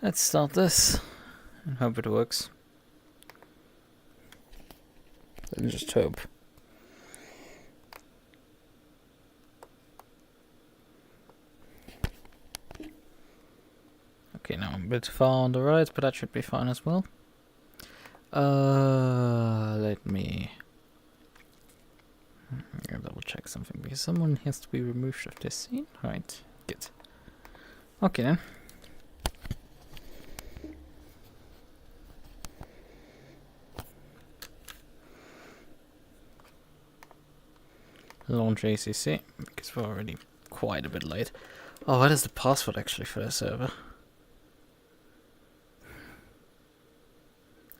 Let's start this and hope it works. Let's just hope. Okay, now I'm a bit far on the right, but that should be fine as well. Let me double check something because someone has to be removed of this scene. Right, good. Okay then. Launch ACC because we're already quite a bit late. Oh, what is the password actually for the server?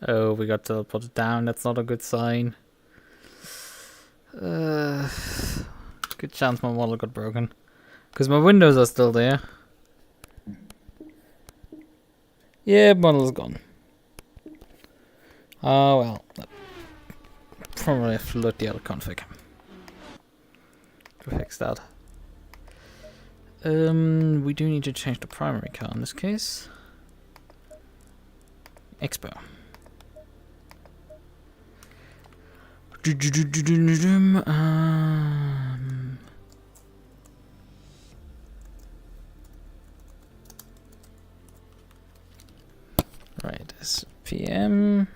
Oh, we got teleported down. That's not a good sign. Good chance my model got broken. Because my windows are still there. Yeah, model's gone. Oh well. Probably have to load the other config to fix that. We do need to change the primary car in this case. Xbow. Right, SPM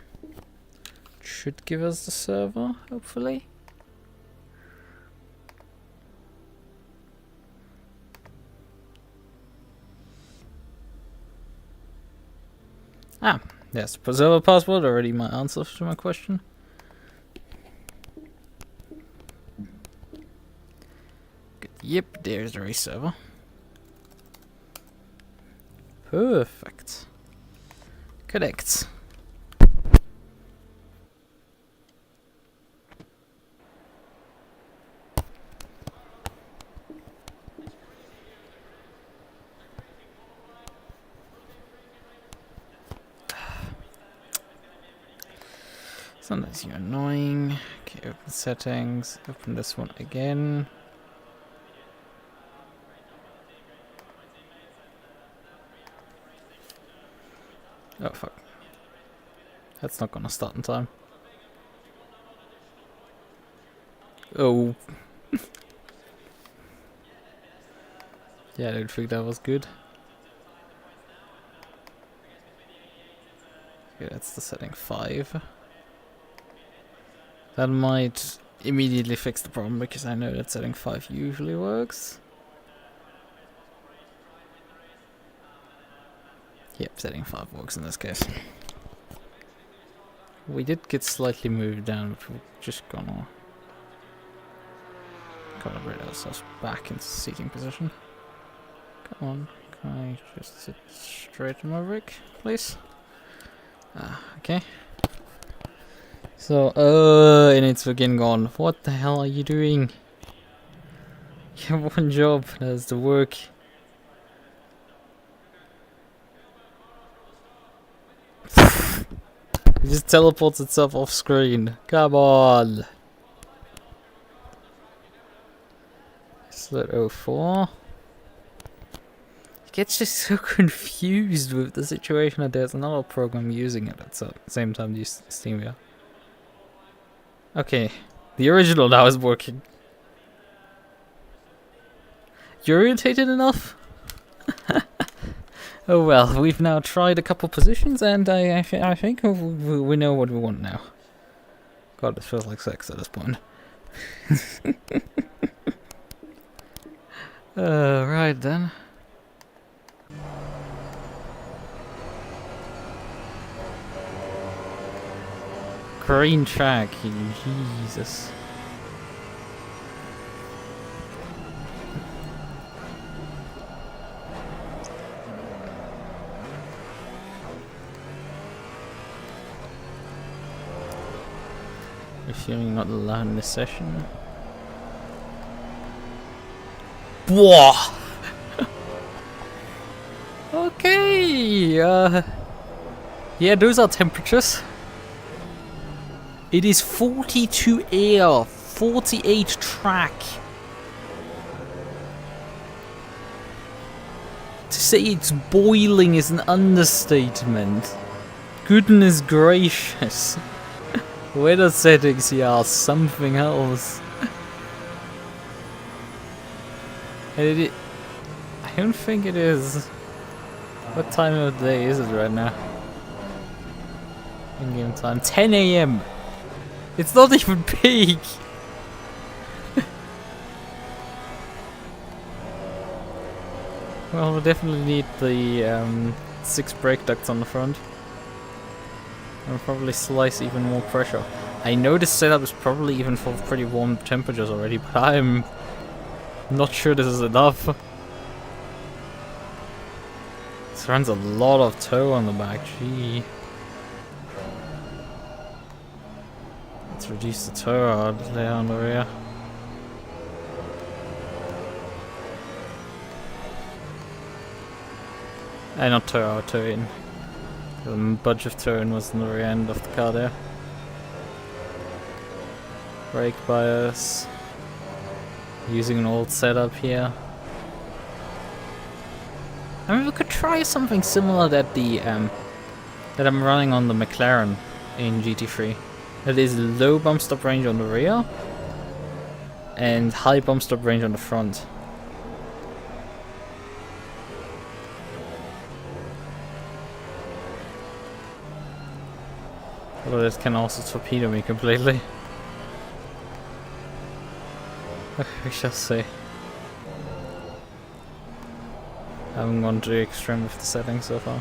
should give us the server, hopefully. Ah, yes, server password, already my answer to my question. Good. Yep, there's the race server. Perfect. Correct. Sometimes you're annoying. Okay, open settings. Open this one again. Oh fuck. That's not gonna start in time. Oh. Yeah, I didn't think that was good. Okay, that's the setting 5. That might immediately fix the problem because I know that setting 5 usually works. Yep, setting 5 works in this case. We did get slightly moved down, but we're just gonna calibrate ourselves back into seating position. Come on, can I just sit straight on my rig, please? Okay. So, and it's again gone. What the hell are you doing? You have one job, that's the work. It just teleports itself off screen. Come on. Slot 04. It gets just so confused with the situation that there's another program using it at the same time as SteamVR. Okay, the original now is working. You're irritated enough? Oh well, we've now tried a couple positions and I think we know what we want now. God, this feels like sex at this point. Right then. Green track, Jesus. Assuming not allowed in this session. Whoa! Okay, yeah, those are temperatures. It is 42 air, 48 track. This say it's boiling is an understatement. Goodness gracious. Weather settings here are something else. And I don't think it is. What time of the day is it right now? In-game time. 10 AM! It's not even peak! Well, we definitely need the 6 brake ducts on the front. And probably slice even more pressure. I know this setup is probably even for pretty warm temperatures already, but I'm not sure this is enough. This runs a lot of tow on the back, gee. Let's reduce the tow out there on the rear. Not tow out, tow in. A bunch of tow in was in the rear end of the car there. Brake bias. Using an old setup here. I mean, we could try something similar that that I'm running on the McLaren in GT3. That is low bump stop range on the rear and high bump stop range on the front. Although this can also torpedo me completely. We shall see. I haven't gone too extreme with the settings so far.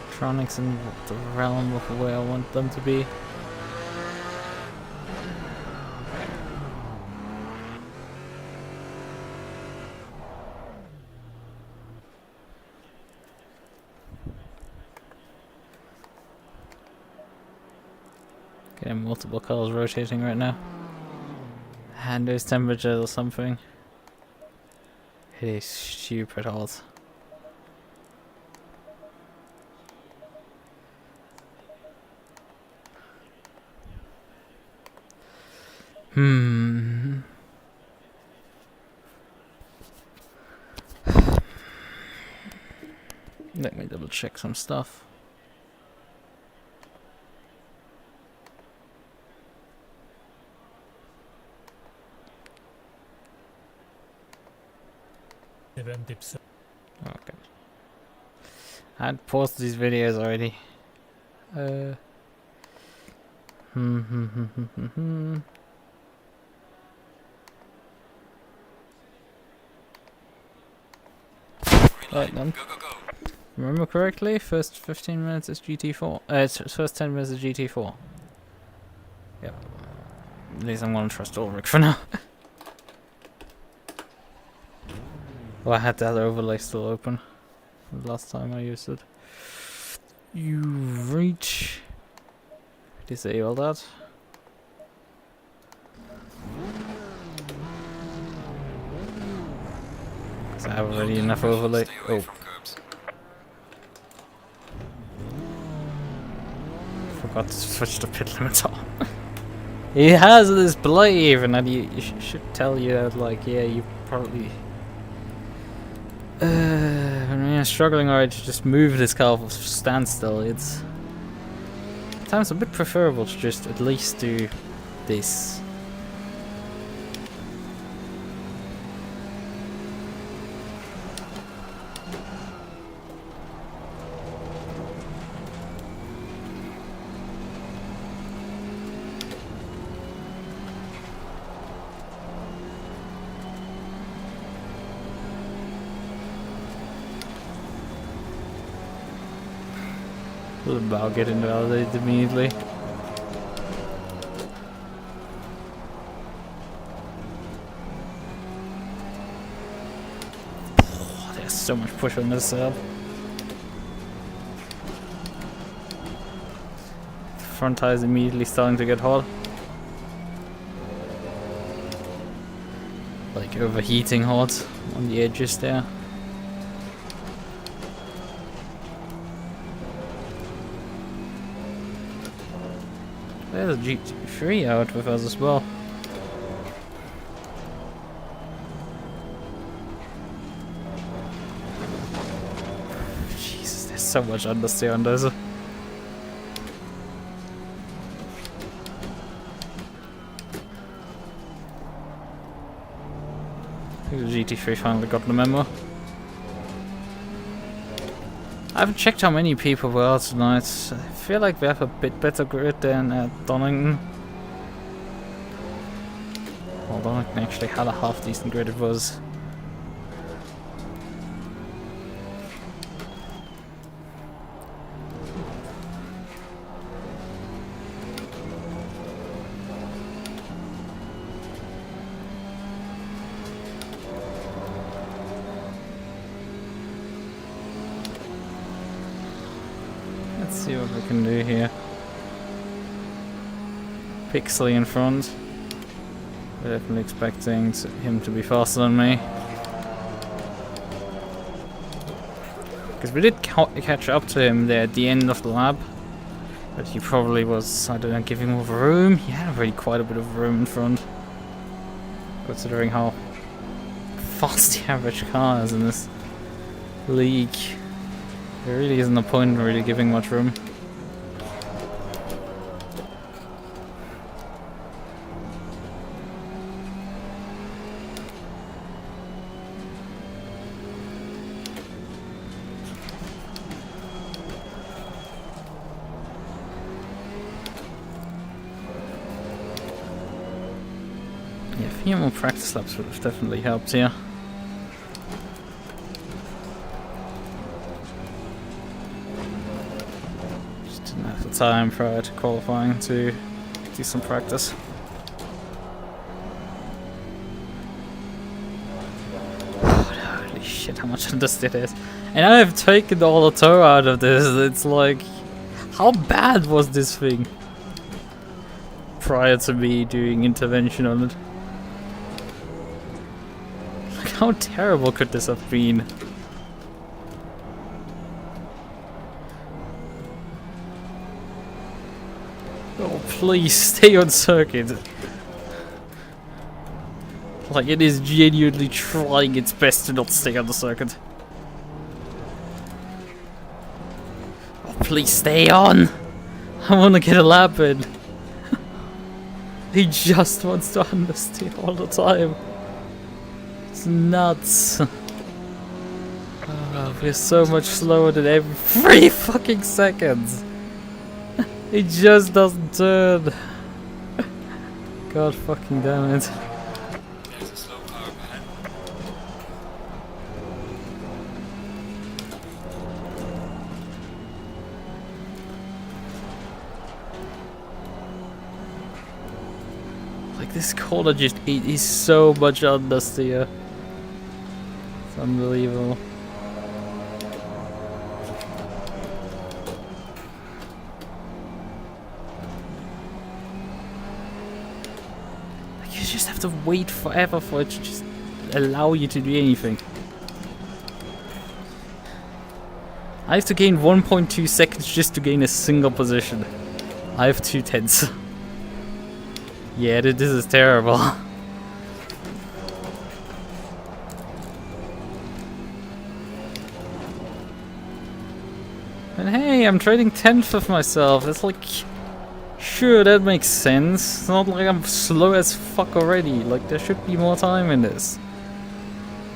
Electronics in the realm of where I want them to be. Getting multiple colors rotating right now. And those temperatures or something. It is stupid hot. Let me double check some stuff. Okay. I'd paused these videos already. Right then. Remember correctly, first 15 minutes is GT4. First 10 minutes is GT4. Yep. At least I'm gonna trust Ulrich for now. Oh, I had that overlay still open last time I used it. You reach. Disable that. I have already enough overlay. Oh. Forgot to switch the pit limiter on. It has a display even, and you should tell you that, like, yeah, you probably. When you're struggling already to just move this car off standstill, it's at times a bit preferable to just at least do this. About getting validated immediately. Oh, there's so much push on this setup. The front tire is immediately starting to get hot. Like overheating hot on the edges there. There's a GT3 out with us as well. Jesus, there's so much understeer on those. I think the GT3 finally got the memo. I haven't checked how many people were out tonight. I feel like we have a bit better grid than at Donington. Well, Donington actually had a half decent grid, it was. Let's see what we can do here. Pixley in front. We're definitely expecting him to be faster than me. Because we did catch up to him there at the end of the lap. But he probably was, I don't know, giving more room. He had already quite a bit of room in front. Considering how fast the average car is in this league. There really isn't a point in really giving much room. Yeah, a few more practice laps would have definitely helped here. Time prior to qualifying to do some practice. Oh, holy shit, how much understeer it is. And I have taken all the toe out of this. It's like, how bad was this thing prior to me doing intervention on it? Like, how terrible could this have been? Oh, please stay on circuit. Like, it is genuinely trying its best to not stay on the circuit. Oh, please stay on! I wanna get a lap in. He just wants to understeer all the time. It's nuts. Oh, we're so much slower than every 3 fucking seconds. It just doesn't turn. God fucking damn it. There's a slow car behind. Like, this corner just, it is so much understeer. It's unbelievable. You just have to wait forever for it to just allow you to do anything. I have to gain 1.2 seconds just to gain a single position. I have 2/10. Yeah, this is terrible. And hey, I'm trading 10th of myself. It's like... Sure, that makes sense. It's not like I'm slow as fuck already. Like, there should be more time in this.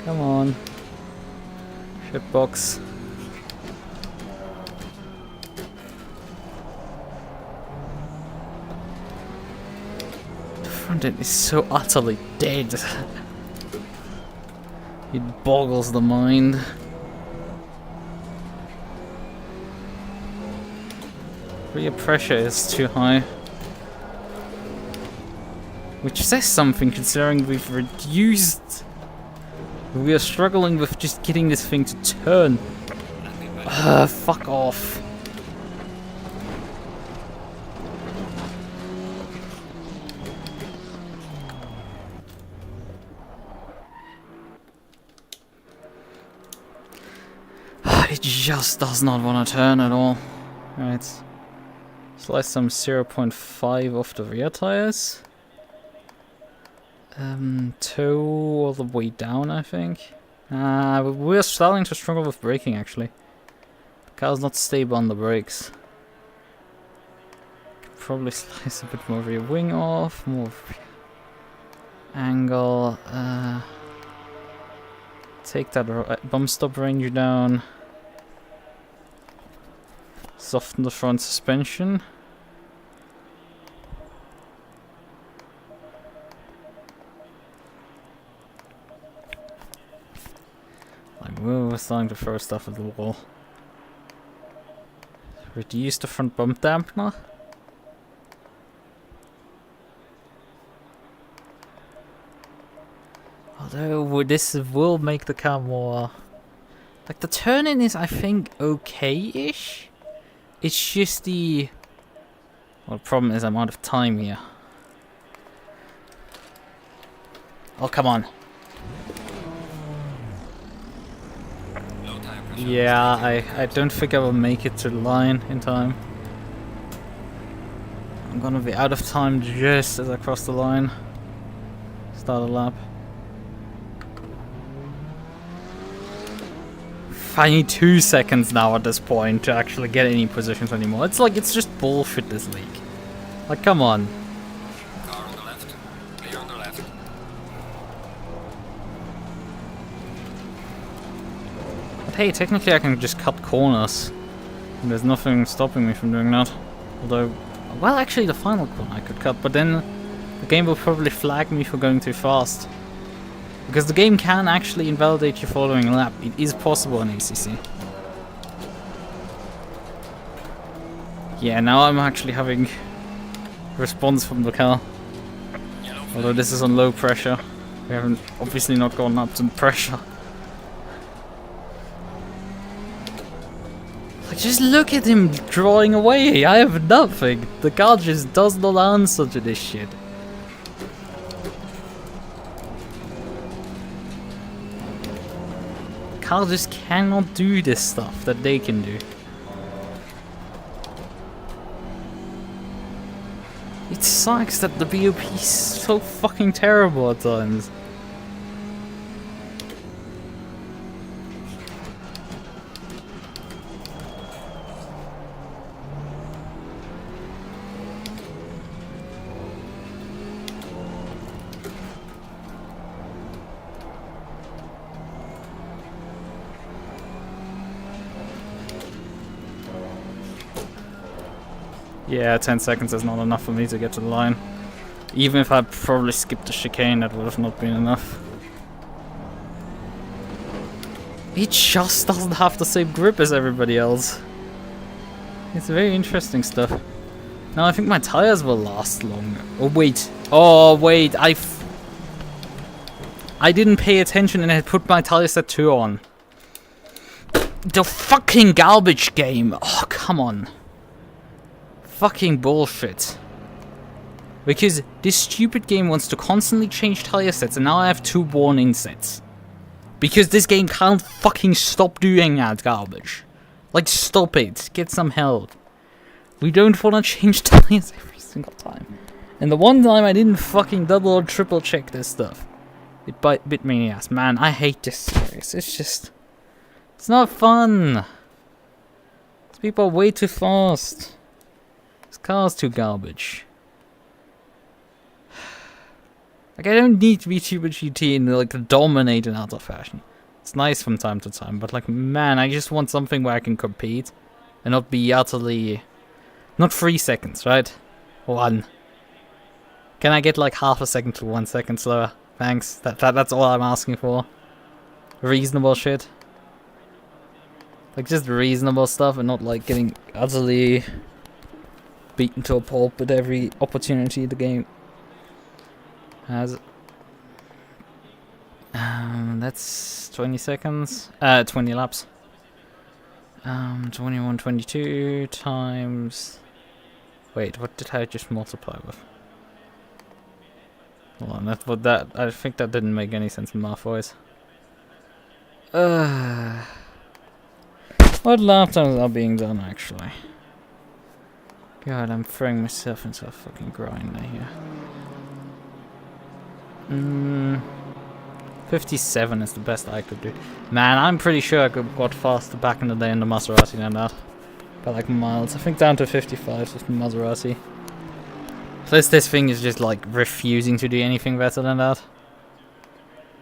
Come on. Shitbox. The front end is so utterly dead. It boggles the mind. Rear pressure is too high. Which says something considering we've reduced... We are struggling with just getting this thing to turn. Fuck off. It just does not want to turn at all. Right. Let's Slice some 0.5 off the rear tires. Toe all the way down, I think. We're starting to struggle with braking, actually. The car's not stable on the brakes. Probably slice a bit more rear wing off, more angle. Take that bump stop range down. Soften the front suspension. Like, we're starting to throw stuff at the wall. Reduce the front bump dampener. Although this will make the car more... Like, the turn-in is, I think, okay-ish. It's just the... Well, the problem is I'm out of time here. Oh, come on. Yeah, I don't think I will make it to the line in time. I'm gonna be out of time just as I cross the line. Start a lap. I need 2 seconds now at this point to actually get any positions anymore. It's like, it's just bullshit, this league. Like, come on. Car on the left. Clear on the left. But hey, technically I can just cut corners. And there's nothing stopping me from doing that. Although, well, actually the final corner I could cut, but then the game will probably flag me for going too fast. Because the game can actually invalidate your following lap. It is possible in ACC. Yeah, now I'm actually having response from the car. Although this is on low pressure. We haven't obviously not gone up to pressure. Like, just look at him drawing away. I have nothing. The car just does not answer to this shit. Car just cannot do this stuff that they can do. It sucks that the BOP is so fucking terrible at times. Yeah, 10 seconds is not enough for me to get to the line. Even if I probably skipped the chicane, that would have not been enough. He just doesn't have the same grip as everybody else. It's very interesting stuff. Now I think my tires will last longer. Oh wait. Oh wait, I didn't pay attention and I put my tire set 2 on. The fucking garbage game. Oh, come on. Fucking bullshit. Because this stupid game wants to constantly change tire sets and now I have 2 warning sets. Because this game can't fucking stop doing that garbage. Like, stop it. Get some help. We don't want to change tires every single time. And the one time I didn't fucking double or triple check this stuff. It bit me in the ass. Man, I hate this series. It's just... It's not fun. These people are way too fast. This car's too garbage. Like, I don't need to be Super GT and like dominate in utter fashion. It's nice from time to time, but like, man, I just want something where I can compete and not be utterly... Not 3 seconds, right? 1. Can I get like half a second to 1 second slower? Thanks. That's all I'm asking for. Reasonable shit. Like, just reasonable stuff and not like getting utterly beaten to a pulp with every opportunity the game has. That's 20 seconds. 20 laps. 21:22 times... Wait, what did I just multiply with? Hold on, I think that didn't make any sense in math-wise. What lap times are being done, actually? God, I'm throwing myself into a fucking grind here. 57 is the best I could do. Man, I'm pretty sure I could got faster back in the day in the Maserati than that. By like miles. I think down to 55 with the Maserati. Plus this thing is just like refusing to do anything better than that.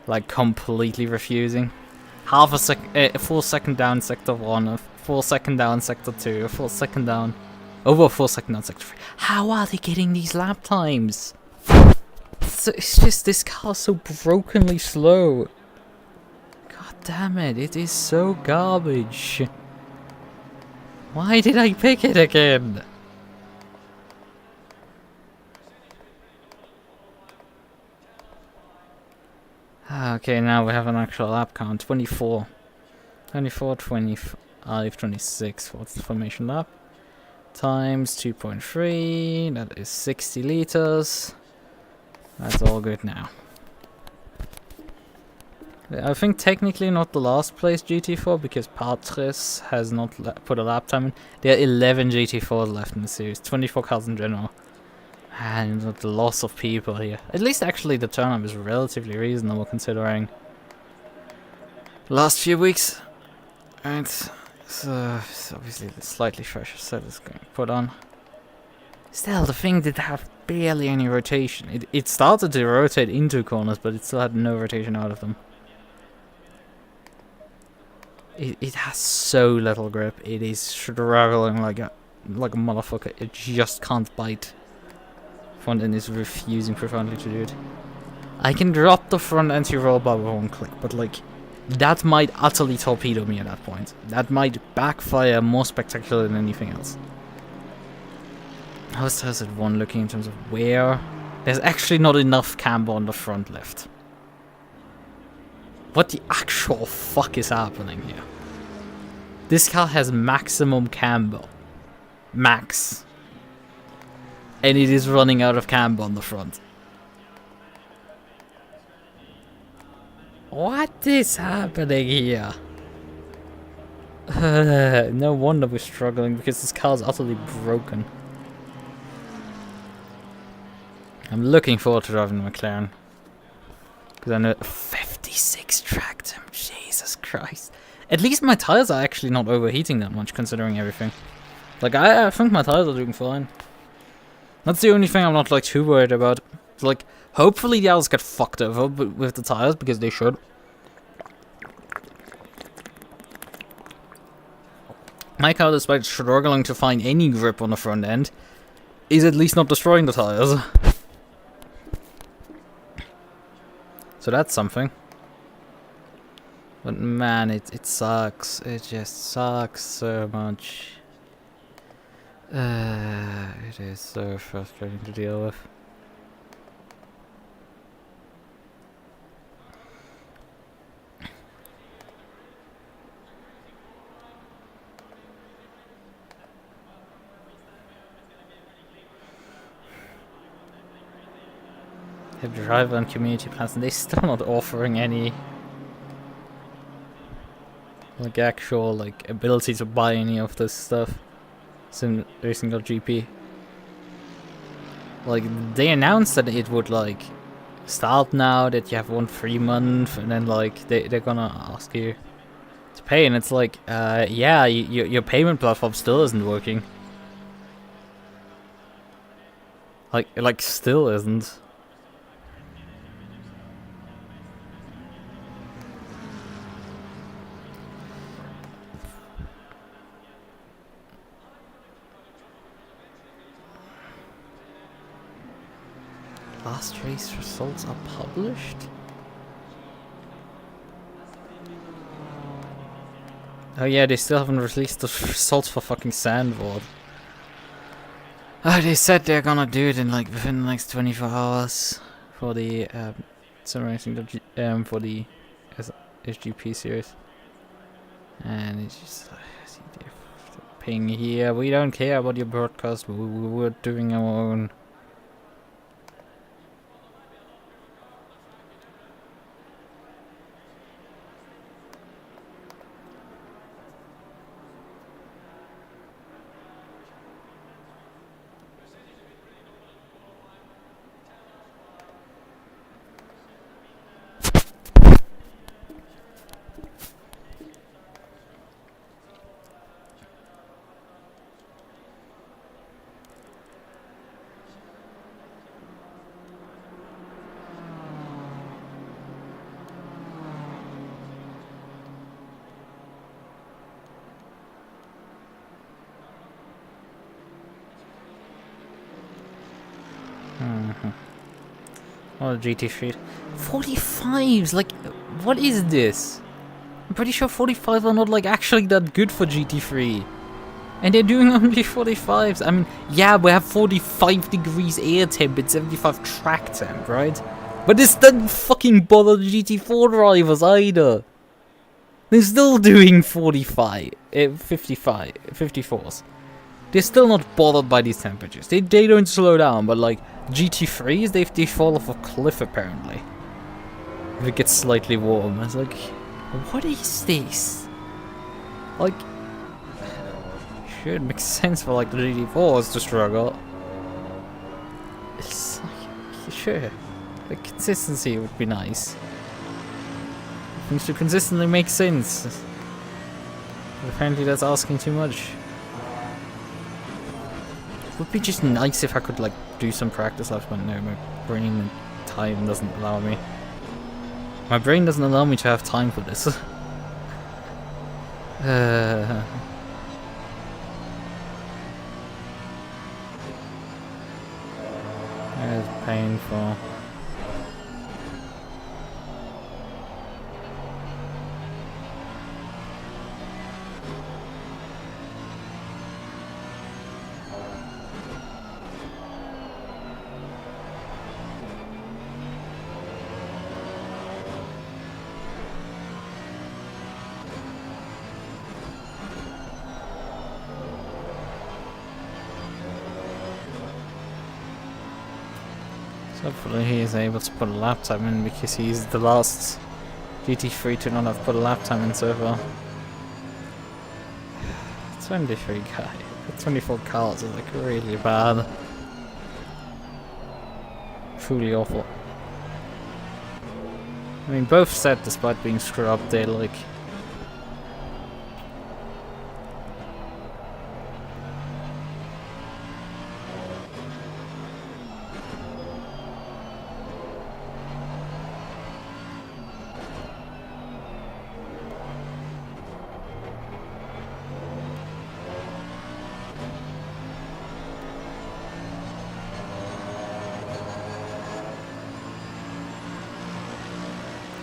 Like completely refusing. Half a full second down sector 1, a full second down sector 2, a full second down. Over a full second down sector 3. How are they getting these lap times? It's just this car's so brokenly slow. God damn it, it is so garbage. Why did I pick it again? Okay, now we have an actual lap count. 24. 24, 25, 26. What's the formation lap? Times 2.3. That is 60 liters. That's all good now. I think technically not the last place GT4 because Patris has not put a lap time in. There are 11 GT4s left in the series. 24 cars in general. And the loss of people here. At least actually the turnup is relatively reasonable considering the last few weeks. Right, so obviously the slightly fresher set is going put on. Still, the thing did have barely any rotation. It started to rotate into corners, but it still had no rotation out of them. It has so little grip. It is struggling like a motherfucker. It just can't bite. Front end is refusing profoundly to do it. I can drop the front anti-roll bar with one click, but like that might utterly torpedo me at that point. That might backfire more spectacular than anything else. How's Hazard 1 looking in terms of wear? There's actually not enough camber on the front left. What the actual fuck is happening here? This car has maximum camber. Max. And it is running out of camber on the front. What is happening here? No wonder we're struggling because this car is utterly broken. I'm looking forward to driving the McLaren. Because I know 56 tracked him. Jesus Christ. At least my tires are actually not overheating that much considering everything. Like I think my tires are doing fine. That's the only thing I'm not like too worried about. Like hopefully the others get fucked over with the tires because they should. My car, despite struggling to find any grip on the front end, is at least not destroying the tires. So that's something. But man, it sucks. It just sucks so much. It is so frustrating to deal with. The driver and community plans, and they're still not offering any like actual like ability to buy any of this stuff. Sim Racing.gp. Like they announced that it would like start now, that you have 1 free month, and then like they're gonna ask you to pay, and it's like yeah, your payment platform still isn't working. Like still isn't. Last race results are published? Oh yeah, they still haven't released the results for fucking Sandboard. Oh, they said they're gonna do it in like within the next 24 hours for the for the SGP series. And it's just ping here. We don't care about your broadcast. We're doing our own. Oh, GT3. 45s? Like, what is this? I'm pretty sure 45 are not, like, actually that good for GT3. And they're doing only 45s. I mean, yeah, we have 45 degrees air temp and 75 track temp, right? But this doesn't fucking bother the GT4 drivers either. They're still doing 54s. They're still not bothered by these temperatures. They don't slow down, but like GT3s, they fall off a cliff apparently. If it gets slightly warm. It's like, what is this? Like, sure, it makes sense for like the GT4s to struggle. It's like, sure, the consistency would be nice. Things should consistently make sense. But apparently that's asking too much. It would be just nice if I could like do some practice laps, but no, my brain and time doesn't allow me. My brain doesn't allow me to have time for this. It's painful. Hopefully he is able to put a lap time in because he's the last GT3 to not have put a lap time in so far. 23 guy, 24 cars is like really bad. Truly awful. I mean, both set despite being screwed up, they're like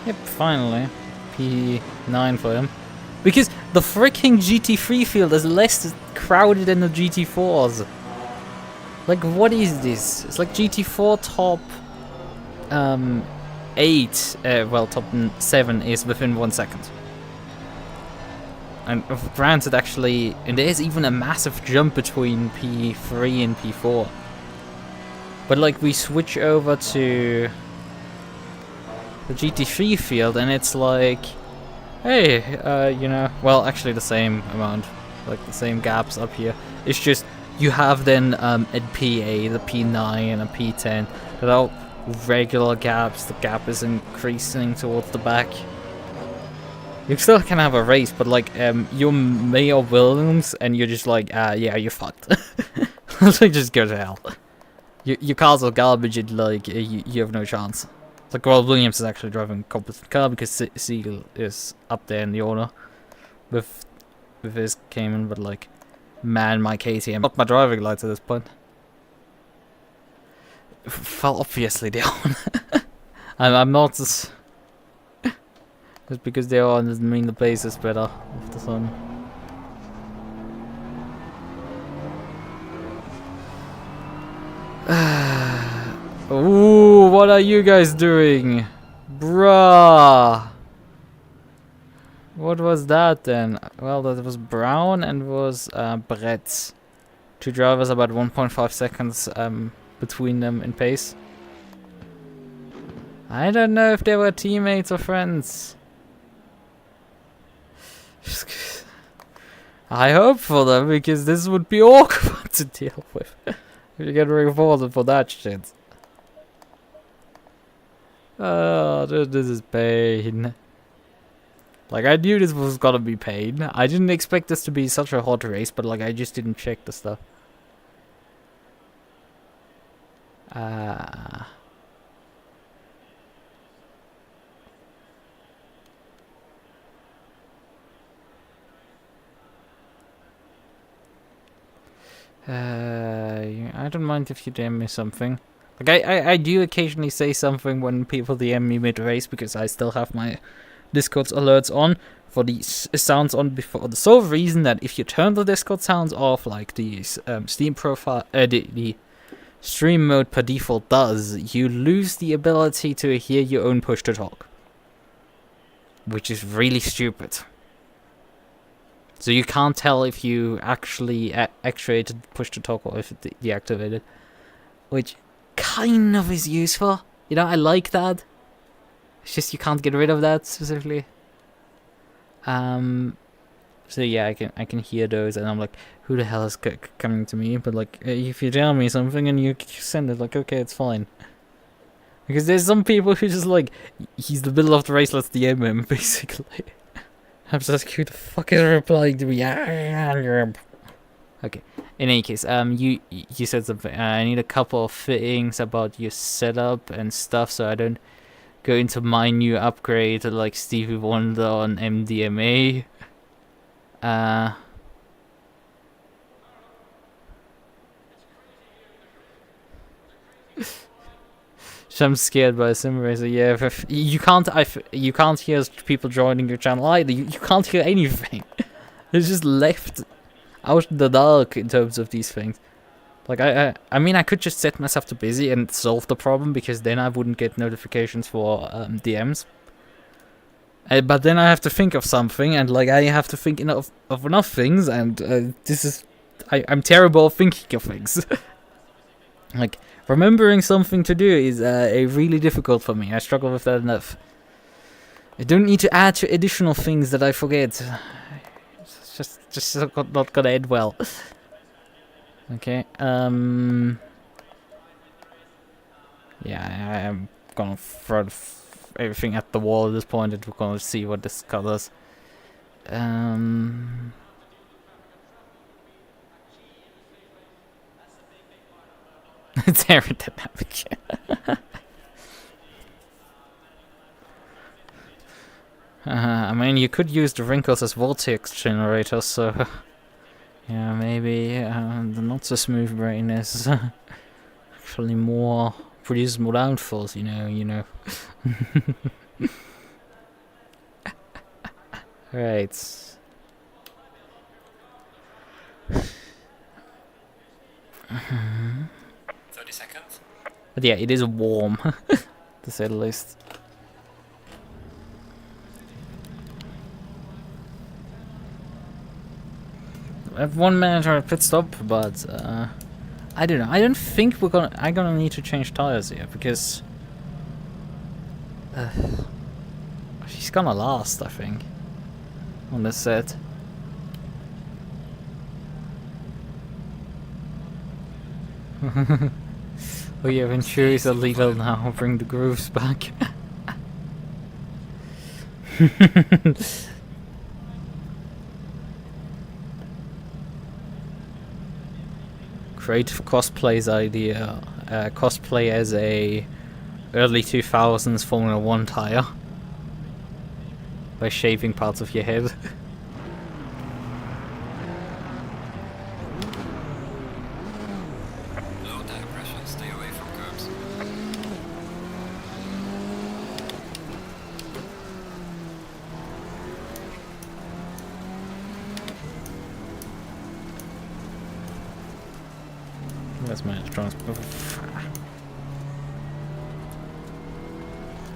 yep, finally. P9 for him. Because the freaking GT3 field is less crowded than the GT4s. Like, what is this? It's like GT4 top 8, well, top 7 is within 1 second. And granted, actually, and there's even a massive jump between P3 and P4. But, like, we switch over to the GT3 field, and it's like, hey, you know, well, actually the same amount, like the same gaps up here. It's just you have then a P8, a P9, and a P10 that are regular gaps. The gap is increasing towards the back. You still can have a race, but like you're Mayor Williams, and you're just like, yeah, you're fucked. So just go to hell. Your cars are garbage, and like you have no chance. Like, well, Williams is actually driving a competent car because Siegel is up there in the order with his Cayman, but like, man, my KTM, not my driving lights at this point. Well, obviously they are. I'm not just because they are doesn't mean the base is better with the sun. Ooh, what are you guys doing? Bruh. What was that then? Well, that was Brown and was Brett. Two drivers about 1.5 seconds between them in pace. I don't know if they were teammates or friends. I hope for them, because this would be awkward to deal with. If you get rewarded for that shit. Oh, this is pain. Like, I knew this was gonna be pain. I didn't expect this to be such a hot race, but like, I just didn't check the stuff. I don't mind if you DM me something. Like I do occasionally say something when people DM me mid-race because I still have my Discord's alerts on for the sounds on before the sole reason that if you turn the Discord sounds off, like the Steam profile, the stream mode per default does, you lose the ability to hear your own push to talk, which is really stupid. So you can't tell if you actually actuated push to talk or if it deactivated, which kind of is useful. You know, I like that. It's just you can't get rid of that specifically. So yeah, I can hear those, and I'm like, who the hell is coming to me? But like, if you tell me something and you send it, like, okay, it's fine. Because there's some people who just like, he's the middle of the race, let's DM him, basically. I'm just like, who the fuck is replying to me? Okay. In any case, you said something. I need a couple of things about your setup and stuff, so I don't go into my new upgrade like Stevie Wonder on MDMA. I'm scared by a sim racer. Yeah, you can't hear people joining your channel either. You can't hear anything. It's just left out in the dark in terms of these things. Like I mean, I could just set myself to busy and solve the problem, because then I wouldn't get notifications for DMs. But then I have to think of something, and like I have to think of enough things, and this is I'm terrible at thinking of things. Like, remembering something to do is really difficult for me. I struggle with that enough. I don't need to add to additional things that I forget. It's just not gonna end well. Okay. Yeah, I'm gonna throw everything at the wall at this point, and we're gonna see what this covers. It's aerodynamic. I mean, you could use the wrinkles as vortex generators, so yeah, maybe the not so smooth brain is actually produces more downfalls. You know. Right. 30 seconds. But yeah, it is warm, to say the least. I have 1 minute or a pit stop, but I don't know. I don't think I'm gonna need to change tires here, because she's gonna last, I think, on this set. Oh yeah, Ventura is illegal now. Bring the grooves back. Creative cosplay's idea. Cosplay as a early 2000s Formula 1 tire by shaving parts of your head. Low tire pressure, stay away from curbs. Where's my electronics?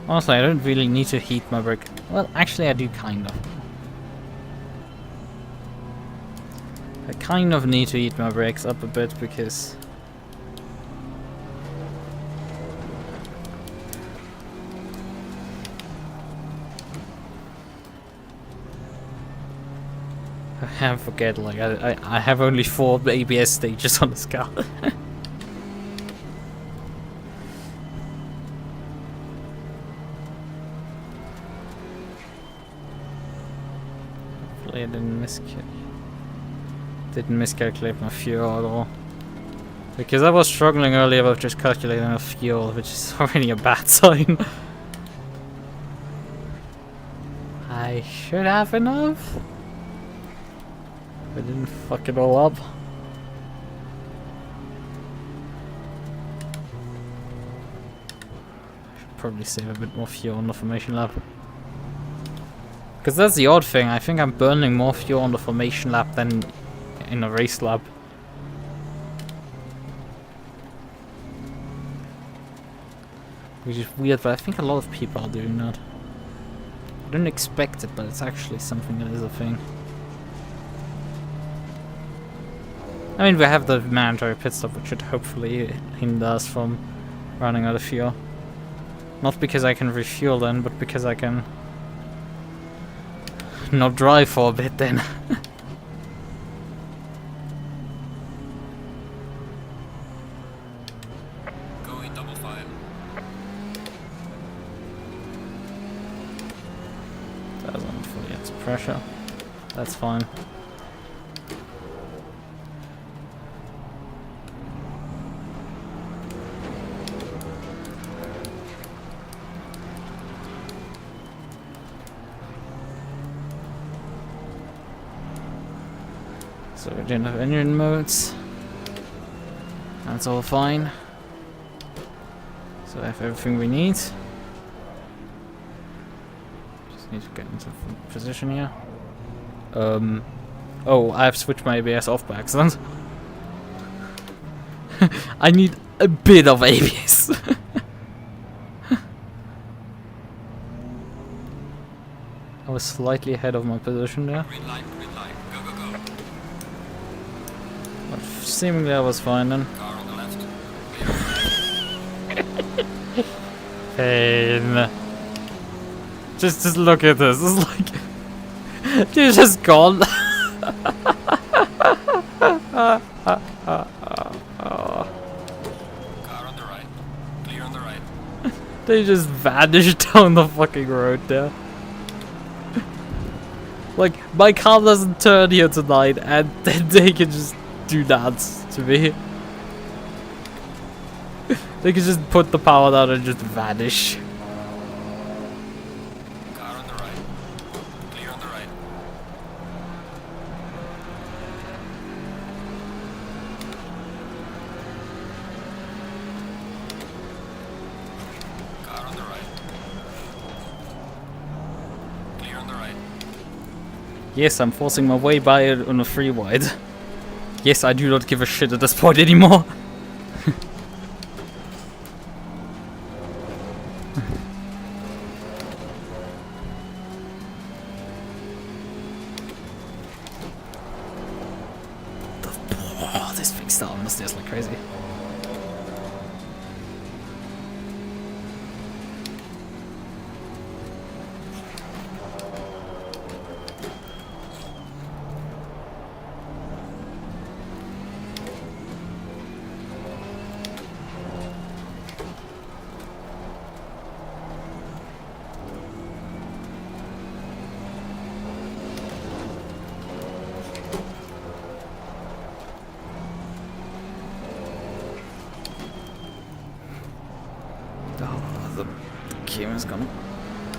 Honestly, I don't really need to heat my brake. Well, actually I do kind of. I kind of need to heat my brakes up a bit, because I forget, like, I have only 4 ABS stages on this car. Hopefully I didn't miscalculate my fuel at all. Because I was struggling earlier about just calculating the fuel, which is already a bad sign. I should have enough. I didn't fuck it all up. probably save a bit more fuel on the formation lap. Because that's the odd thing, I think I'm burning more fuel on the formation lap than in a race lap. Which is weird, but I think a lot of people are doing that. I didn't expect it, but it's actually something that is a thing. I mean, we have the mandatory pit stop, which should hopefully hinder us from running out of fuel. Not because I can refuel then, but because I can not drive for a bit then. Go in double file. Doesn't fully add to pressure. That's fine. So we didn't have engine modes. That's all fine. So I have everything we need. Just need to get into position here. Oh, I have switched my ABS off by accident. I need a bit of ABS. I was slightly ahead of my position there. Green light, go, go, go. But seemingly I was fine then. Car on the left. Pain. Just look at this. It's like you're just gone. Car on the right. Clear on the right. They just vanished down the fucking road there. Like, my car doesn't turn here tonight, and then they can just do that to me. They can just put the power down and just vanish. Car on the right. Clear on the right. Car on the right. Clear on the right. Yes, I'm forcing my way by it on a free wide. Yes, I do not give a shit at this point anymore. Oh, this thing's starting on the stairs like crazy. The camera's gonna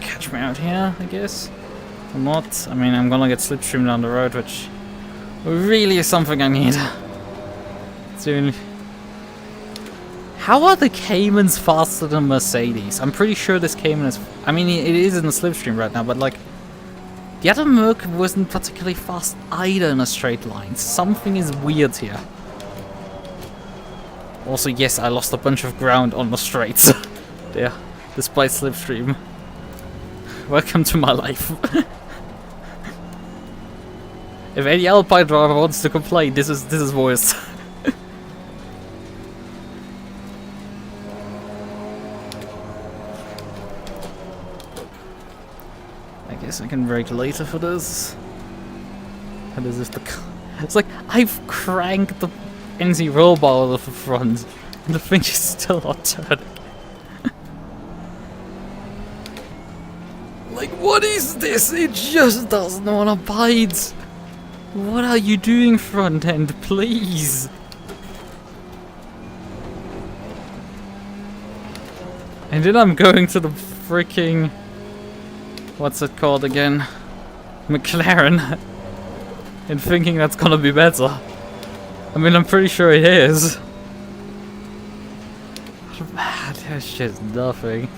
catch me out here, I guess. Or not. I mean, I'm gonna get slipstream down the road, which really is something I need. Soon. How are the Caymans faster than Mercedes? I'm pretty sure this Cayman is... I mean, it is in the slipstream right now, but like... The other MUQU wasn't particularly fast either in a straight line. Something is weird here. Also, yes, I lost a bunch of ground on the straights. There, despite slipstream. Welcome to my life. If any Alpine driver wants to complain, this is worse. I guess I can brake later for this. And this is the... It's like, I've cranked the NZ roll bar off the front, and the thing is still not turning. Like, what is this? It just doesn't want to bite. What are you doing, front end, please? And then I'm going to the freaking... What's it called again? McLaren. And thinking that's gonna be better. I mean, I'm pretty sure it is. Man, there's just nothing.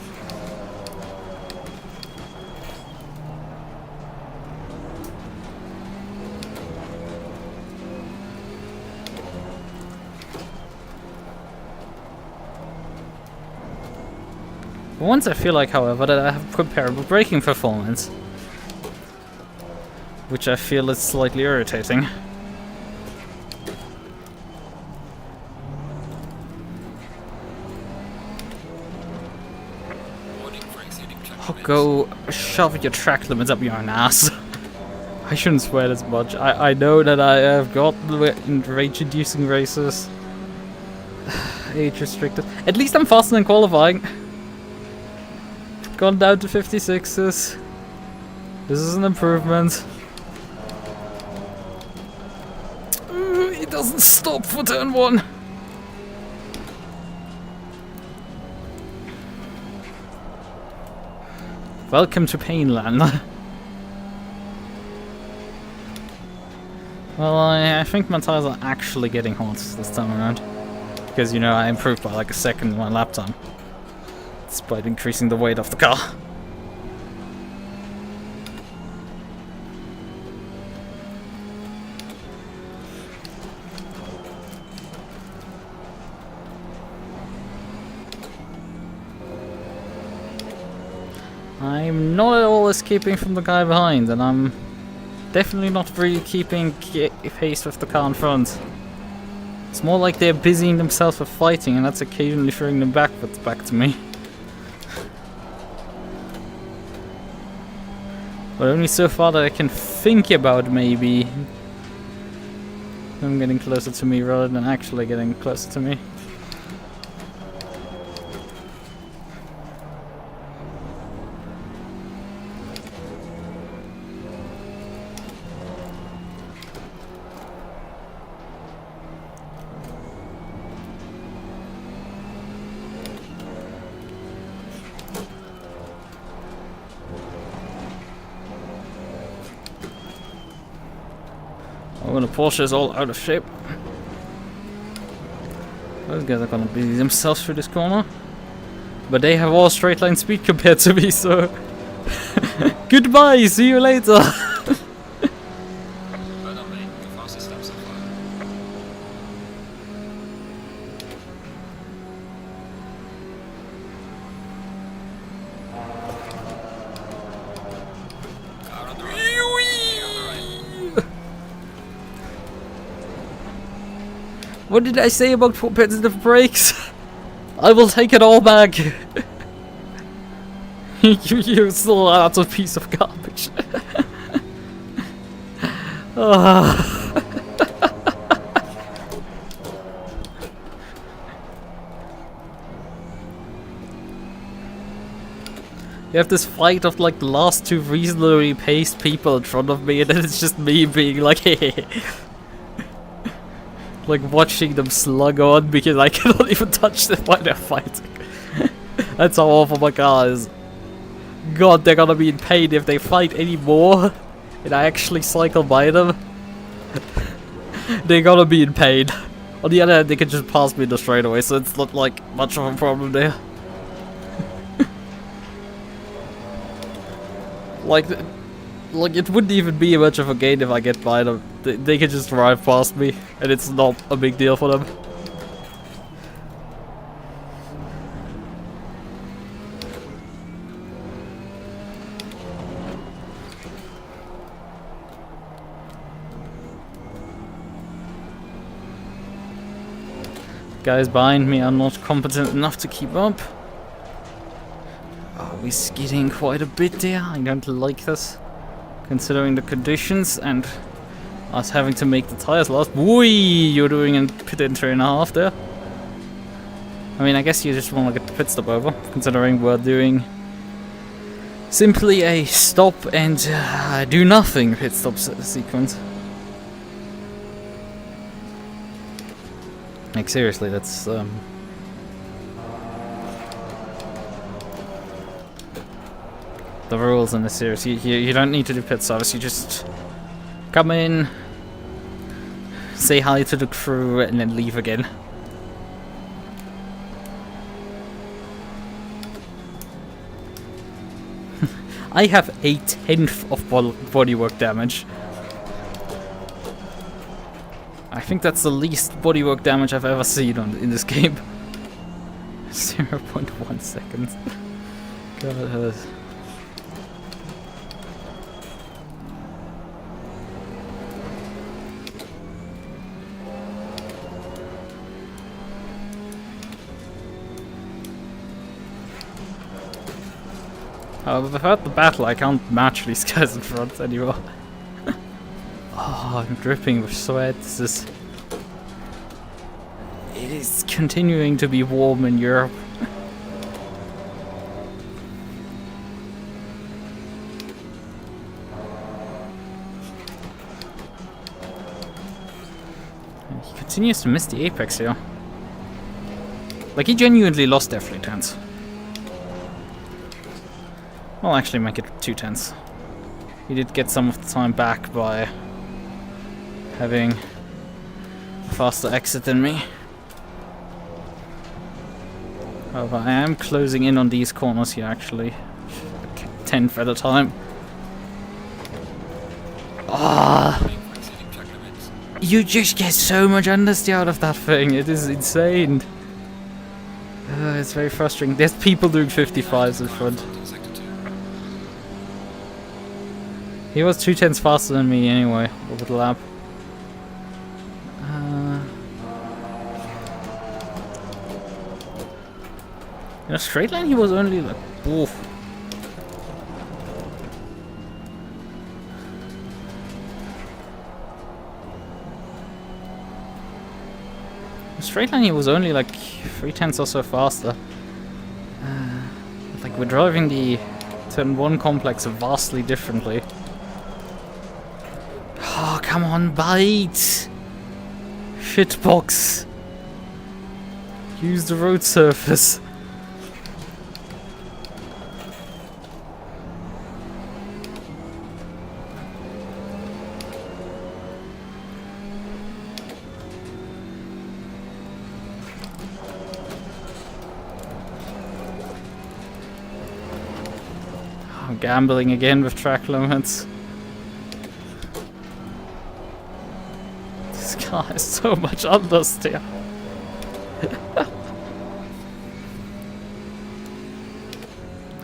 Once I feel like, however, that I have comparable braking performance, which I feel is slightly irritating. Oh, go shove your track limits up your own ass. I shouldn't swear this much. I know that I have got in rage-inducing races. Age restricted. At least I'm faster than qualifying. Gone down to 56s. This is an improvement. It doesn't stop for turn 1. Welcome to Painland. Well, I think my tires are actually getting hot this time around. Because, you know, I improved by like a second in my lap time. Despite increasing the weight of the car. I'm not at all escaping from the guy behind, and I'm definitely not really keeping pace with the car in front. It's more like they're busying themselves with fighting, and that's occasionally throwing them back to me. But only so far that I can think about maybe them getting closer to me rather than actually getting closer to me. Oh, and the Porsche is all out of shape. Those guys are gonna busy themselves through this corner. But they have all straight line speed compared to me, so... Goodbye, see you later! What did I say about competitive brakes? I will take it all back. You're still out of piece of garbage. You have this fight of like the last two reasonably paced people in front of me, and then it's just me being like, hey. Like watching them slug on because I cannot even touch them while they're fighting. That's how awful my car is. God, they're gonna be in pain if they fight anymore and I actually cycle by them. They're gonna be in pain. On the other hand, they can just pass me in the straightaway, so it's not like much of a problem there. Like it wouldn't even be much of a gain if I get by them. They can just drive past me, and it's not a big deal for them. Guys behind me are not competent enough to keep up. Oh, we're skidding quite a bit there. I don't like this, considering the conditions and us having to make the tires last. Whee! You're doing a pit entry and a half there. I mean, I guess you just want to get the pit stop over, considering we're doing simply a stop and do nothing pit stop sequence. Like seriously, that's the rules in this series. You don't need to do pit service. You just come in, say hi to the crew, and then leave again. I have 1/10 of bodywork damage. I think that's the least bodywork damage I've ever seen in this game. 0.1 seconds. God. Without the battle, I can't match these guys in front anymore. Oh, I'm dripping with sweat. This is... It is continuing to be warm in Europe. He continues to miss the apex here. Like, he genuinely lost their 3/10s. I'll actually make it 2/10s. He did get some of the time back by having a faster exit than me. However, I am closing in on these corners here actually. 10th at a time. Ah! You just get so much understeer out of that thing. It is insane. It's very frustrating. There's people doing 55s in front. He was 2/10s faster than me anyway, over the lap. In a straight line he was only like... Oof. In a straight line he was only like 3/10s or so faster. Like we're driving the turn 1 complex vastly differently. Oh, come on, bite! Shitbox! Use the road surface. I'm gambling again with track limits. This car has so much understeer.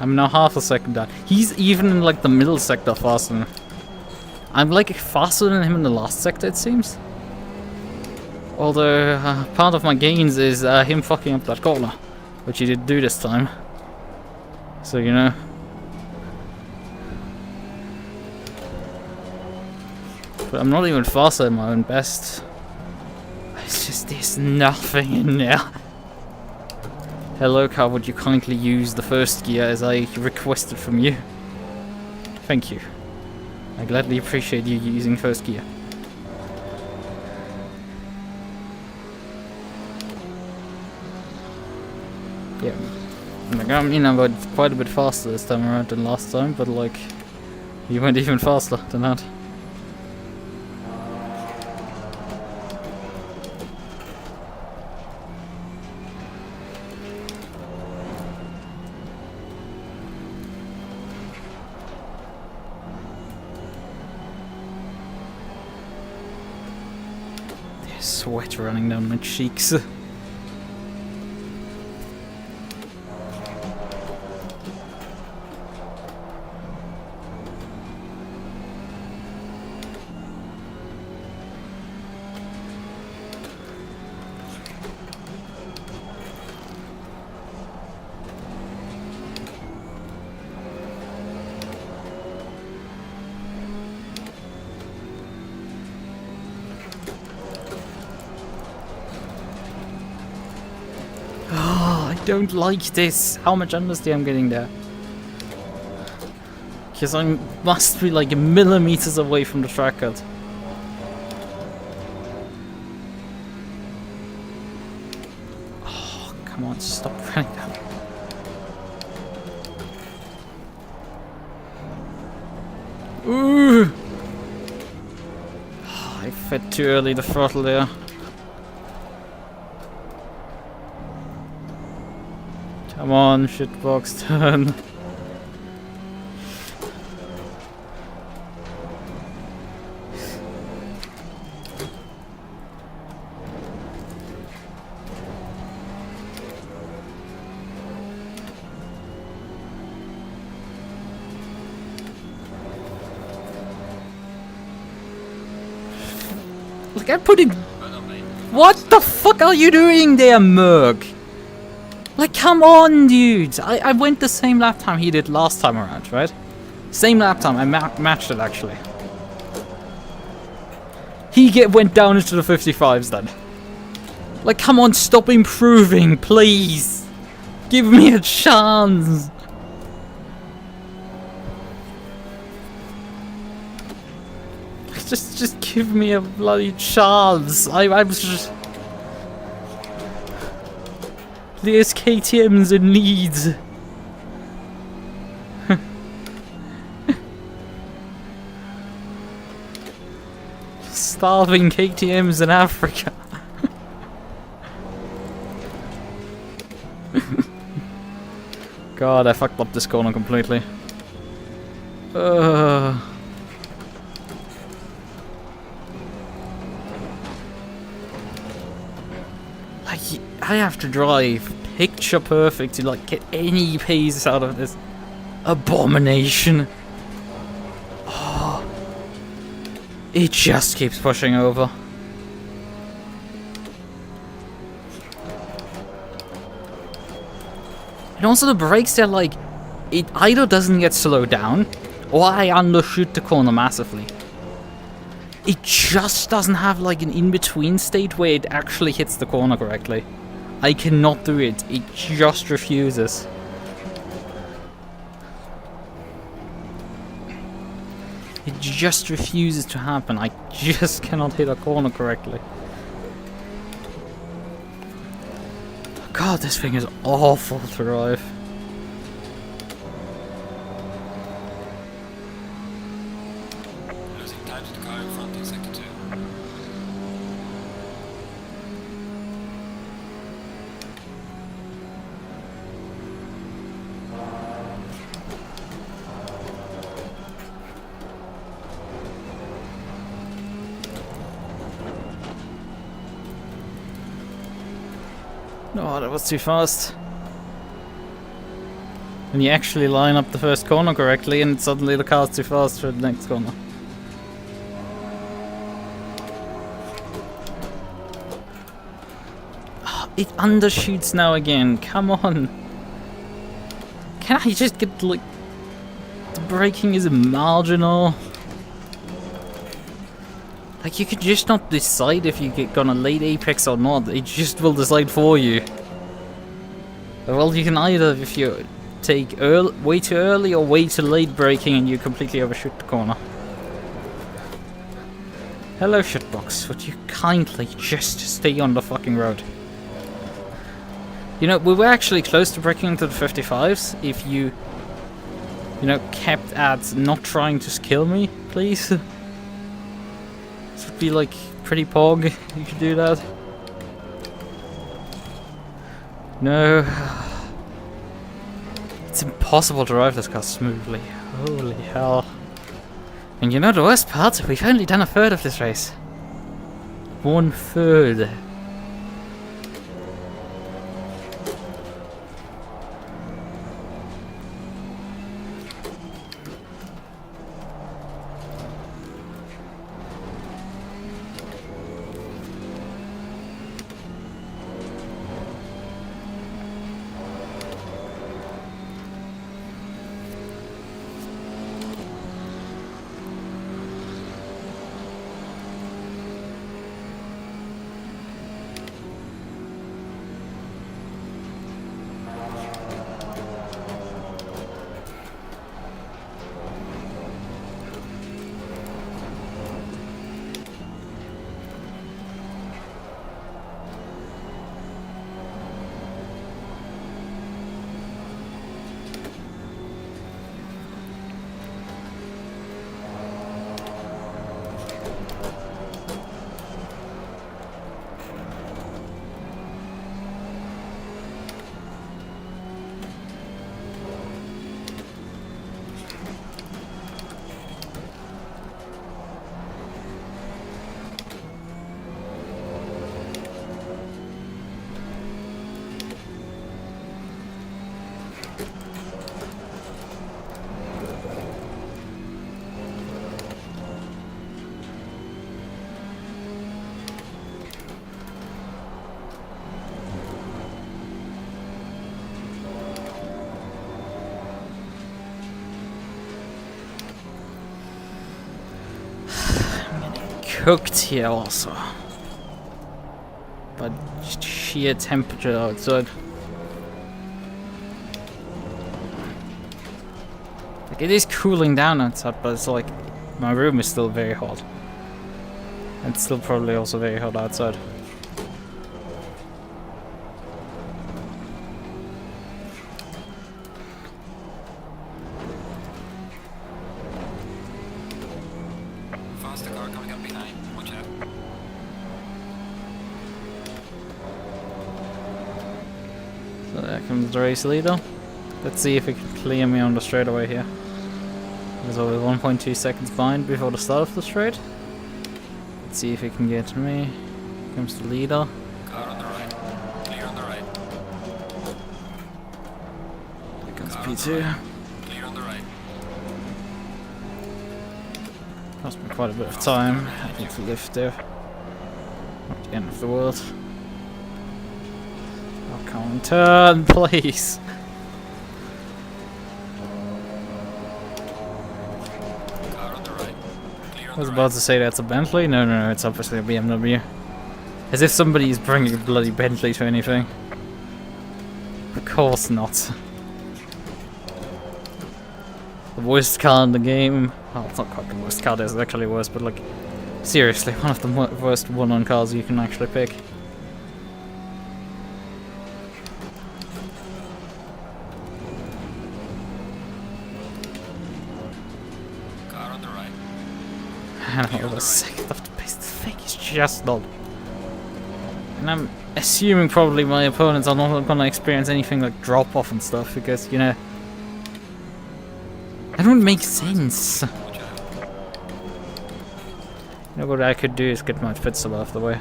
I'm now half a second down. He's even in like the middle sector faster than... I'm like faster than him in the last sector, it seems. Although part of my gains is him fucking up that corner, which he did do this time. So you know. But I'm not even faster than my own best. It's just there's nothing in there. Hello car, would you kindly use the first gear as I requested from you? Thank you. I gladly appreciate you using first gear. Yeah. Like, I mean, I went quite a bit faster this time around than last time, but like, you went even faster than that. Sweat running down my cheeks. I don't like this. How much understeer I'm getting there? Because I must be like millimeters away from the track cut. Oh, come on, stop running down. Ooh! Oh, I fed too early the throttle there. Come on, shitbox, turn. Like, I put in... Well done, mate. What the fuck are you doing there, MUQU? Like, come on, dude. I went the same lap time he did last time around, right? Same lap time. I matched it, actually. He went down into the 55s then. Like, come on, stop improving, please. Give me a chance. Just give me a bloody chance. I was just... There's KTMs in needs. Starving KTMs in Africa. God, I fucked up this corner completely. Like, I have to drive picture perfect to like get any pace out of this abomination. Oh, it just keeps pushing over. And also the brakes, they're like, it either doesn't get slowed down, or I undershoot the corner massively. It just doesn't have like an in-between state where it actually hits the corner correctly. I cannot do it. It just refuses. It just refuses to happen. I just cannot hit a corner correctly. God, this thing is awful to drive. Losing time to the car in front in sector 2. Oh, that was too fast. When you actually line up the first corner correctly and suddenly the car's too fast for the next corner. Oh, it undershoots now again, come on. Can I just get like... The braking is marginal. Like, you could just not decide if you get gonna late apex or not, it just will decide for you. Well, you can either, if you take way too early or way too late braking and you completely overshoot the corner. Hello shitbox, would you kindly just stay on the fucking road? You know, we were actually close to breaking into the 55s if you know, kept at not trying to kill me, please. This would be like pretty pog if you could do that. No. It's impossible to drive this car smoothly. Holy hell. And you know the worst part? We've only done a third of this race. 1/3. cooked here also. But sheer temperature outside. Like, it is cooling down outside, but it's like my room is still very hot. It's still probably also very hot outside. Faster car coming up behind. Watch out. So there comes the race leader. Let's see if he can clear me on the straightaway here. There's always 1.2 seconds behind before the start of the straight. Let's see if he can get to me. Here comes the leader. Car on the right. Clear on the right. Here comes Car on the P2. right. Clear on the right. Cost me quite a bit of time. I need to lift there. Not the end of the world. Oh, come on, turn, please. Car on the right. Clear on I was the about right. to say that's a Bentley. No, no, no, it's obviously a BMW. As if somebody is bringing a bloody Bentley to anything. Of course not. The worst car in the game. Oh, it's not quite the worst car, there's actually worse, but like, seriously, one of the worst one-on cars you can actually pick. Car on the right. And I was second off the pace. The thing is just not. And I'm assuming probably my opponents are not gonna experience anything like drop off and stuff because, you know, that wouldn't make sense. Watch out. You know what I could do is get my pitstop out of the way.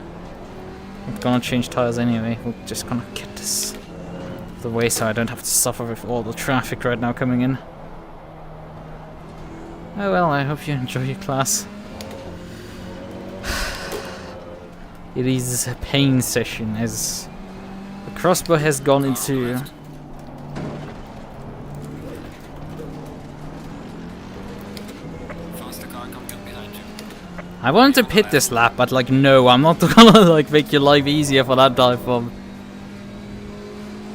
I'm gonna change tires anyway. We're just gonna get this out of the way so I don't have to suffer with all the traffic right now coming in. Oh well, I hope you enjoy your class. It is a pain session as the crossbow has gone into. Faster car coming up behind you. I wanted to pit this lap, but like no, I'm not gonna like make your life easier for that dive bomb.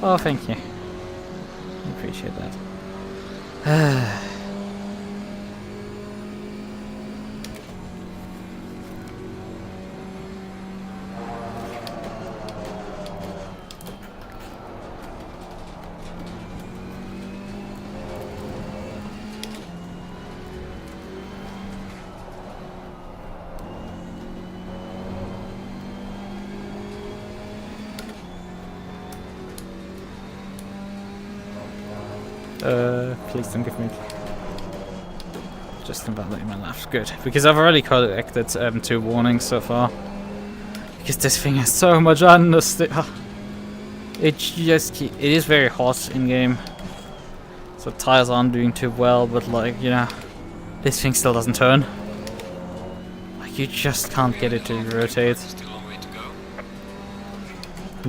Oh, thank you. I appreciate that. Please don't give me just invalidate my left. Good, because I've already collected 2 warnings so far. Because this thing has so much understeer. It is very hot in game, so tires aren't doing too well. But like, you know, this thing still doesn't turn. Like, you just can't get it to rotate. Still a long way to go.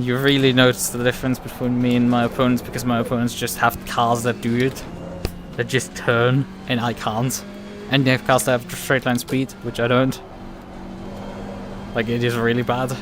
You really notice the difference between me and my opponents because my opponents just have cars that do it. That just turn, and I can't. And they have cars that have straight line speed, which I don't. Like, it is really bad.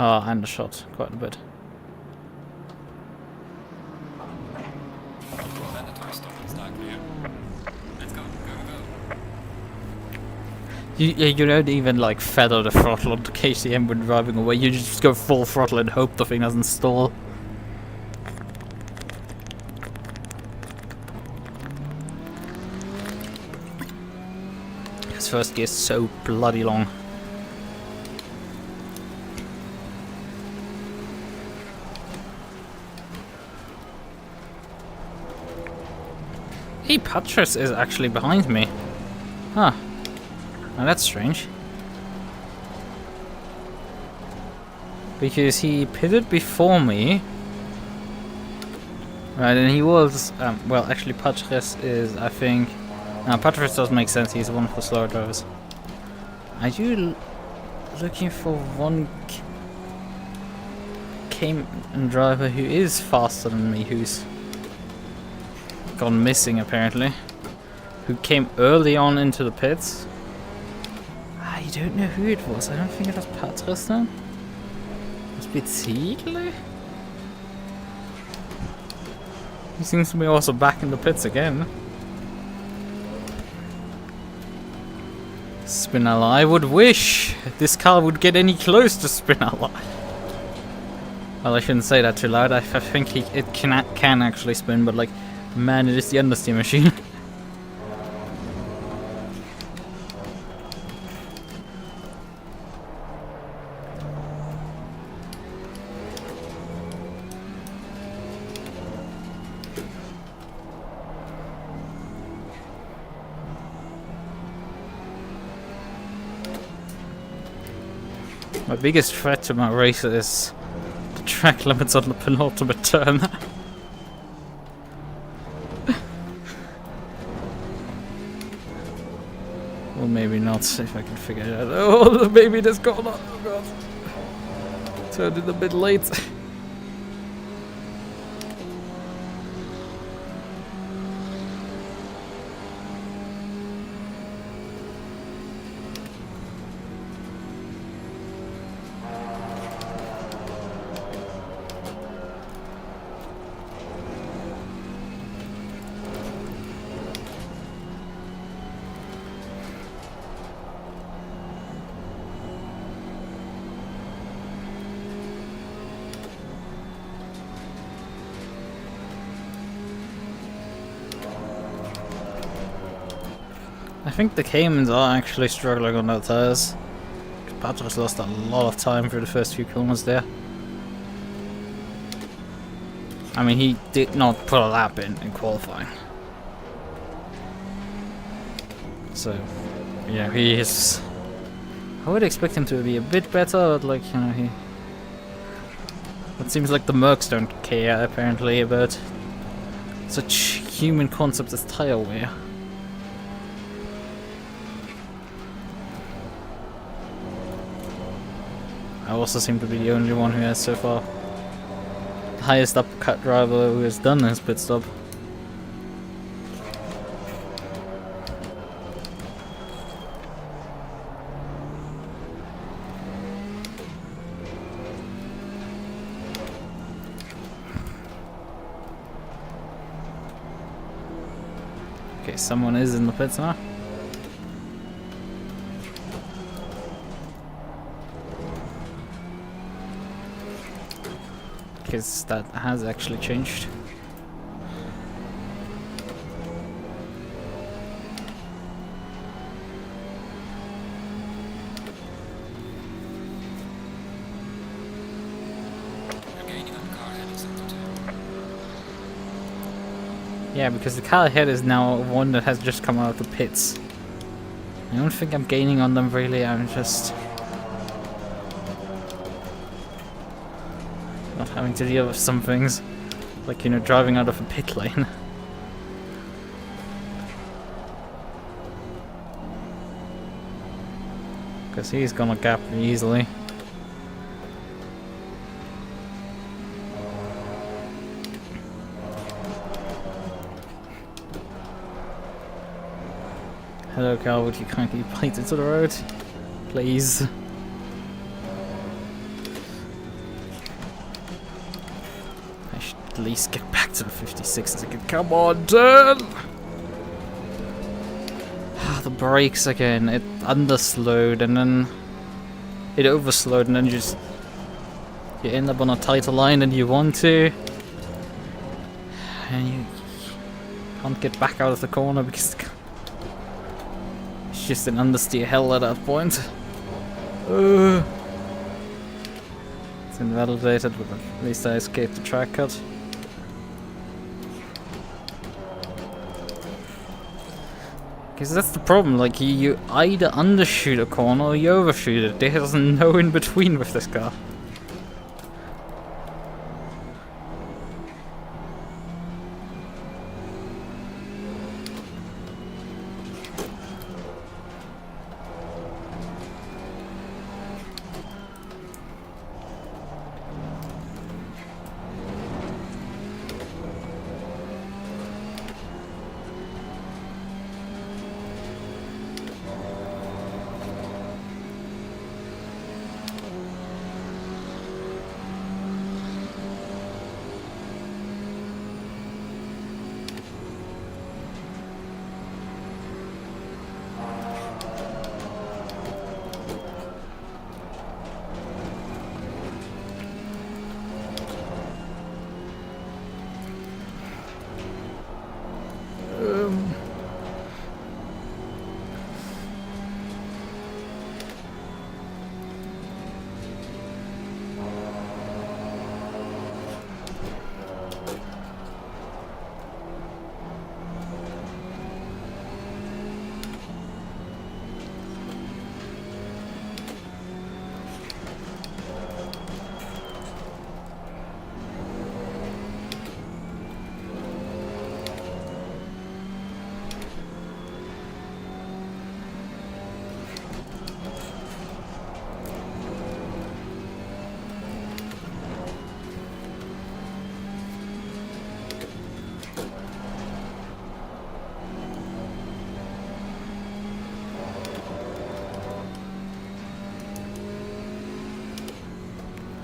Oh, and a shot, quite a bit. Mandatory stop and start clear. Let's go, go, go. You don't even like feather the throttle onto KTM when driving away. You just go full throttle and hope the thing doesn't stall. His first gear is so bloody long. Hey, Patras is actually behind me. Huh. Now that's strange. Because he pitted before me. Right, and he was... well, actually Patras is, I think... No, Patras does make sense. He's one of the slower drivers. Are you looking for one Cayman driver who is faster than me, who's gone missing apparently? Who came early on into the pits? I don't know who it was. I don't think it was Patras then. Must be Ziegler? He seems to be also back in the pits again. Spinella, I would wish this car would get any close to Spinella. Well, I shouldn't say that too loud. I think it can actually spin, but like, man, it is the understeer machine. My biggest threat to my race is the track limits on the penultimate turn. Well, maybe not, if I can figure it out. Oh, maybe this corner! Oh god. Turned it a bit late. I think the Caymans are actually struggling on their tires. Patras lost a lot of time for the first few kilometers there. I mean, he did not put a lap in qualifying. So, yeah, he is... I would expect him to be a bit better, but like, you know, he... It seems like the Mercs don't care, apparently, about such human concepts as tire wear. I also seem to be the only one who has so far the highest uppercut driver who has done his pit stop. Okay, someone is in the pits now. Because that has actually changed. Yeah, because the car ahead is now one that has just come out of the pits. I don't think I'm gaining on them really, I'm just not having to deal with some things, like, you know, driving out of a pit lane. Because he's gonna gap me easily. Hello, Carl, would you kindly bite into the road? Please. I should at least get back to the 56 again. Come on, turn! The the brakes again. It underslowed and then it overslowed, and then you end up on a tighter line than you want to, and you can't get back out of the corner because it's just an understeer hell at that point. It's invalidated, but at least I escaped the track cut. Because that's the problem, like you either undershoot a corner or you overshoot it. There's no in between with this car.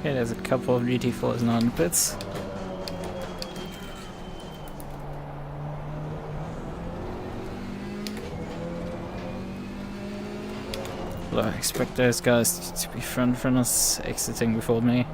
Okay, there's a couple of GT4s now in the pits. Well, I expect those guys to be front runners exiting before me.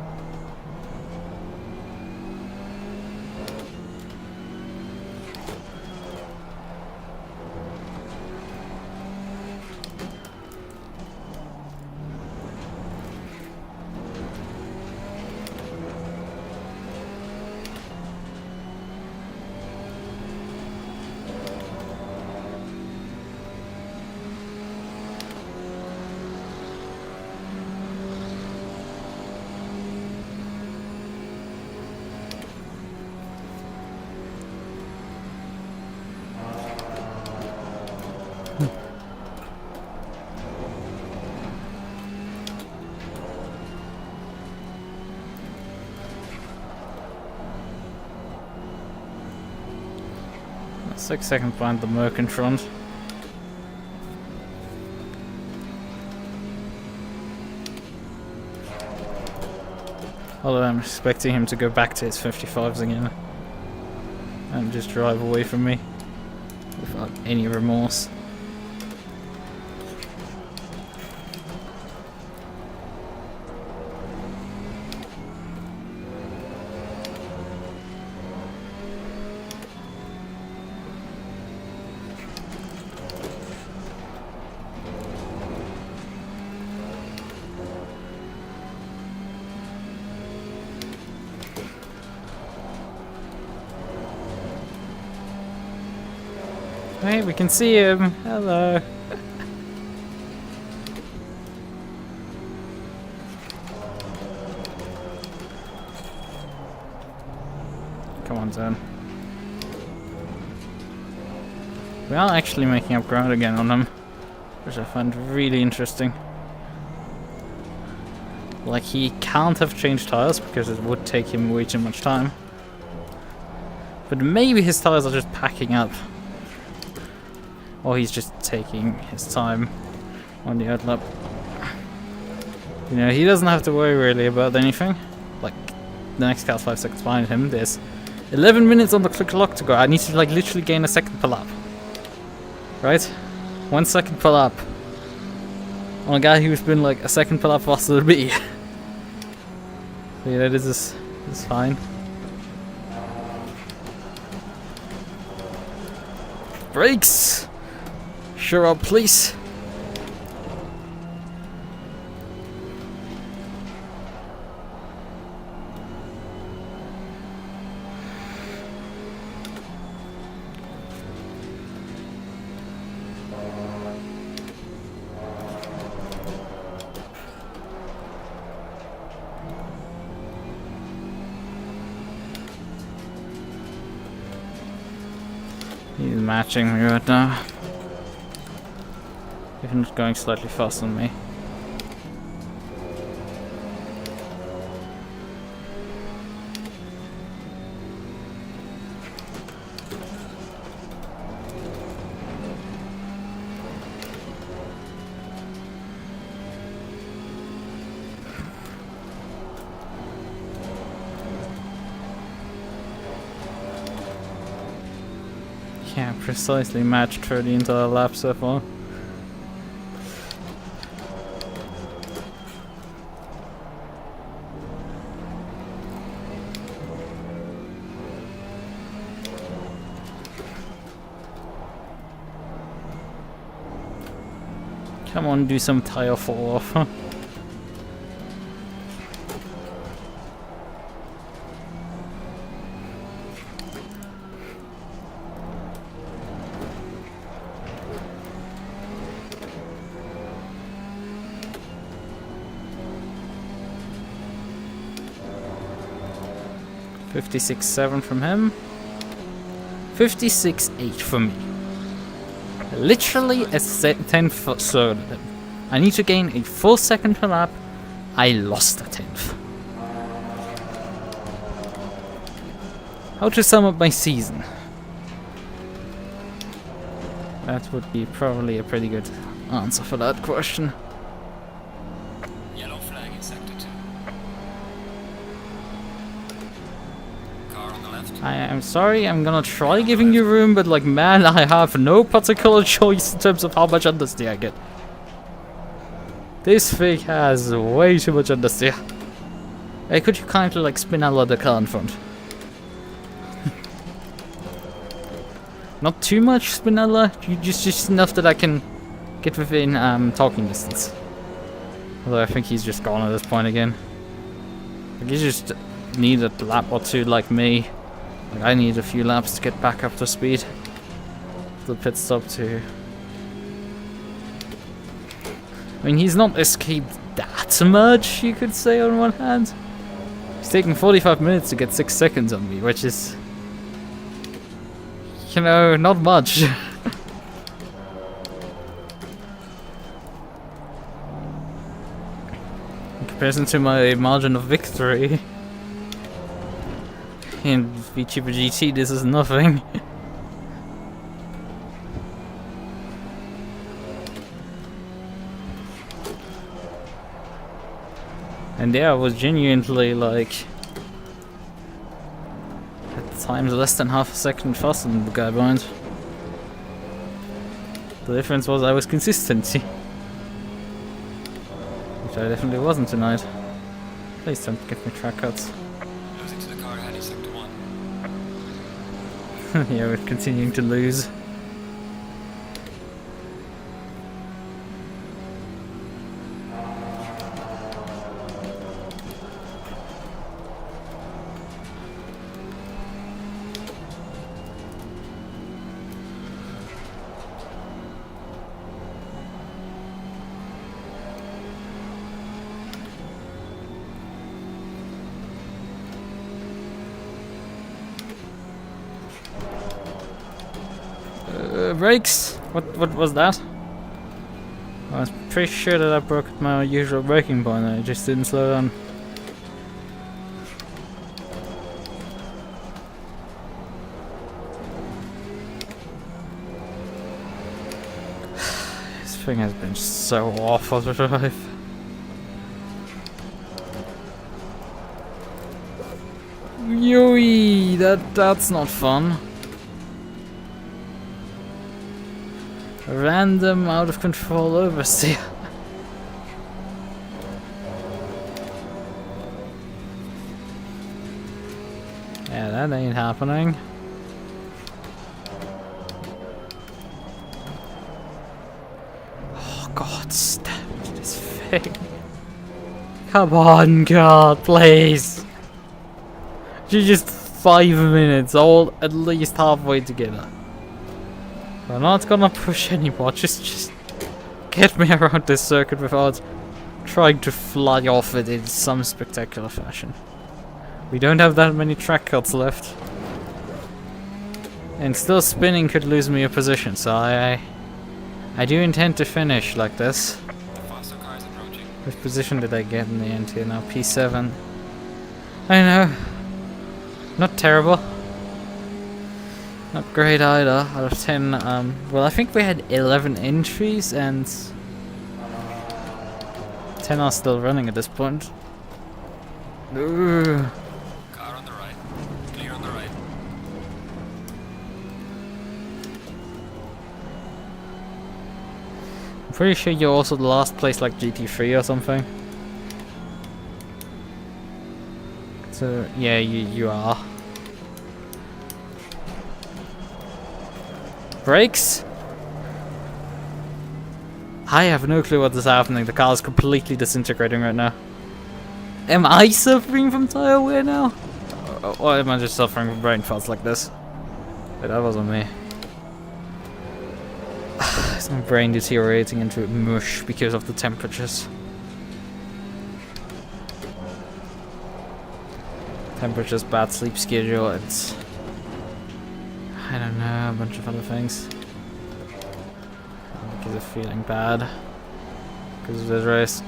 I'm 6 seconds behind the MUQU in front. Although I'm expecting him to go back to his 55s again and just drive away from me without any remorse. Hey, we can see him. Hello. Come on, Zone. We are actually making up ground again on him, which I find really interesting. Like, he can't have changed tires because it would take him way too much time. But maybe his tires are just packing up. Or he's just taking his time on the outlap. You know, he doesn't have to worry really about anything. Like, the next car's 5 seconds behind him. There's 11 minutes on the clock to go. I need to, like, literally gain a second per lap. Right? 1 second per lap. On a guy who's been like a second per lap faster than me. So yeah, this is fine. Brakes! Sure up, please. He's matching me right now. Even going slightly faster than me. Yeah, precisely matched for the entire lap so far. Come on, do some tire fall off. 56.7 from him. 56.8 from me. Literally a tenth slower than him. I need to gain a full second per lap. I lost a tenth. How to sum up my season? That would be probably a pretty good answer for that question. Yellow flag in sector 2. Car on the left. I am sorry, I'm gonna try giving you room, but like, man, I have no particular choice in terms of how much understeer I get. This thing has way too much understeer. Hey, could you kindly like spin out the car in front? Not too much spinella, just enough that I can get within talking distance. Although I think he's just gone at this point again. Like, he just needed a lap or two like me. Like, I need a few laps to get back up to speed. The pit stop too. I mean, he's not escaped that much, you could say, on one hand. He's taking 45 minutes to get 6 seconds on me, which is, you know, not much. In comparison to my margin of victory in VTuber GT, this is nothing. And yeah, I was genuinely like, at times less than half a second faster than the guy behind. The difference was I was consistent, which I definitely wasn't tonight. Please don't get me track cuts. Losing to the car ahead in sector 1. Yeah, we're continuing to lose. Brakes? What was that? I was pretty sure that I broke my usual braking point and I just didn't slow down. This thing has been so awful to drive. Yui, that's not fun. random out of control oversteer. Yeah, that ain't happening. Oh god, stop this thing. Come on, God, please. You're just 5 minutes, all at least halfway together. We're not gonna push anymore, just get me around this circuit without trying to fly off it in some spectacular fashion. We don't have that many track cuts left. And still spinning could lose me a position, so I do intend to finish like this. Faster cars approaching. Which position did I get in the end here now? P7. I know. Not terrible. Not great either. Out of 10, well, I think we had 11 entries and 10 are still running at this point. Ooh. Car on the right. Clear on the right. I'm pretty sure you're also the last place like GT3 or something. So, yeah, you are. Brakes? I have no clue what is happening. The car is completely disintegrating right now. Am I suffering from tire wear now? Or am I just suffering from brain farts like this? Wait, that wasn't me. Is my brain deteriorating into mush because of the temperatures? Temperatures, bad sleep schedule, it's... I don't know, a bunch of other things. Because of feeling bad. Because of this race.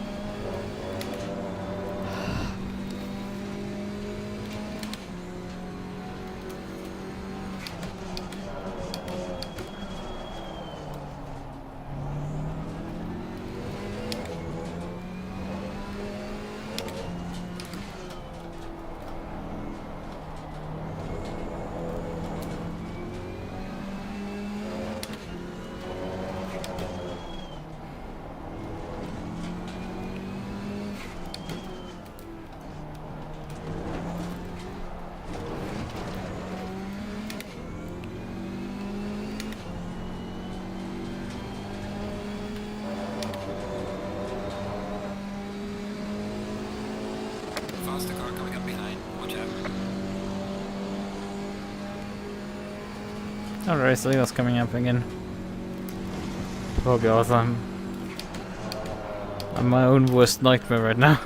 Faster car coming up behind. Watch out. Alright, so that's coming up again. Oh god, I'm my own worst nightmare right now.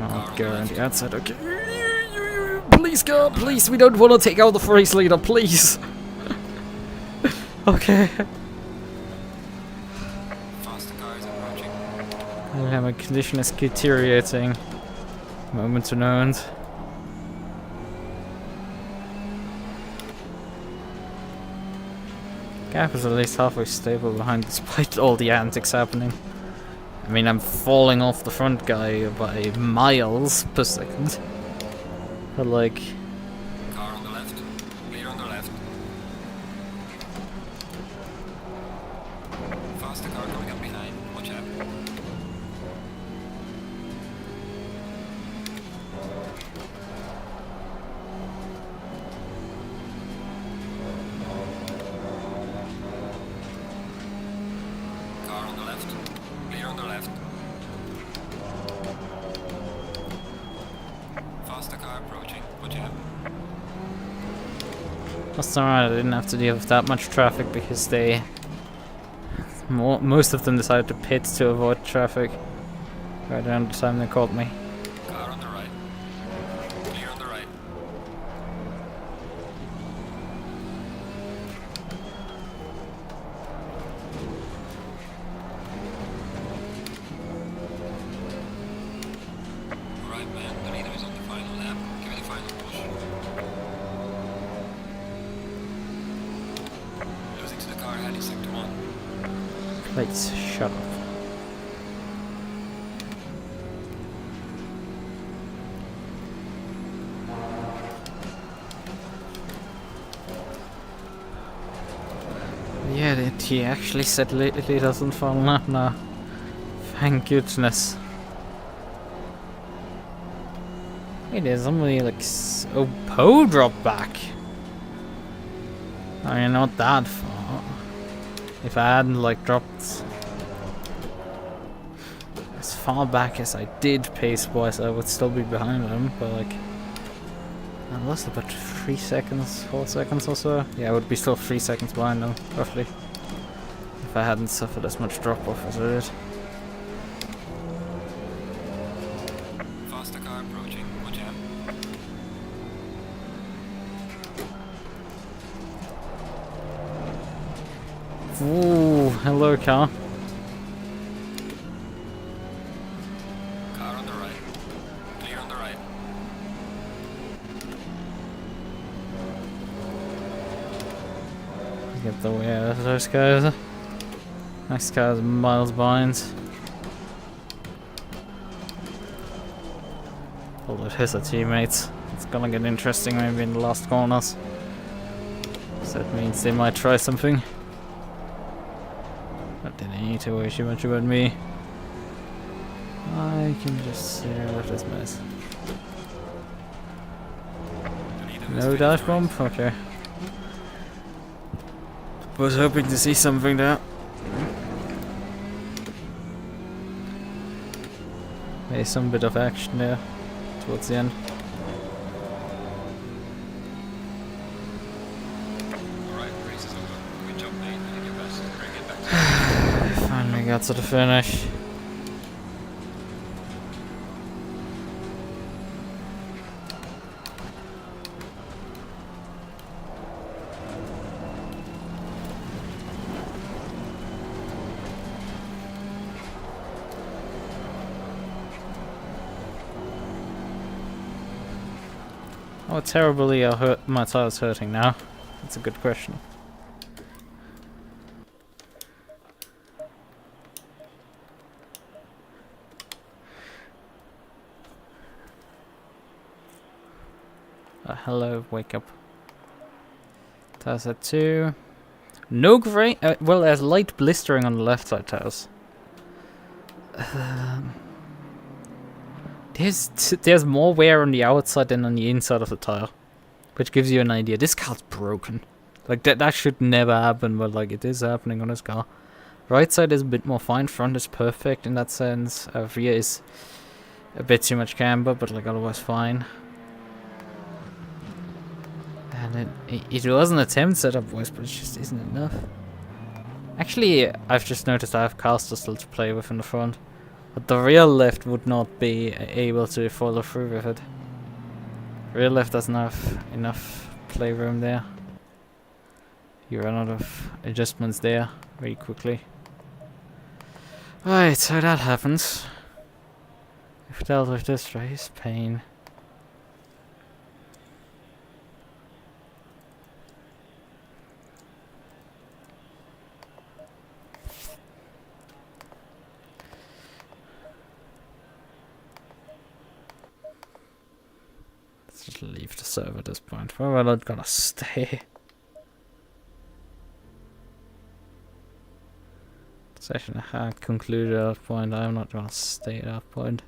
I'll go around the outside, okay. Please God, please, we don't want to take out the race leader, please. Okay. Faster cars approaching. Yeah, my condition is deteriorating. Moment to no end. Gap is at least halfway stable behind despite all the antics happening. I mean, I'm falling off the front guy by miles per second. But like... Car on the left. Clear on the left. Faster car coming up behind. Watch out. Car on the left. Clear on the left. Faster car approaching. Watch out. That's alright, I didn't have to deal with that much traffic because they... most of them decided to pit to avoid traffic. Right around the time they called me. Car on the right. Clear on the right. Right, man. The leader is on the final lap. Give it a final push. Losing to the car heading sector 1. Please, shut up. he actually said he doesn't fall up now. Thank goodness. Wait, there's somebody like... Oh, Poe dropped back. I mean, not that far. If I hadn't like dropped as far back as I did pace-wise, I would still be behind him, but like... I lost about 3 seconds, 4 seconds or so. Yeah, I would be still 3 seconds behind now, roughly. If I hadn't suffered as much drop-off as I did. Faster car approaching. Watch out. Ooh, hello car. Car on the right. Clear on the right. Get the way out of those guys. Next car's miles behind. Although his are teammates. It's gonna get interesting maybe in the last corners. So that means they might try something. But they don't need to worry too much about me. I can just stare at this mess. No dive bomb? Okay. Was hoping to see something there. There's some bit of action there towards the end. Alright, race is over. Good job, mate. You did your best. Bring it back. Finally got to the finish. How terribly are my tires hurting now? That's a good question. Hello, wake up. Tires at 2. No grey. Well, there's light blistering on the left side tires. There's more wear on the outside than on the inside of the tire, which gives you an idea. This car's broken. Like that should never happen, but like it is happening on this car. Right side is a bit more fine. Front is perfect in that sense. Rear is a bit too much camber, but like otherwise fine. And it was an attempt setup voice, but it just isn't enough. Actually, I've just noticed I have caster still to play with in the front. But the rear left would not be able to follow through with it. Rear left doesn't have enough playroom there. You run out of adjustments there very quickly. Right, so that happens. We've dealt with this race. Pain. Just leave the server at this point. Where am I not gonna stay? Session had concluded at that point. I'm not gonna stay at that point.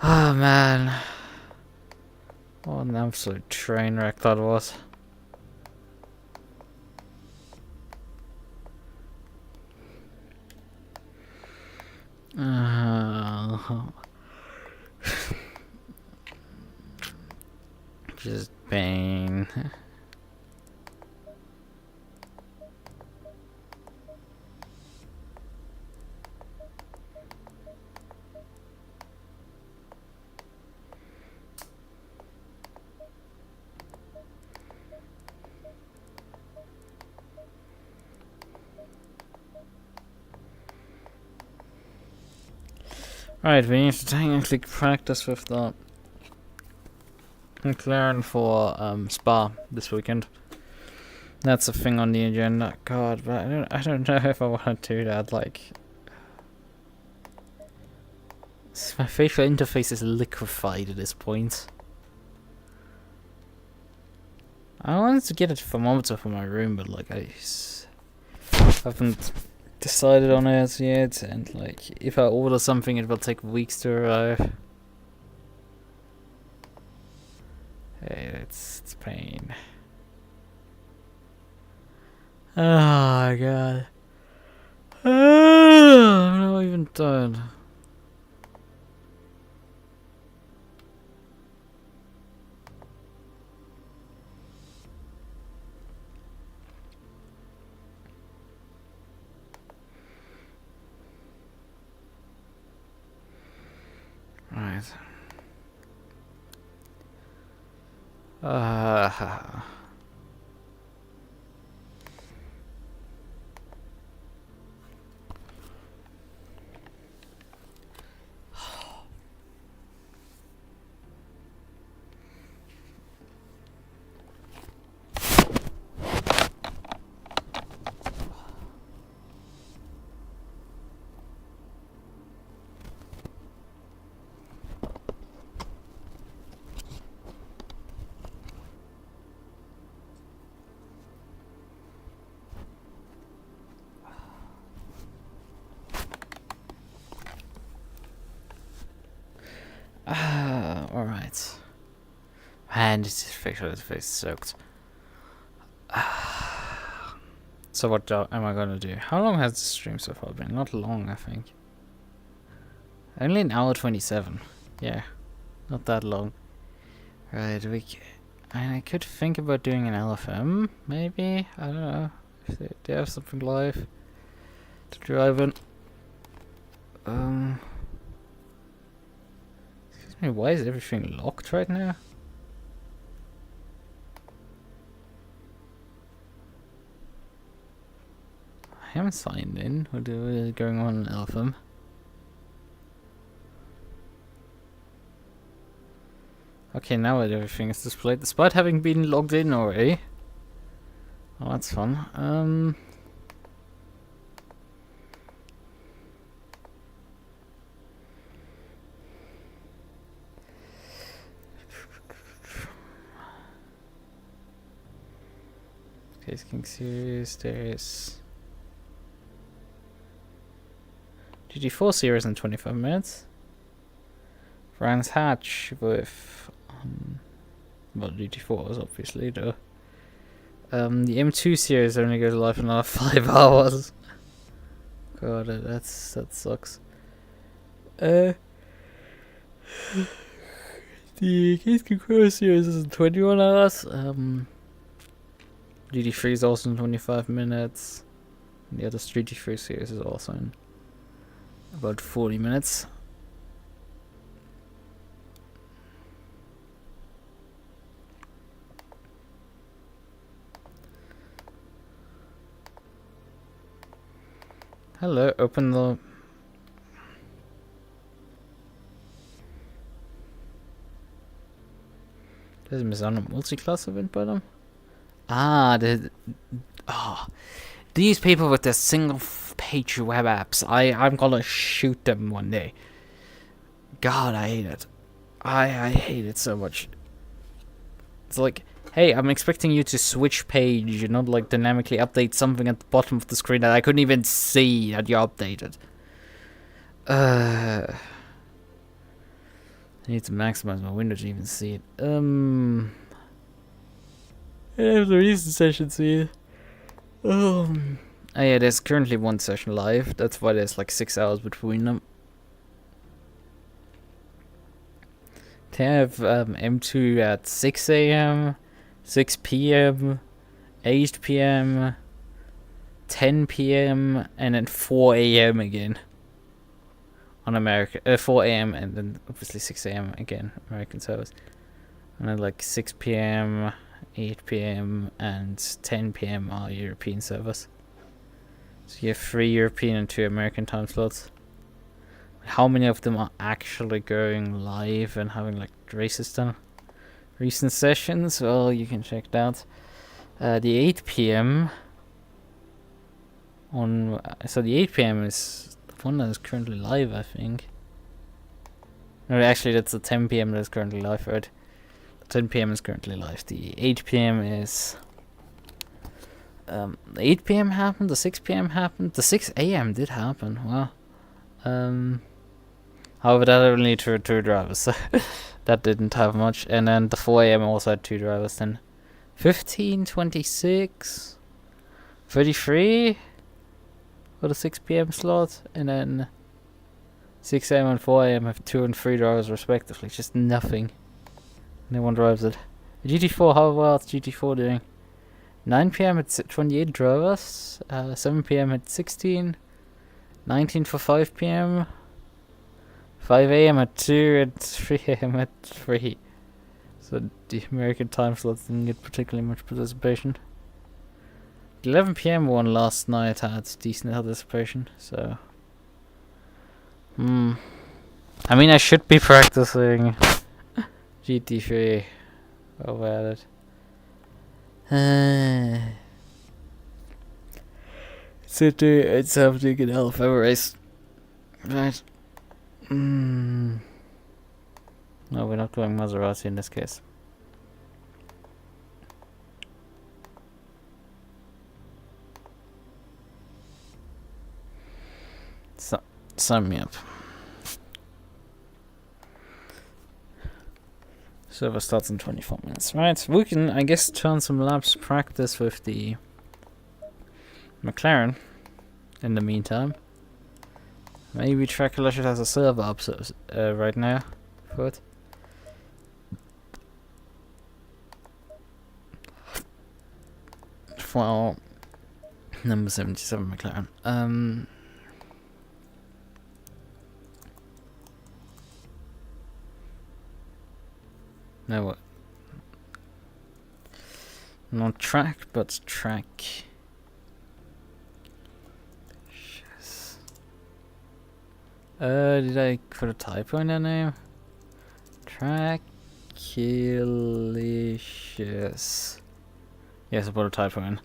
Oh man. What an absolute train wreck that was. Just pain. Right, we need to technically practice with that McLaren for Spa this weekend. That's a thing on the agenda. God, but I don't know if I want to do that. Like, my facial interface is liquefied at this point. I wanted to get a thermometer for my room, but like Haven't decided on it yet, and like if I order something it will take weeks to arrive. Hey, it's pain. Oh my god. I'm not even done. Right. Alright. Man, this face soaked. So what am I gonna do? How long has the stream so far been? Not long, I think. Only an hour 27. Yeah, not that long. Right, I could think about doing an LFM, maybe? I don't know. If they have something live to drive in. Excuse me, why is everything locked right now? I haven't signed in. What is going on in LFM? Okay, now everything is displayed despite having been logged in already. Oh, that's fun. Case King Series, there's GT4 Series in 25 minutes. Brands Hatch with well, GT4s obviously though. The M2 series only goes live in another 5 hours. God, that sucks. The KT4 series is in 21 hours. GT3 is also in 25 minutes. And the other GT3 series is also in about 40 minutes. Hello, open the... There's a Misano multi-class event by them? Ah, these people with their single-page web apps. I'm gonna shoot them one day. God, I hate it. I hate it so much. It's like, hey, I'm expecting you to switch page, you know, like dynamically update something at the bottom of the screen that I couldn't even see that you updated. I need to maximize my window to even see it. I have the recent session see. Oh yeah, there's currently one session live. That's why there's like 6 hours between them. They have M2 at 6 AM, 6 PM, 8 PM, 10 PM, and then 4 AM again. On America, 4 AM and then obviously 6 AM again, American service. And then like 6 PM, 8 PM, and 10 PM are European service. So you have 3 European and 2 American time slots. How many of them are actually going live and having like races done? Recent sessions, well, you can check that. The 8 PM on so the 8 PM is the one that is currently live, I think. No, actually that's the 10 PM that is currently live, right? The 10 PM is currently live. The 8 PM is The 8 p.m. happened, the 6 p.m. happened, the 6 a.m. did happen. Wow. However, that only two drivers, so that didn't have much. And then the 4 a.m. also had 2 drivers. Then 15, 26, 33 for the 6 p.m. slot, and then 6 a.m. and 4 a.m. have 2 and 3 drivers respectively. Just nothing. No one drives it. The GT4, how well is GT4 doing? 9 p.m. at 28 drivers, 7 p.m. at 16, 19 for 5 p.m., 5 a.m. at 2, and 3 a.m. at 3. So the American time slots didn't get particularly much participation. The 11 p.m. one last night had decent participation, so... I mean, I should be practicing GT3 over at it. It's something in Alpha race. Right. No, we're not going Maserati in this case. So, sign me up. Server starts in 24 minutes. Right, we can, I guess, turn some laps practice with the McLaren in the meantime. Maybe Trackology has a server up right now for it. For number 77 McLaren. No, what? Not track, but track. Yes. Did I put a typo in that name? Tracklicious. Yes, I put a typo in.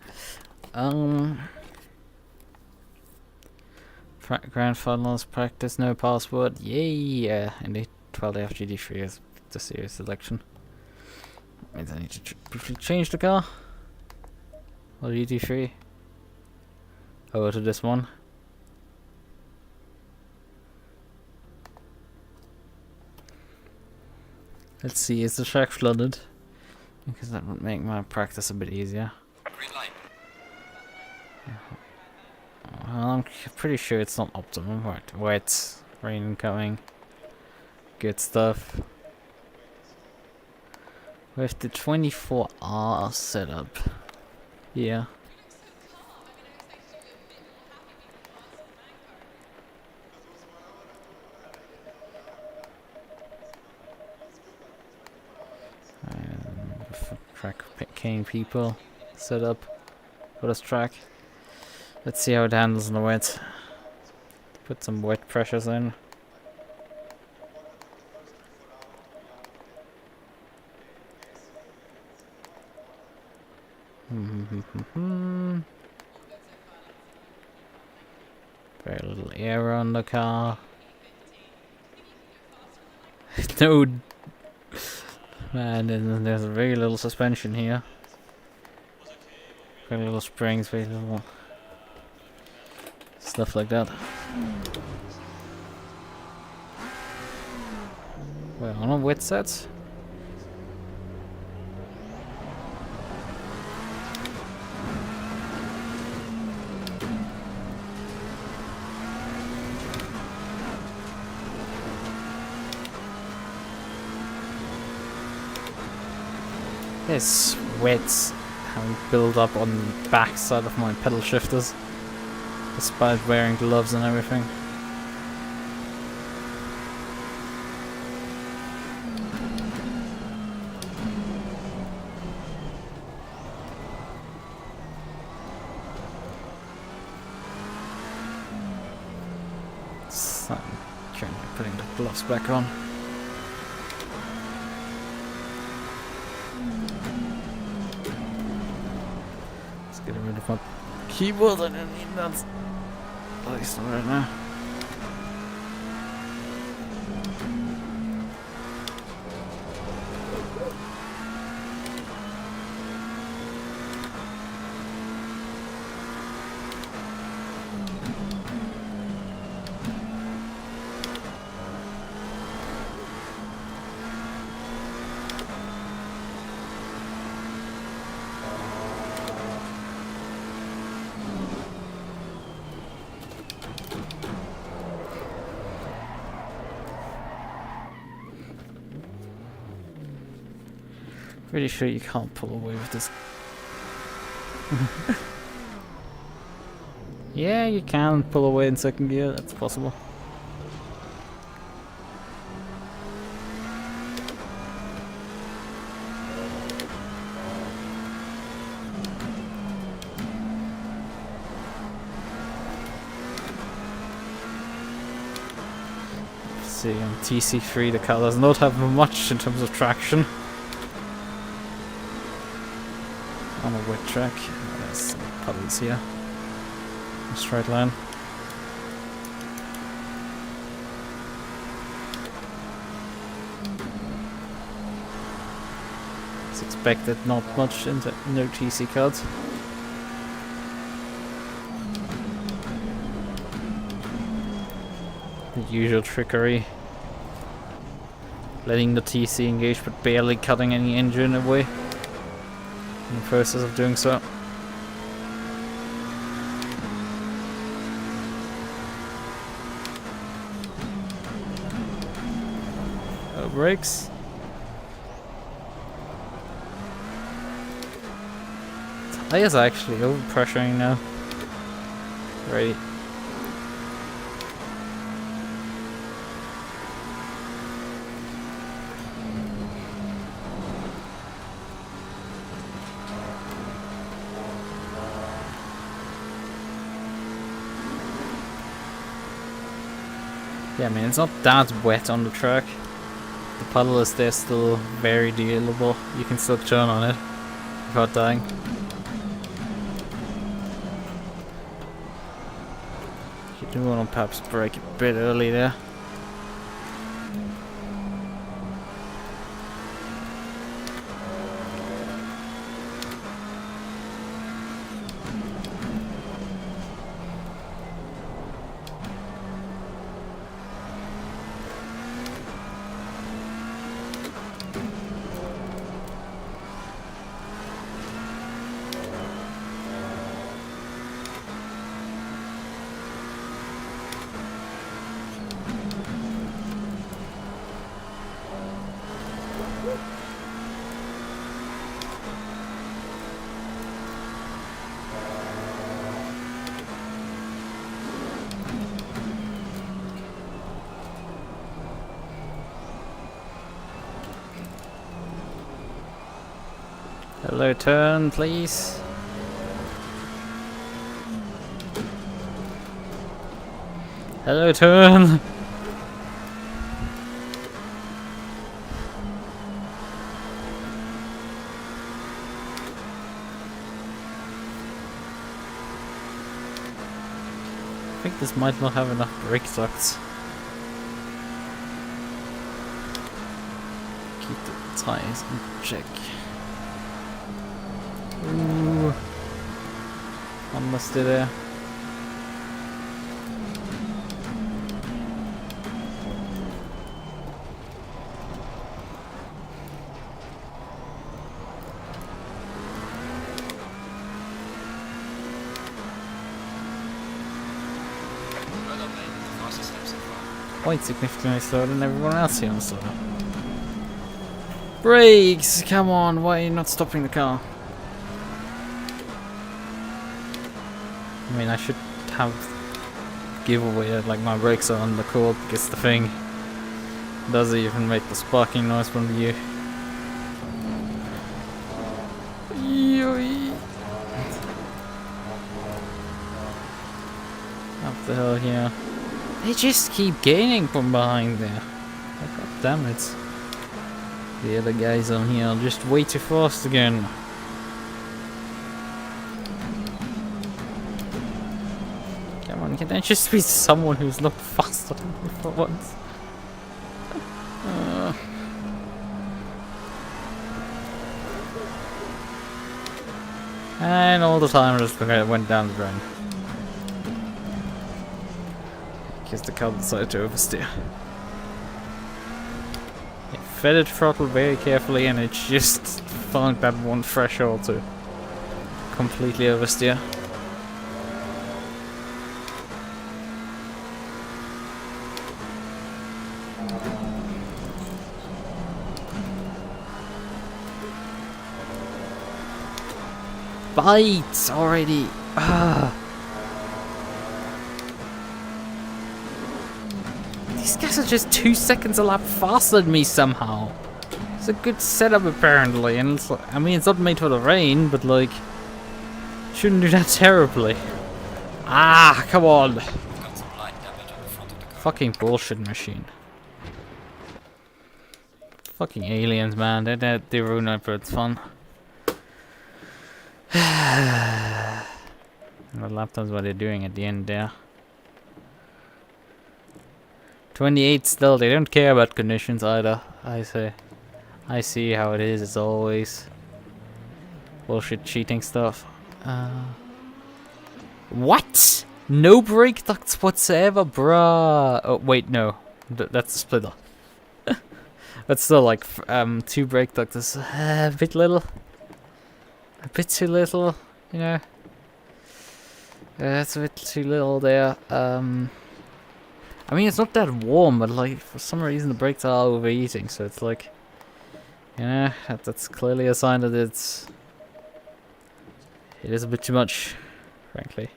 Grand finals practice, no password. Yay! Yeah, indeed. 12 day of GT3 is the serious selection. Means I need to briefly change the car. Or GT3. Over to this one. Let's see, is the track flooded? Because that would make my practice a bit easier. Green light. Well, I'm pretty sure it's not optimum. Right, wet, rain coming. Good stuff. With the 24R setup. Yeah. Track cane people set up for this track. Let's see how it handles in the wet. Put some wet pressures in. Very little air on the car. No. Man, and there's very little suspension here. Very little springs, very little stuff like that. Well, on a wet set. There's sweats having built up on the back side of my pedal shifters, despite wearing gloves and everything. So I'm currently putting the gloves back on. Getting rid of my keyboard, I don't need that. At least not right now. Pretty sure you can't pull away with this. Yeah, you can pull away in second gear, that's possible. See, on TC3 the car does not have much in terms of traction. On a wet track, there's some puddles here. A straight line. As expected, not much into no TC cards. The usual trickery. Letting the TC engage but barely cutting any engine away in the process of doing so. Brakes. Tires are actually overpressuring now. Right. Yeah, I mean, it's not that wet on the track. The puddle is there still very dealable. You can still turn on it without dying. You do want to perhaps brake a bit early there. Hello, turn, please. Hello, turn. I think this might not have enough brake ducts. Keep the tires in check. Ooh. Almost there. Quite significantly slower than everyone else here on the server. Brakes! Come on, why are you not stopping the car? I mean, I should have giveaway that like my brakes are on the cold because the thing doesn't even make the sparking noise from the U. Up the hill here. They just keep gaining from behind there. Oh, God damn it. The other guys on here are just way too fast again. Come on, can there just be someone who's not faster than me for once? And all the time I just went down the drain. Because the car decided to oversteer. It fed it throttle very carefully and it just found that one threshold to completely oversteer. bite already. Ah. These guys are just 2 seconds a lap faster than me somehow. It's a good setup apparently, and it's like, I mean, it's not made for the rain, but like, shouldn't do that terribly. Ah, come on. Got some light damage on the front of the car. Fucking bullshit machine. Fucking aliens, man. They ruin it, but it's fun. And the lap times what they're doing at the end there. 28 still. They don't care about conditions either. I say. I see how it is. It's always bullshit cheating stuff. What? No brake ducts whatsoever, bruh. Oh wait, no. That's a splitter. But still, like, 2 brake ducts is a bit little. A bit too little, you know. That's a bit too little there. I mean, it's not that warm, but like, for some reason the brakes are overheating, so it's like, you know, that's clearly a sign that it is a bit too much, frankly.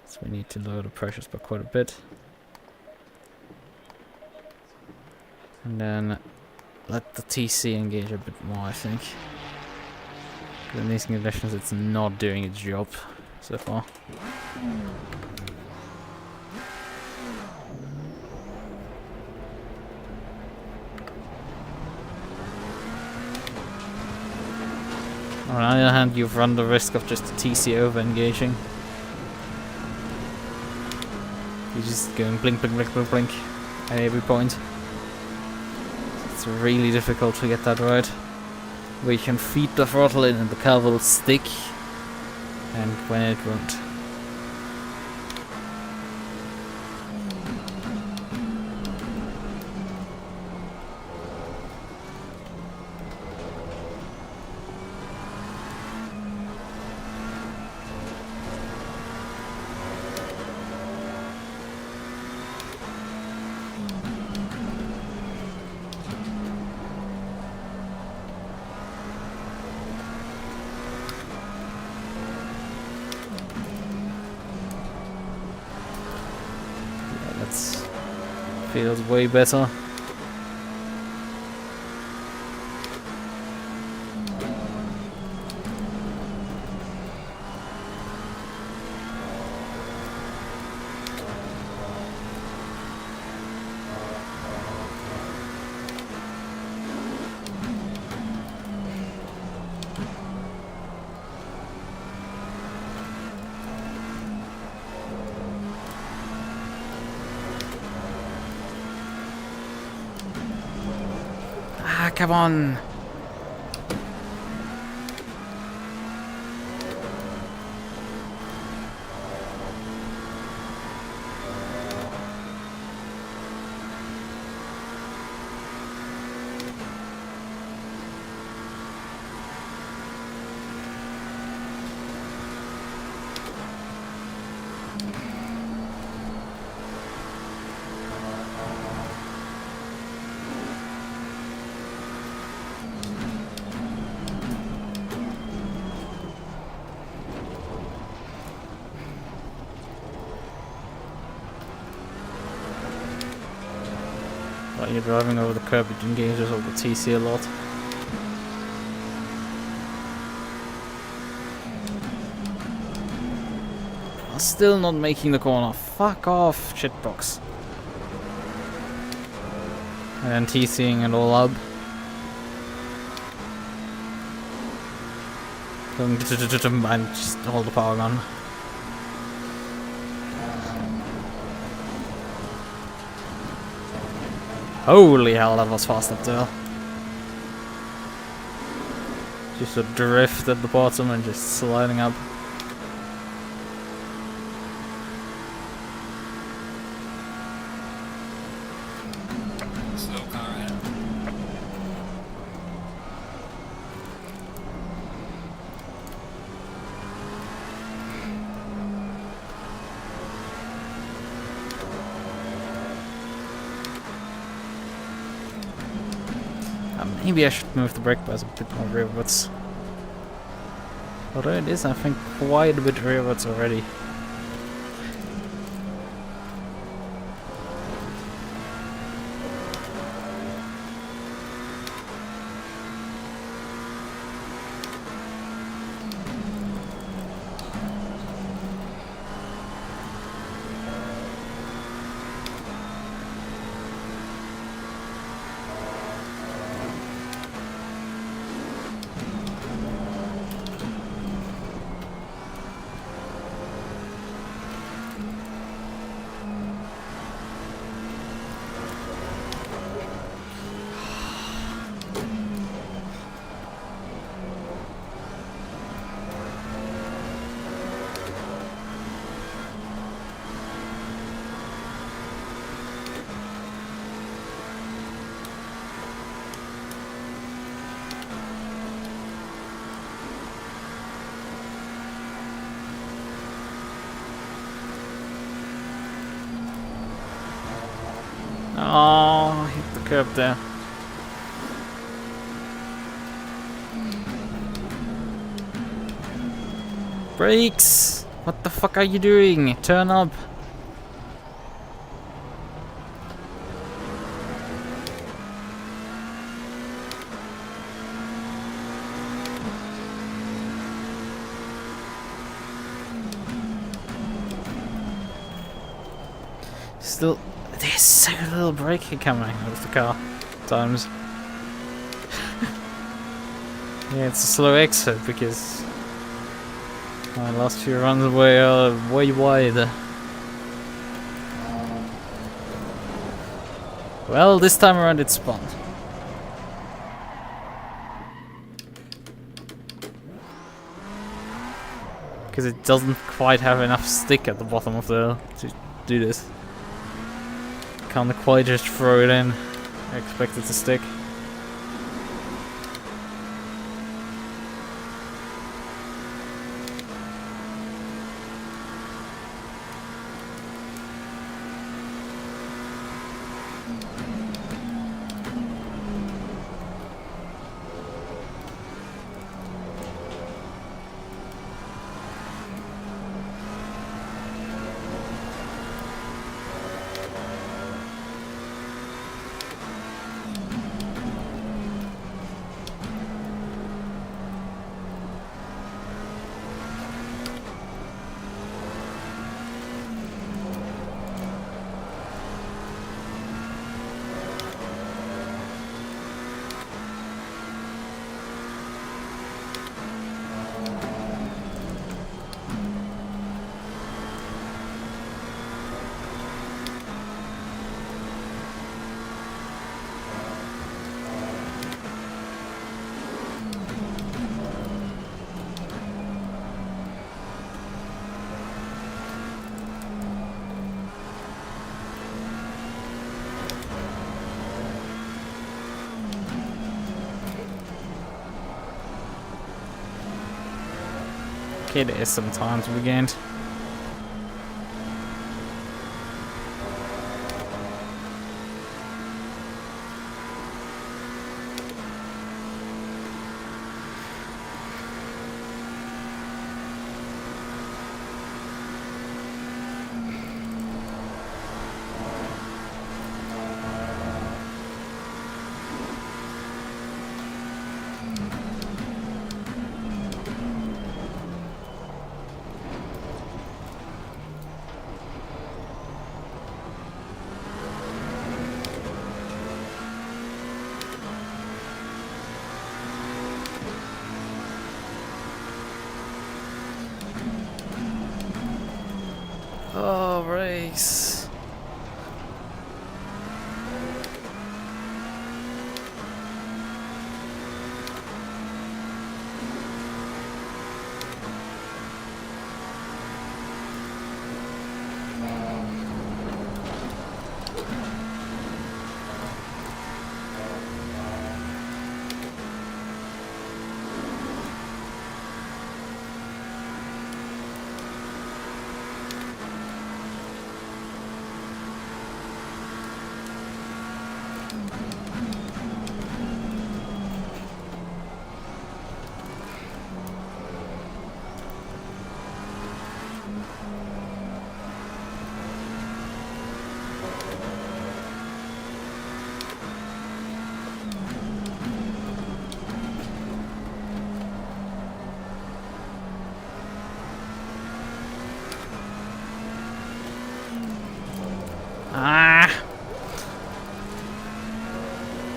So we need to lower the pressures by quite a bit. And then let the TC engage a bit more, I think. In these conditions, it's not doing its job so far. On the other hand, you've run the risk of just the TC over engaging. You're just going blink, blink, blink, blink, blink at every point. It's really difficult to get that right. Where you can feed the throttle in and the car will stick, and when it won't. Feels way better. Come on. While you're driving over the curb, it engages over the TC a lot. I'm still not making the corner. Fuck off, shitbox. And then TCing it all up. And just hold the power gun. Holy hell, that was fast up there. Just a drift at the bottom and just sliding up. Slow car ahead. Maybe I should move the brake bias a bit more rearwards. Although it is, I think, quite a bit rearwards already. Oh, hit the curb there. Brakes! What the fuck are you doing? Turn up! Still, there's so little braking coming out of the car times. Yeah, it's a slow exit because my last few runs were way wide. Well, this time around it spawned. Because it doesn't quite have enough stick at the bottom of the to do this. Can't quite just throw it in. I expect it to stick. Okay, there is some time to be gained.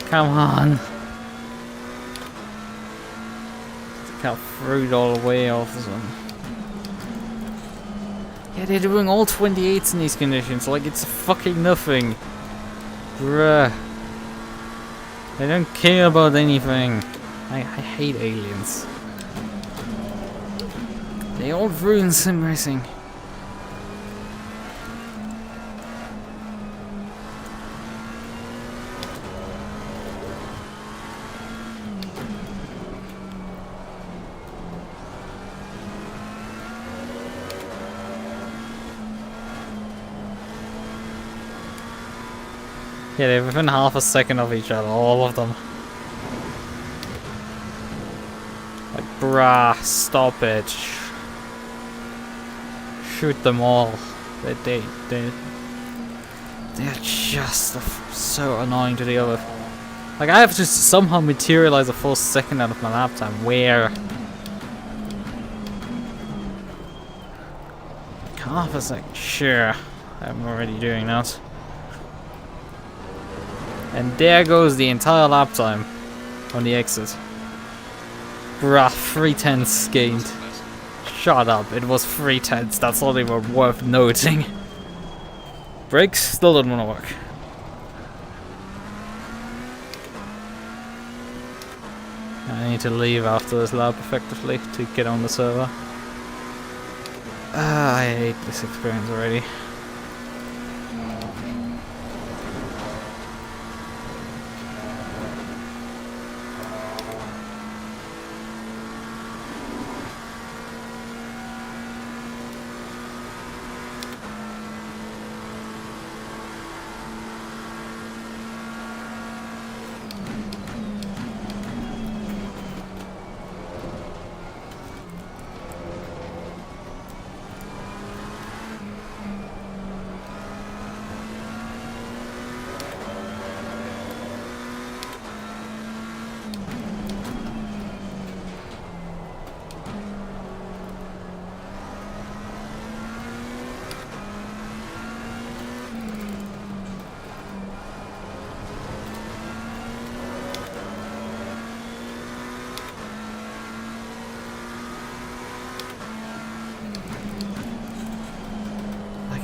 Come on. Can't throw it all away off the sun. Yeah, they're doing all 28s in these conditions, like it's fucking nothing. Bruh. They don't care about anything. I hate aliens. They all ruin sim racing. Yeah, they're within half a second of each other, all of them. Like, bruh, stop it. Shoot them all. They're just so annoying to deal with. Like, I have to somehow materialize a full second out of my lap time. Where? Like, half a second. Sure, I'm already doing that. And there goes the entire lap time on the exit. Bruh, 3/10 gained. Shut up, it was 3/10. That's not even worth noting. Brakes still don't want to work. I need to leave after this lap effectively to get on the server. I hate this experience already.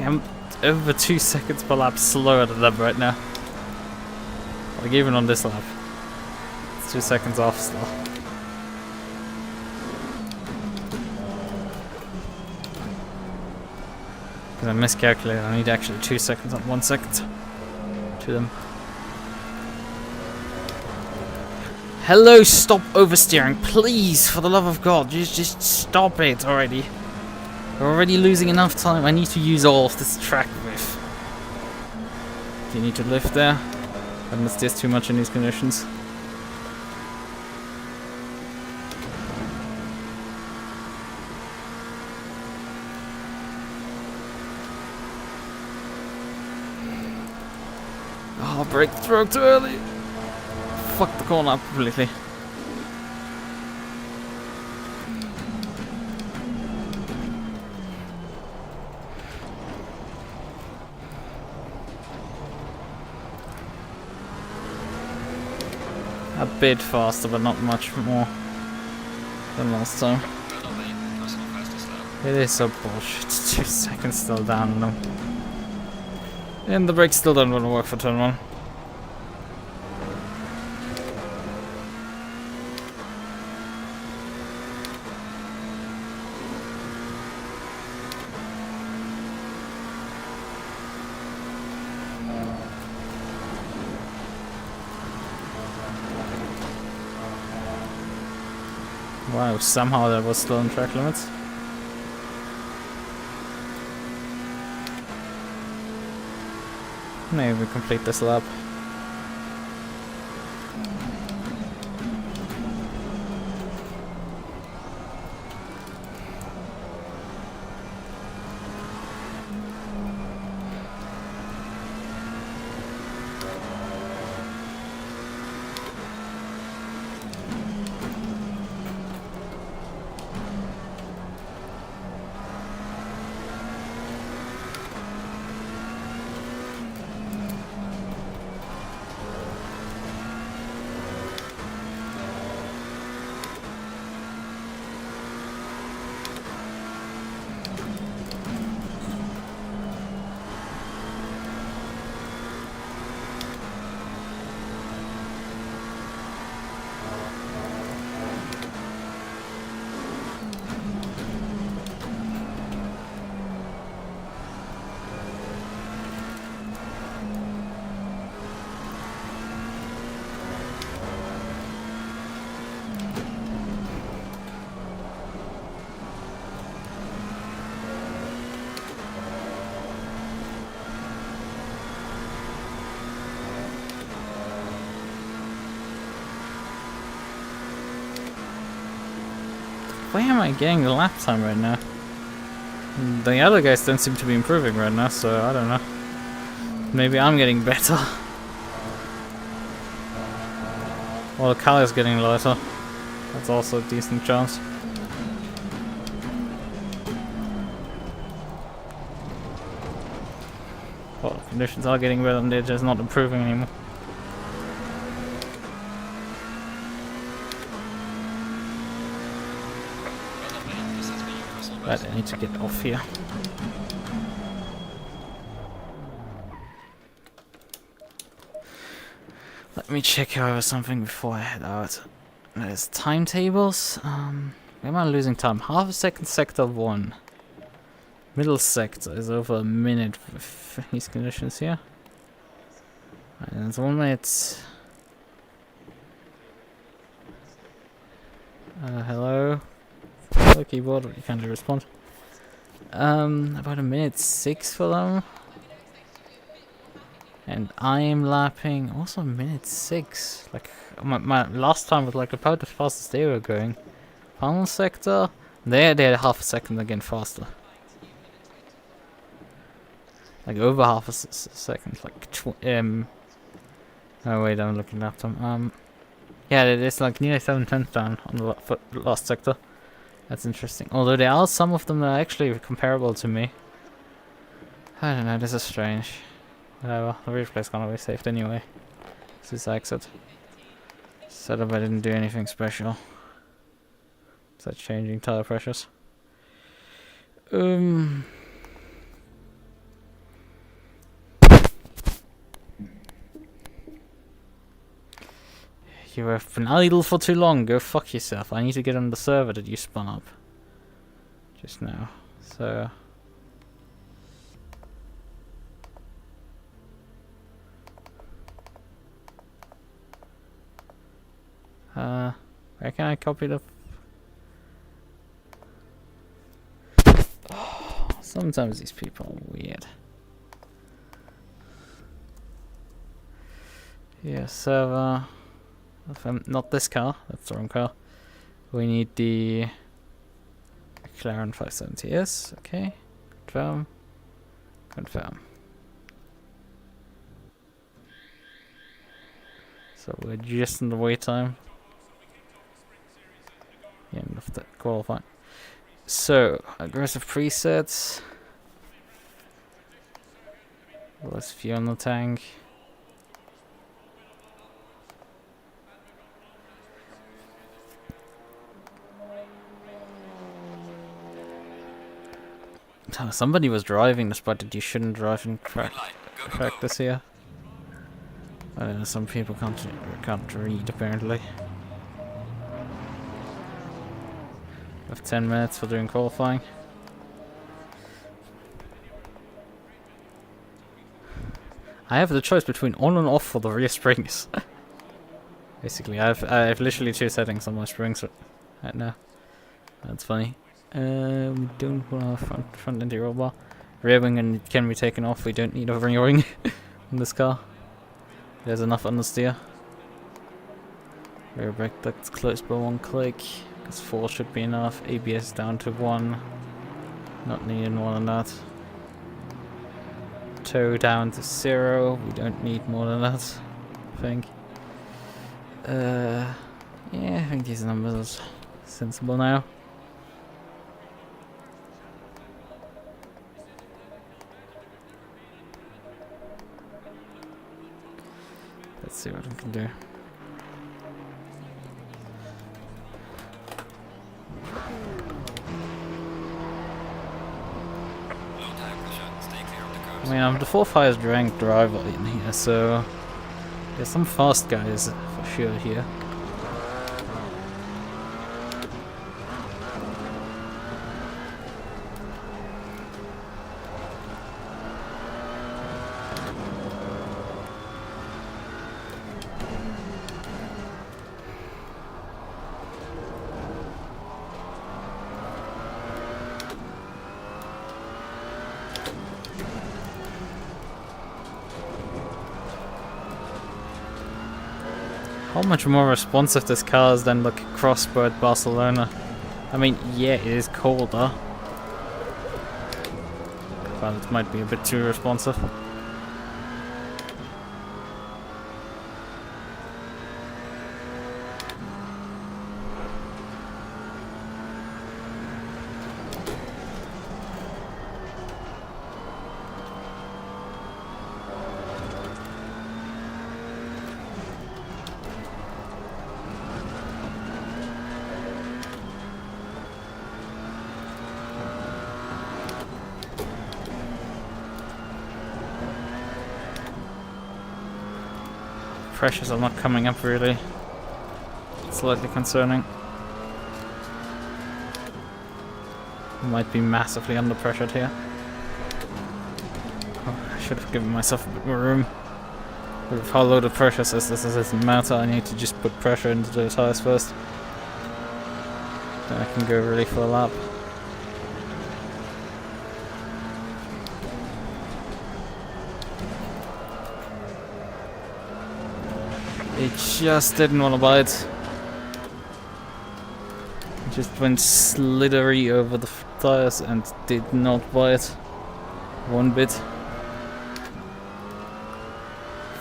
I'm over 2 seconds per lap slower than them right now. Like even on this lap. It's 2 seconds off still. Because I miscalculated, I need actually 2 seconds on 1 second to them. Hello, stop oversteering, please, for the love of God, just stop it already. We're already losing enough time. I need to use all of this track with. Do you need to lift there? Unless there's too much in these conditions. Oh, brake stroke too early. Fuck the corner up completely. A bit faster, but not much more than last time. It is so bullshit. 2 seconds still down on them. And the brakes still don't want to work for turn 1. Wow, somehow that was still on track limits. Maybe we complete this lap. where am I getting the lap time right now? The other guys don't seem to be improving right now, so I don't know. Maybe I'm getting better. Well, the car is getting lighter. That's also a decent chance. Well, the conditions are getting better and they're just not improving anymore. Right, I need to get off here. Let me check over something before I head out. There's timetables. Where am I losing time? Half a second, sector 1. Middle sector is over a minute with these conditions here. And it's 1 minute. Hello? Hello, keyboard, you can't respond. About a minute 6 for them. And I am lapping also a minute 6. Like my last time was like about the fastest they were going. Final sector, they're half a second again faster. Like over half a second. Like oh wait, I'm looking at them. Yeah, it's like nearly 7/10 down on the last sector. That's interesting. Although there are some of them that are actually comparable to me. I don't know. This is strange. Whatever, the replay's gonna be saved anyway. This is exit. Setup, I didn't do anything special. Besides changing tire pressures. You have been idle for too long, go fuck yourself. I need to get on the server that you spun up. Just now. So... where can I copy the... Oh, sometimes these people are weird. Yeah, server... not this car, that's the wrong car. We need the... McLaren 570S, okay. Confirm. Confirm. So we're just in the wait time. The end of the qualifying. So, aggressive presets. Less fuel in the tank. Somebody was driving the spot that you shouldn't drive in practice here. Some people can't read apparently. We have 10 minutes for doing qualifying. I have the choice between on and off for the rear springs. Basically, I have literally 2 settings on my springs right now. That's funny. We don't want a front interior bar. Rear wing can be taken off. We don't need a rear wing in this car. There's enough understeer. Rear brake duct's closed by 1 click. Because 4 should be enough. ABS down to 1. Not needing more than that. Tow down to 0. We don't need more than that, I think. Yeah, I think these numbers are sensible now. Let's see what we can do. I mean, I'm the 4th highest ranked driver in here, so there's some fast guys for sure here. How much more responsive this car is than the Crossbow at Barcelona. I mean, yeah, it is colder, but it might be a bit too responsive. Pressures are not coming up really. It's slightly concerning. Might be massively under pressured here. Oh, I should have given myself a bit more room. But with how low the pressure says this doesn't matter, I need to just put pressure into the tires first. Then I can go really full up. It just didn't want to bite. It just went slithery over the tires and did not bite one bit.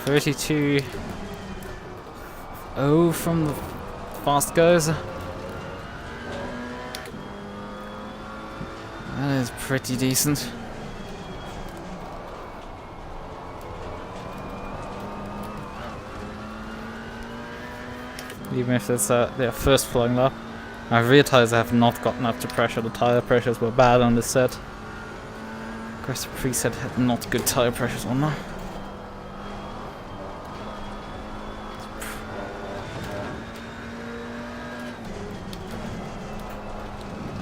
32.0 from the fast guys. That is pretty decent. Even if it's their first flying lap. My rear tires have not gotten up to pressure. The tire pressures were bad on this set. Of course, the preset had not good tire pressures on them.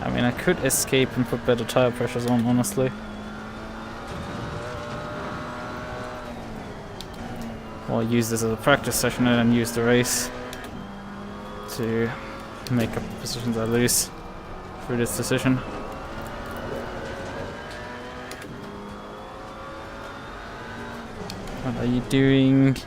I mean, I could escape and put better tire pressures on, honestly. Or use this as a practice session and then use the race to make up the positions I lose through this decision. What are you doing?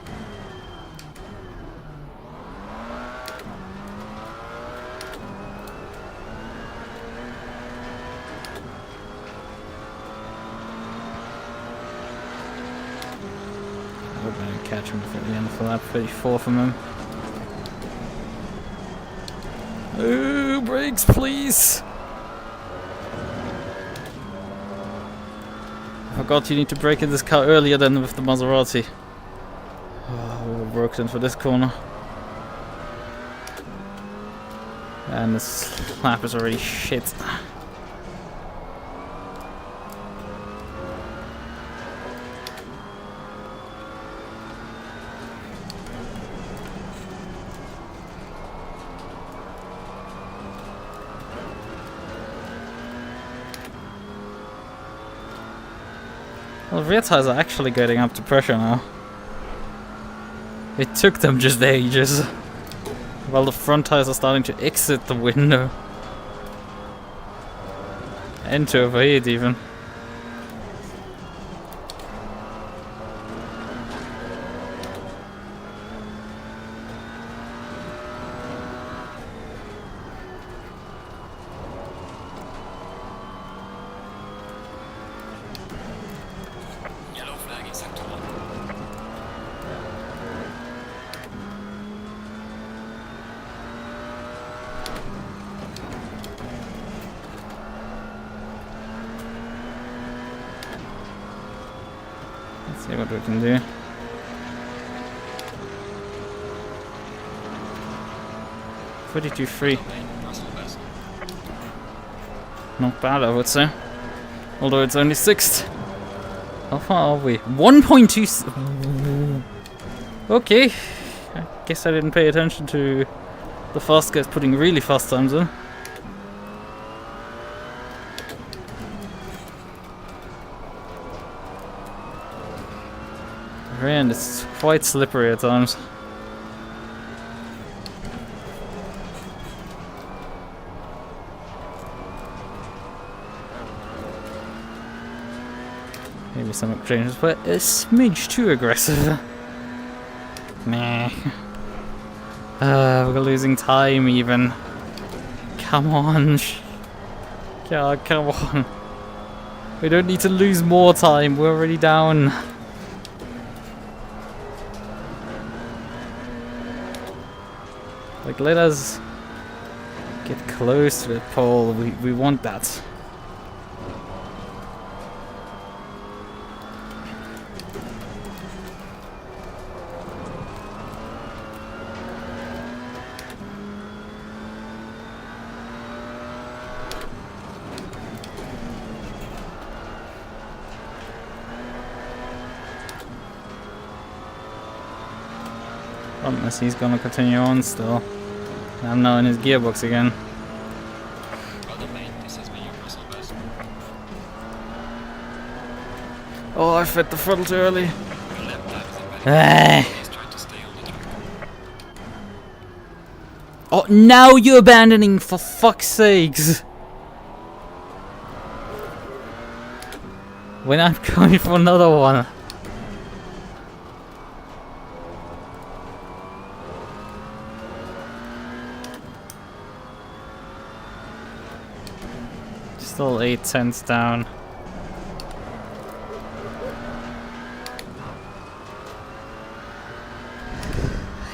I hope I don't catch him before the end of the lap. 34 from him. Oh, brakes, please! I forgot you need to brake in this car earlier than with the Maserati. Oh, we were broken in for this corner. And this lap is already shit. Well, the rear tires are actually getting up to pressure now. It took them just ages. While the front tires are starting to exit the window. And to overheat even. See what we can do. $42.3. Not bad, I would say. Although it's only 6th. How far are we? 1.2. Okay. I guess I didn't pay attention to the fast guys putting really fast times in. And it's quite slippery at times. Maybe some exchanges, but a smidge too aggressive. Meh. We're losing time even. come on. God, come on. We don't need to lose more time. We're already down. Like, let us get close to the pole. We want that. Unless he's gonna continue on still. I'm now in his gearbox again. Oh, I fed the throttle too early. Oh, now you're abandoning, for fuck's sakes! When I'm going for another one. Still 8/10 down.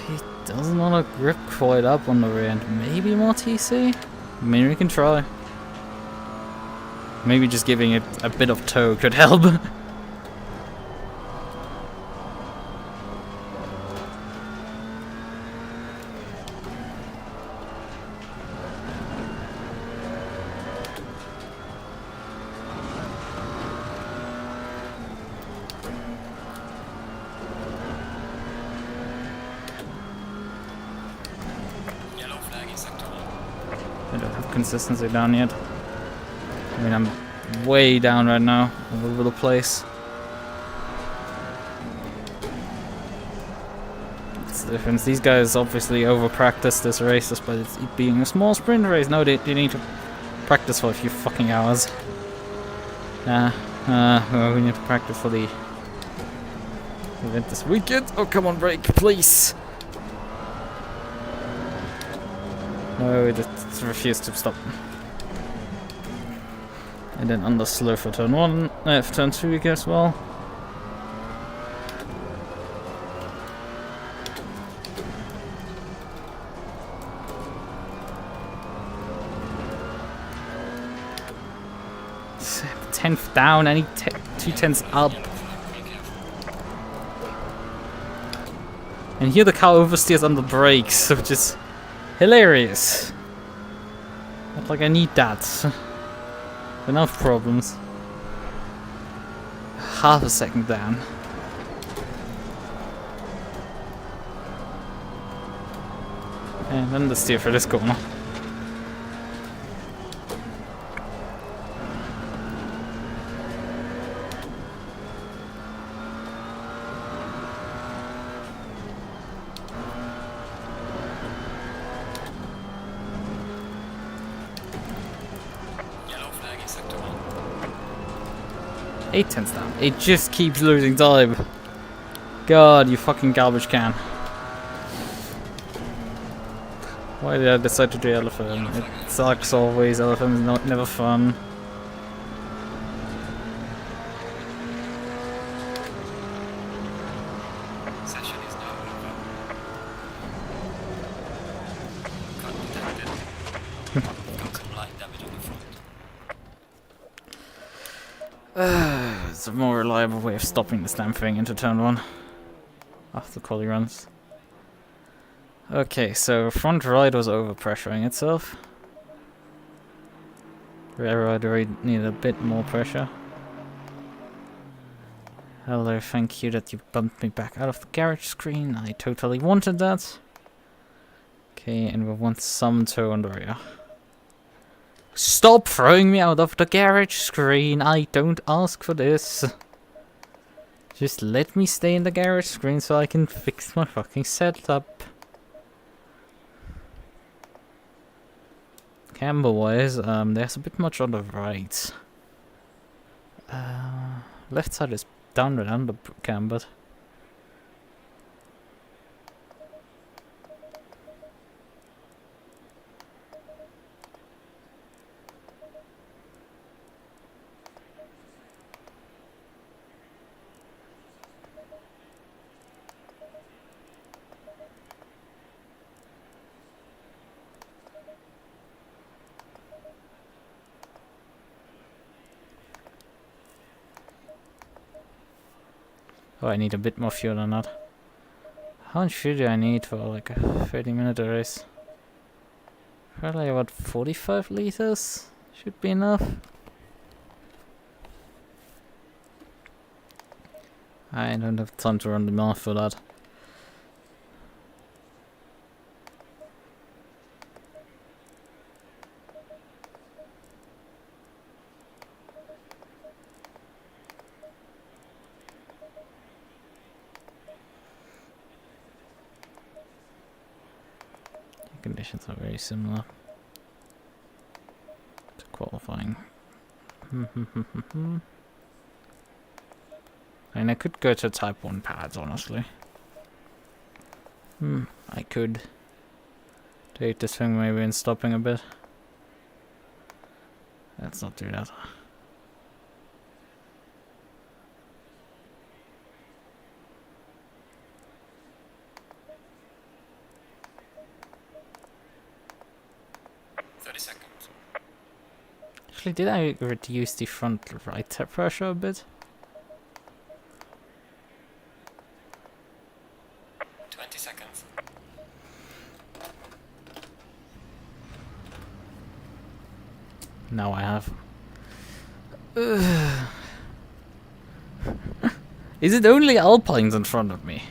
He doesn't want to grip quite up on the rear end. Maybe more TC? I mean, we can try. Maybe just giving it a bit of toe could help. I don't have consistency down yet. I mean, I'm way down right now, all over the place. That's the difference. These guys obviously over-practiced this race despite it being a small sprint race. No, they need to practice for a few fucking hours. Well, we need to practice for the event this weekend. Oh, come on, brake, please! No, it just refused to stop. And then under slow for turn 1, for turn 2 as well. Tenth down, I need 2/10 up. And here the car oversteers on the brakes, which is hilarious. Not like I need that. Enough problems. Half a second down. And then the steer for this corner. Eight tenths down. It just keeps losing time. God, you fucking garbage can. Why did I decide to do elephant? It sucks always. Elephant is never fun. Session is now over. Got some light damage on the front. It's a more reliable way of stopping this damn thing into turn 1 after quali runs. Okay, so front right was overpressuring itself. Rear right needed a bit more pressure. Hello, thank you that you bumped me back out of the garage screen. I totally wanted that. Okay, and we want some toe on the rear. Stop throwing me out of the garage screen. I don't ask for this. Just let me stay in the garage screen so I can fix my fucking setup. Camber wise, there's a bit much on the right. Left side is down and under cambered. Oh, I need a bit more fuel than that. How much fuel do I need for like a 30-minute race? Probably about 45 liters should be enough. I don't have time to run the math for that. Conditions are very similar to qualifying. And I could go to Type 1 pads, honestly. I could take this thing maybe and stopping a bit. Let's not do that. Actually, did I reduce the front right tire pressure a bit? 20 seconds. Now I have. Is it only Alpines in front of me?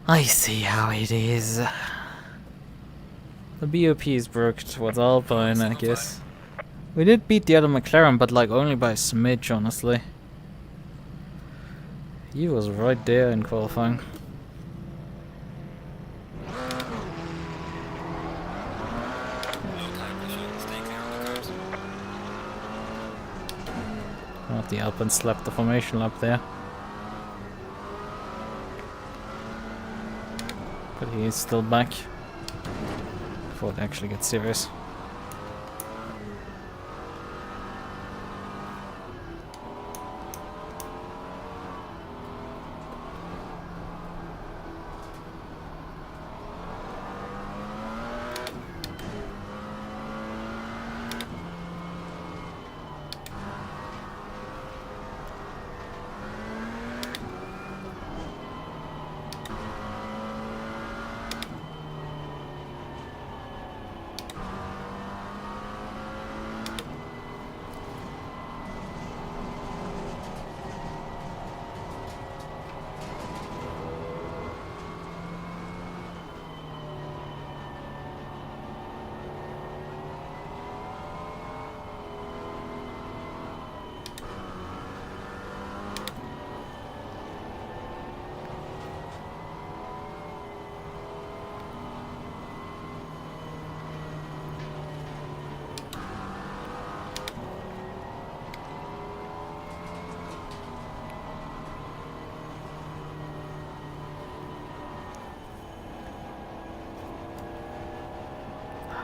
I see how it is. The BOP is broke towards Alpine, I guess. We did beat the other McLaren, but like only by a smidge, honestly. He was right there in qualifying. Oh, the Alpine slapped the formation lap there. But he is still back. Before it actually gets serious.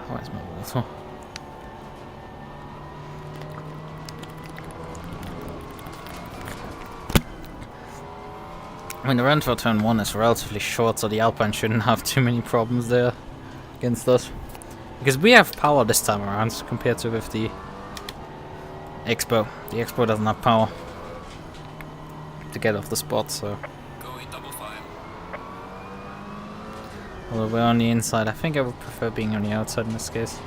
Where's my water? I mean, the run for turn 1 is relatively short, so the Alpine shouldn't have too many problems there against us. Because we have power this time around compared to with the Xbow. The Xbow doesn't have power to get off the spot, so... Although we're on the inside, I think I would prefer being on the outside in this case.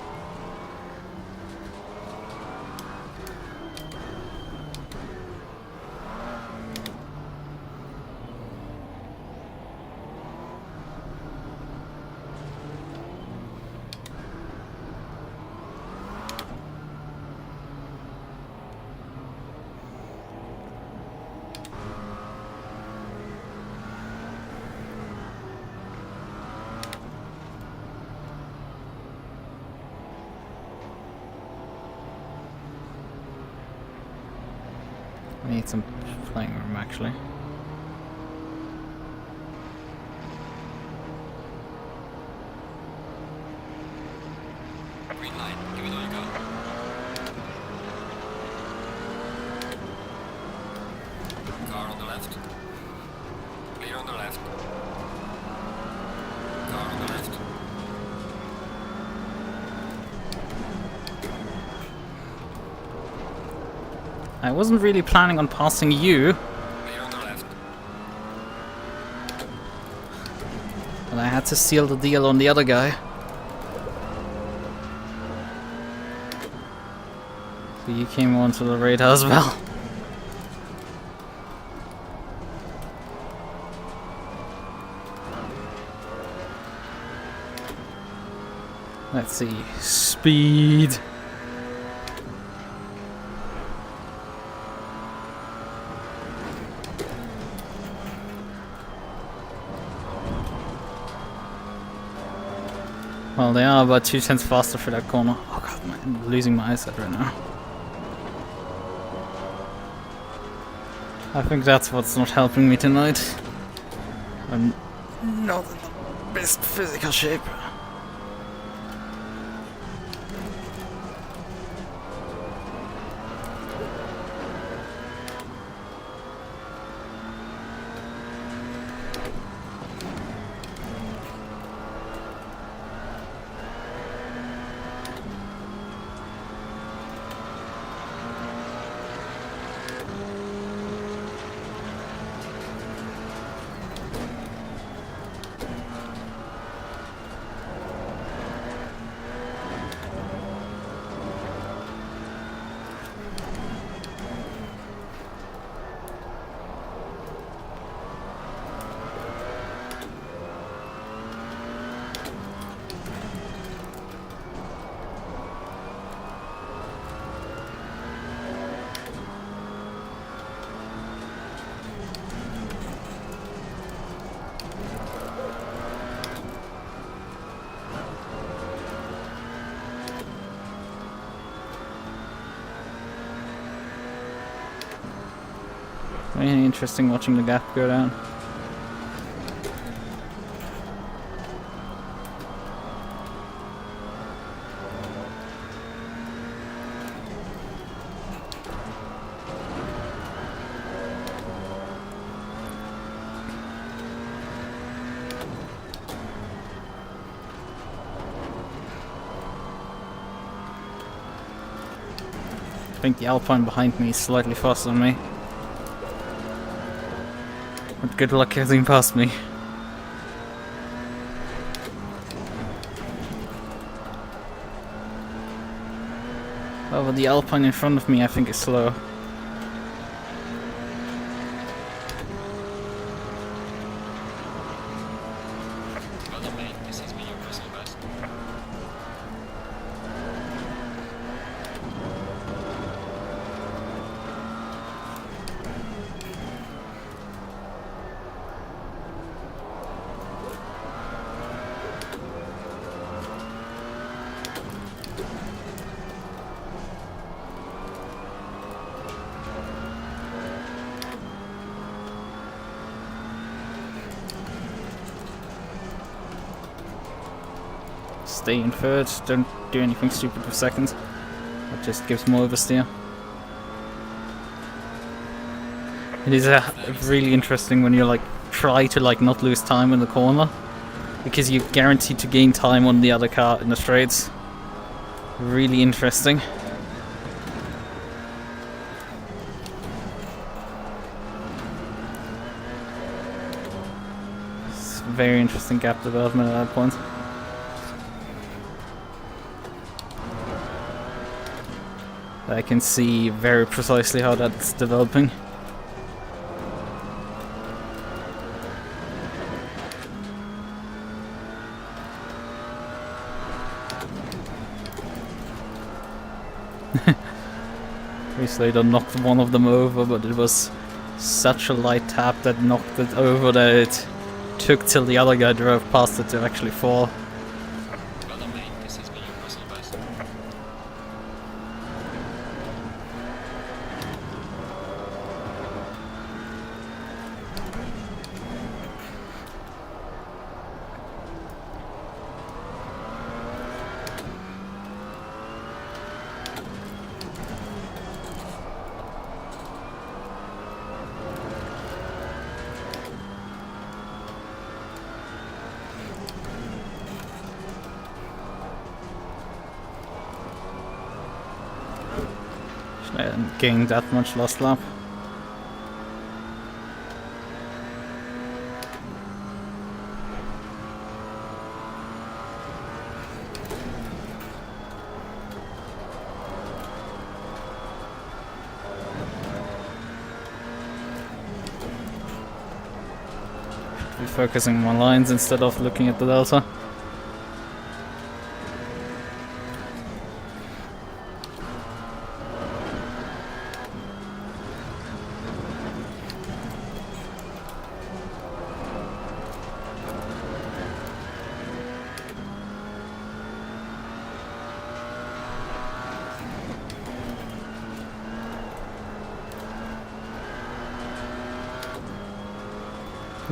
I need some playing room actually. Green light, give it all you got. Car on the left. Clear on the left. Car on the left. I wasn't really planning on passing you. Clear on the And I had to seal the deal on the other guy. So you came onto the radar as well. Let's see. Speed. Well, they are about 2/10 faster for that corner. Oh god, I'm losing my eyesight right now. I think that's what's not helping me tonight. I'm not in the best physical shape. Really interesting watching the gap go down. I think the Alpine behind me is slightly faster than me. But good luck getting past me. However, the Alpine in front of me I think is slow. Well, mate, this is me, your personal best. Stay in third, don't do anything stupid with seconds. That just gives more oversteer. It is really interesting when you like try to like not lose time in the corner, because you're guaranteed to gain time on the other car in the straights. Really interesting. It's very interesting gap development at that point. I can see very precisely how that's developing. Obviously I knocked one of them over, but it was such a light tap that knocked it over that it took till the other guy drove past it to actually fall. Well, mate, this is me, your personal best. I didn't gain that much last lap. focusing on my lines instead of looking at the delta.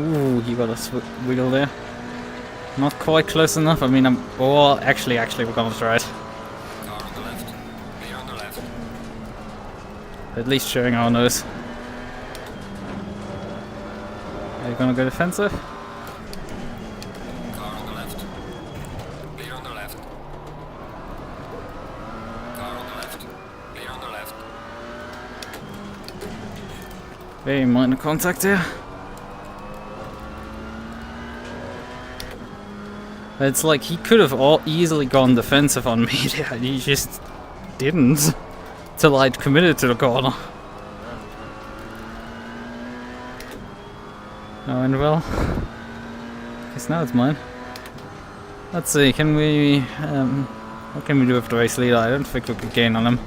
Ooh, he got a wiggle there. Not quite close enough. I mean, oh, actually, we're gonna try it. Car on the left. Clear on the left. At least showing our nose. Are you gonna go defensive? Car on the left. Clear on the left. Car on the left. Clear on the left. Very minor contact there. It's like he could have easily gone defensive on me there, and he just didn't till I'd committed to the corner. Oh, and well, guess now it's mine. Let's see, can we, what can we do with the race leader? I don't think we could gain on him.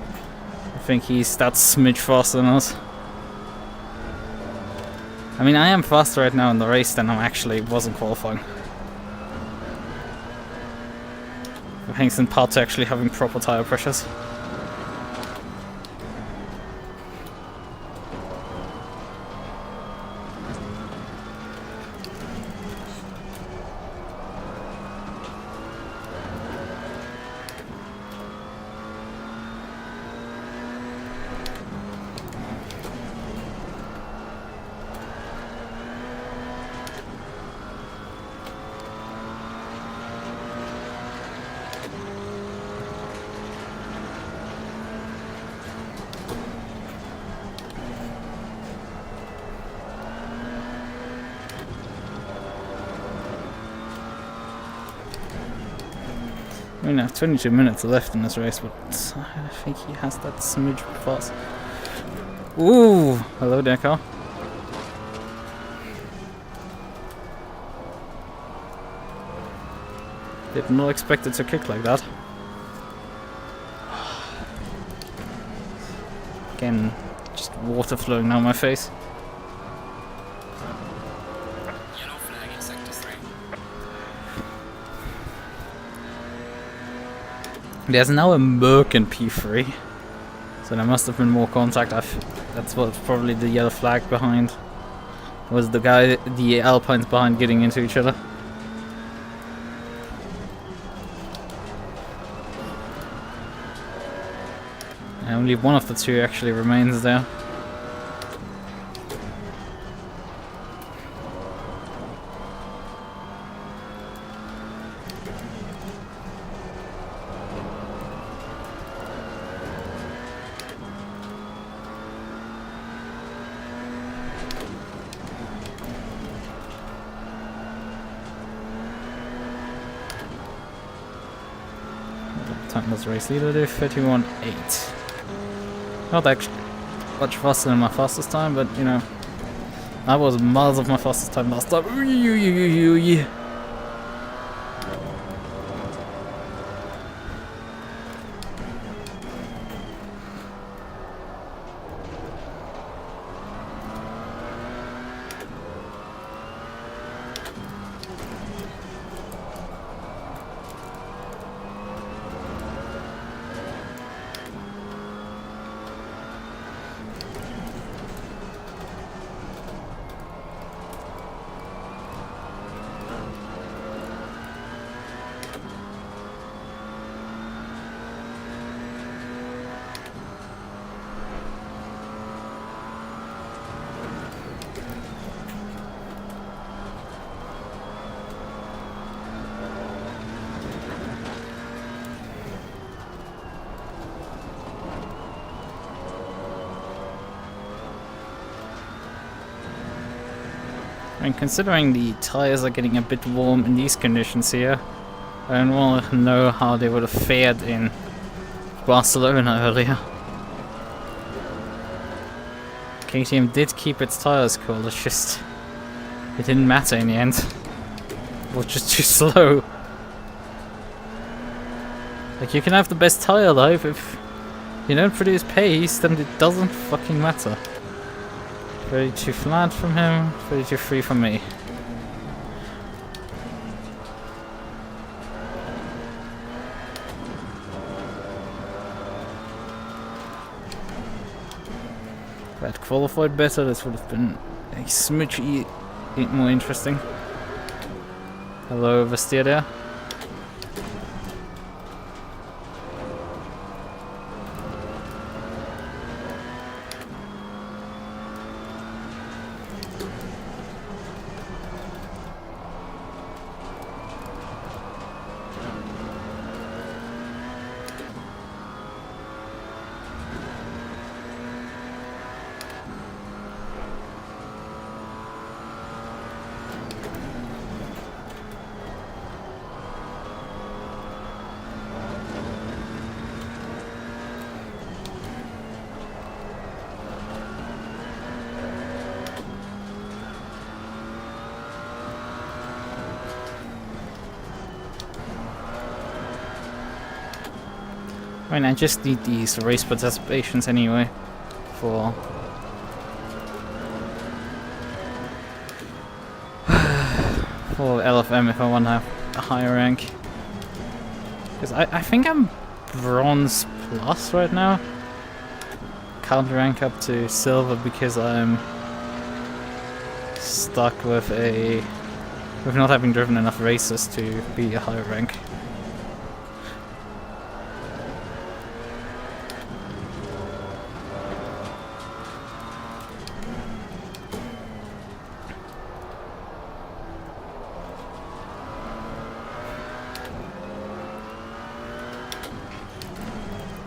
I think he's that smidge faster than us. I mean, I am faster right now in the race than I actually was in qualifying. Thanks in part to actually having proper tire pressures. I mean, I have 22 minutes left in this race, but I think he has that smidge fast. Ooh! Hello there, car. Did not expect it to kick like that. Again, just water flowing down my face. Yellow flag in sector 3. There's now a MUQU in P3, so there must have been more contact. That's what's probably the yellow flag behind. Was the Alpines behind getting into each other? And only one of the two actually remains there. Time does race leader do 31.8. Not actually much faster than my fastest time, but you know, I was miles off my fastest time last time. And considering the tires are getting a bit warm in these conditions here, I don't want to know how they would have fared in Barcelona earlier. KTM did keep its tires cool, it's It didn't matter in the end. It was just too slow. Like, you can have the best tire life, if you don't produce pace, then it doesn't fucking matter. 32 flat from him, 32 free from me. If I had qualified better, this would have been a smidge more interesting. Hello, Vestia there. I mean, I just need these race participations anyway for LFM if I want to have a higher rank. Because I think I'm bronze plus right now. Can't rank up to silver because I'm stuck with not having driven enough races to be a higher rank.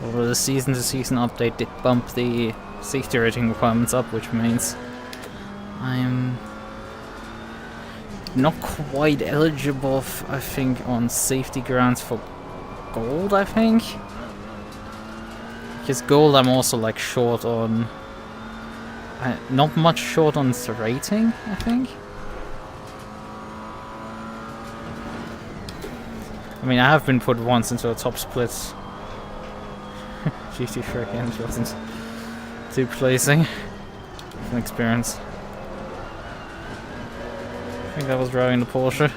Although the season-to-season update did bump the safety rating requirements up, which means I'm not quite eligible, I think, on safety grounds for gold, I think. Because gold I'm also like short on... not much short on the rating, I think. I mean, I have been put once into a top split. GT4 again, she wasn't too placing. An experience. I think I was driving the Porsche.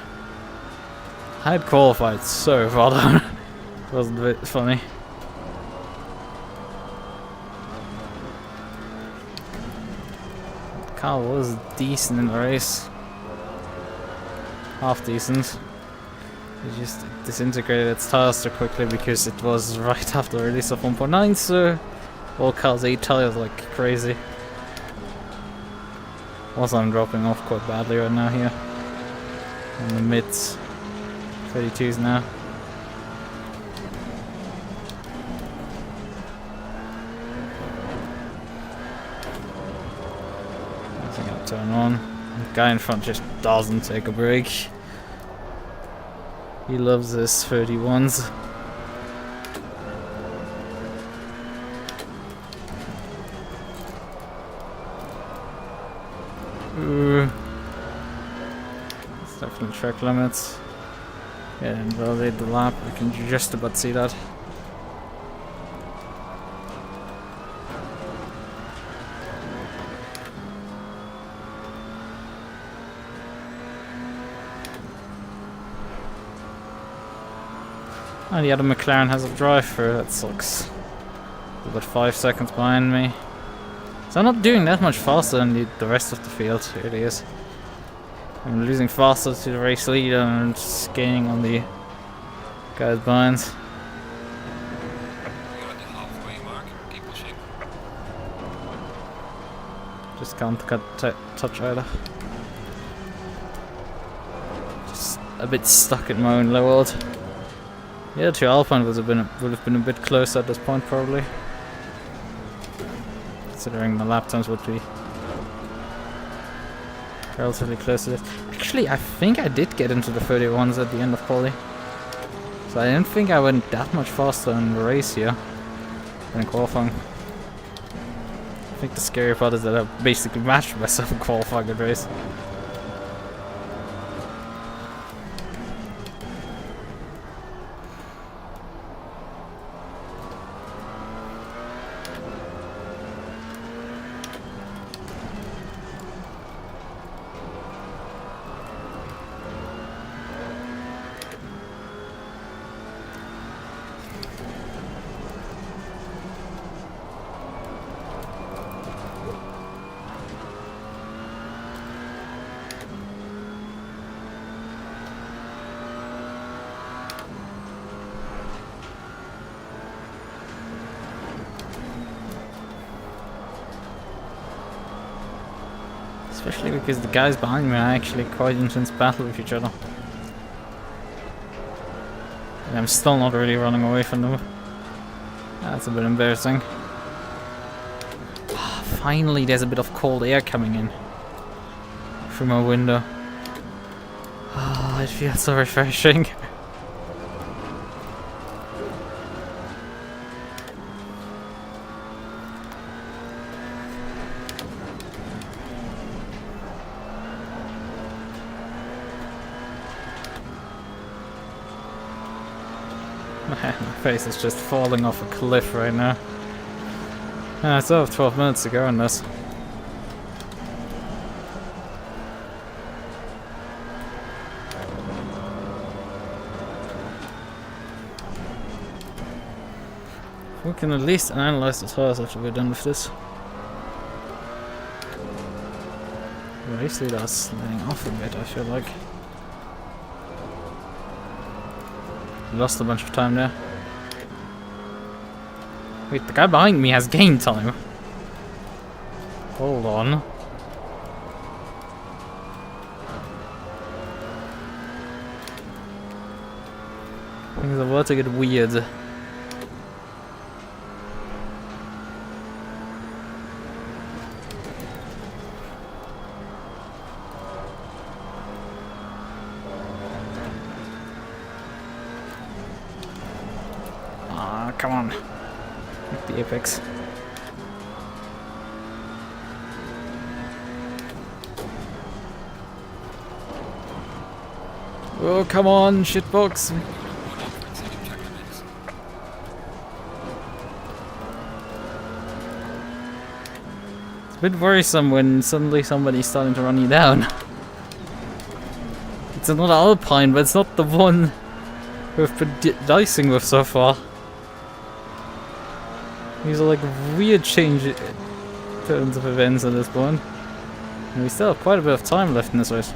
I had qualified so far down. It wasn't a bit funny. The car was decent in the race. Half decent. It just disintegrated its tires so quickly because it was right after the release of 1.9, so all cars ate tires like crazy. Also, I'm dropping off quite badly right now here. In the mid 32s now. Nothing gonna turn on. The guy in front just doesn't take a break. He loves his 31s. Ooh. It's definitely track limits. Yeah, invalidate the lap. I can just about see that. Oh, the other McLaren has a drive-through, that sucks. About 5 seconds behind me. So I'm not doing that much faster than the rest of the field, here it is. I'm losing faster to the race leader and just gaining on the guys behind. You're at the halfway mark, keep pushing. Just can't touch either. Just a bit stuck in my own low world. Yeah, to Alpine would have been a bit closer at this point probably. Considering the lap times would be relatively close to this. Actually, I think I did get into the 31s at the end of Qualy. So I didn't think I went that much faster in the race here than in qualifying. I think the scary part is that I basically matched myself in qualifying and race. Especially because the guys behind me are actually quite intense battle with each other. And I'm still not really running away from them. That's a bit embarrassing. Finally, there's a bit of cold air coming in through my window. Oh, it feels so refreshing. My face is just falling off a cliff right now. I still have 12 minutes to go on this. We can at least analyze the tires after we're done with this. Race leader's letting off a bit, I feel like. Lost a bunch of time there. Wait, the guy behind me has game time. Hold on. Things are about to get weird. Come on. Make the apex. Oh, come on, shitbox. It's a bit worrisome when suddenly somebody's starting to run you down. It's another Alpine, but it's not the one we've been dicing with so far. These are like weird turns of events at this point. And we still have quite a bit of time left in this race.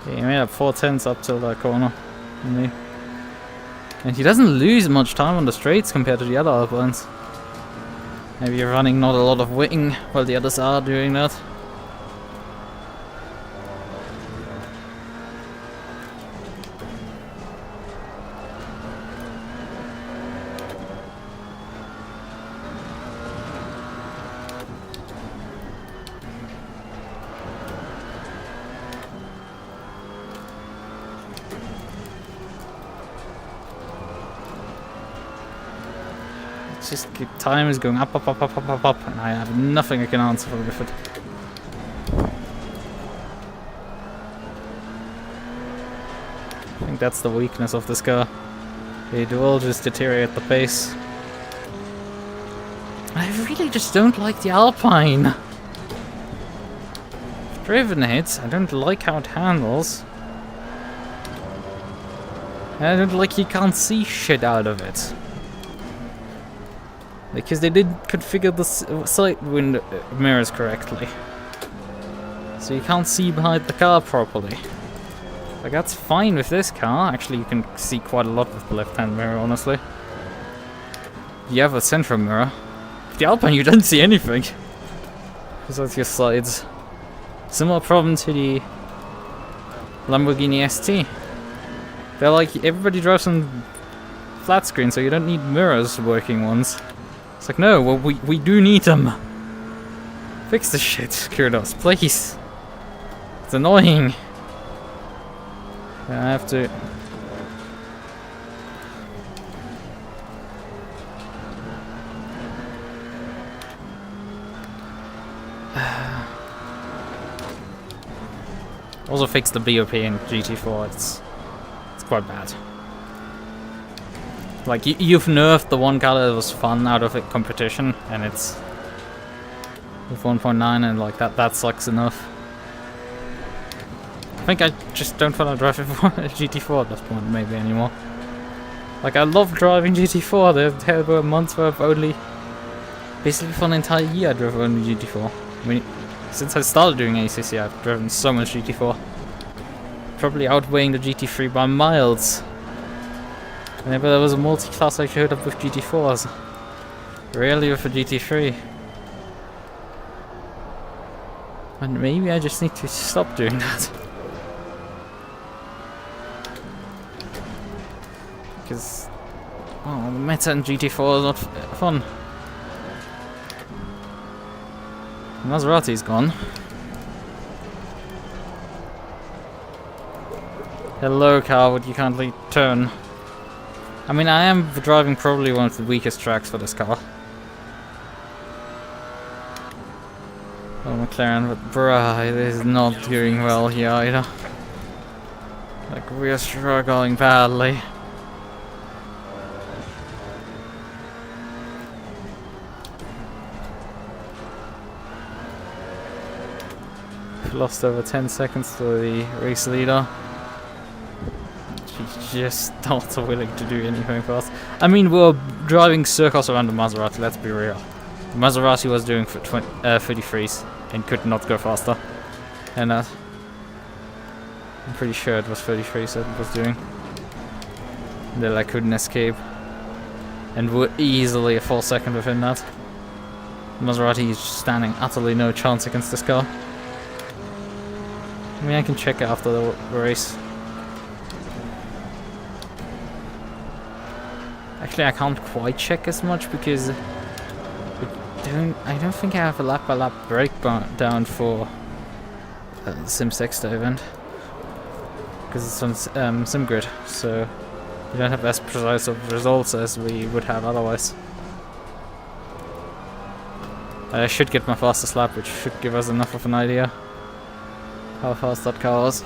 He made up 4/10 up till that corner. And he doesn't lose much time on the straights compared to the other Alpines. Maybe you're running not a lot of wing while the others are doing that. Just time is going up, and I have nothing I can answer for with it. I think that's the weakness of this car. They do all just deteriorate the pace. I really just don't like the Alpine. I've driven it, I don't like how it handles. And I don't like you can't see shit out of it. Because they didn't configure the side window mirrors correctly. So you can't see behind the car properly. Like, that's fine with this car. Actually, you can see quite a lot with the left-hand mirror, honestly. You have a central mirror. With the Alpine, you don't see anything. Besides your sides. Similar problem to the Lamborghini ST. They're like, everybody drives on flat screen, so you don't need mirrors working ones. It's like, no, well, we do need them. Fix the shit, Kudos, please. It's annoying. I have to... Also fix the BOP in GT4, it's quite bad. Like, you've nerfed the one car that was fun out of a competition, and it's with 1.9, and like that sucks enough. I think I just don't want to drive a GT4 at this point, maybe anymore. Like, I love driving GT4. There were months where I've only, basically for an entire year, I drove only GT4. I mean, since I started doing ACC, I've driven so much GT4. Probably outweighing the GT3 by miles. Whenever there was a multi-class, I showed up with GT4s. Rarely with a GT3. And maybe I just need to stop doing that. Because, well, the meta in GT4 is not fun. Maserati's gone. Hello, car, would you kindly turn? I mean, I am driving probably one of the weakest tracks for this car. Oh, McLaren, but bruh, it is not doing well here either. Like, we are struggling badly. Lost over 10 seconds to the race leader. She's just not willing to do anything fast. I mean, we're driving circles around the Maserati, let's be real. The Maserati was doing for 33s and could not go faster. And I'm pretty sure it was 33s that it was doing. That I couldn't escape. And we're easily a full second within that. The Maserati is standing utterly no chance against this car. I mean, I can check it after the race. Actually, I can't quite check as much because I don't think I have a lap-by-lap breakdown for the SimSexter event because it's on SimGrid, so we don't have as precise of results as we would have otherwise. I should get my fastest lap, which should give us enough of an idea how fast that car was.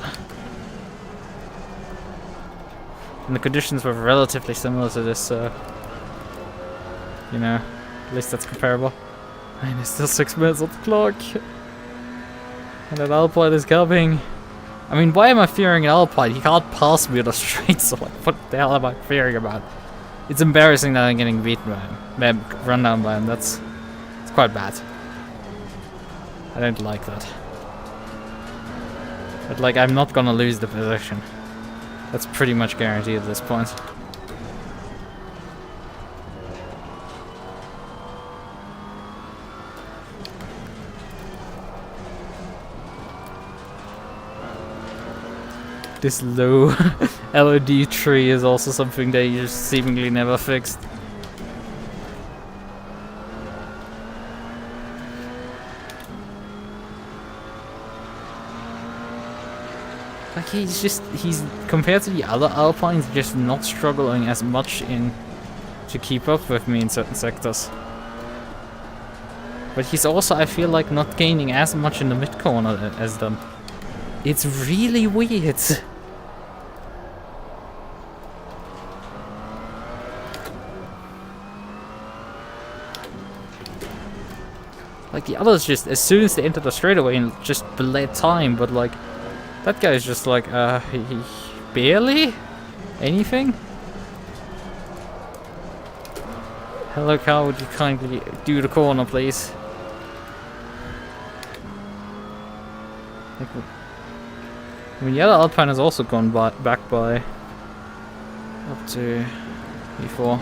And the conditions were relatively similar to this, so you know, at least that's comparable. And there's still 6 minutes on the clock. And that Alpine is coming. I mean, why am I fearing an Alpine? He can't pass me on the straight, so like, what the hell am I fearing about? It's embarrassing that I'm getting beaten by him. Run down by him, it's quite bad. I don't like that. But like, I'm not gonna lose the position. That's pretty much guaranteed at this point. This low LOD tree is also something they just seemingly never fixed. Like, he's compared to the other Alpines, just not struggling as much to keep up with me in certain sectors. But he's also, I feel like, not gaining as much in the mid corner as them. It's really weird. Like, the others just, as soon as they enter the straightaway, and just bled time, but like, that guy's just like, he barely anything? Hello, car, would you kindly do the corner, please? Like, I mean, the other Alpine has also gone back by up to E4.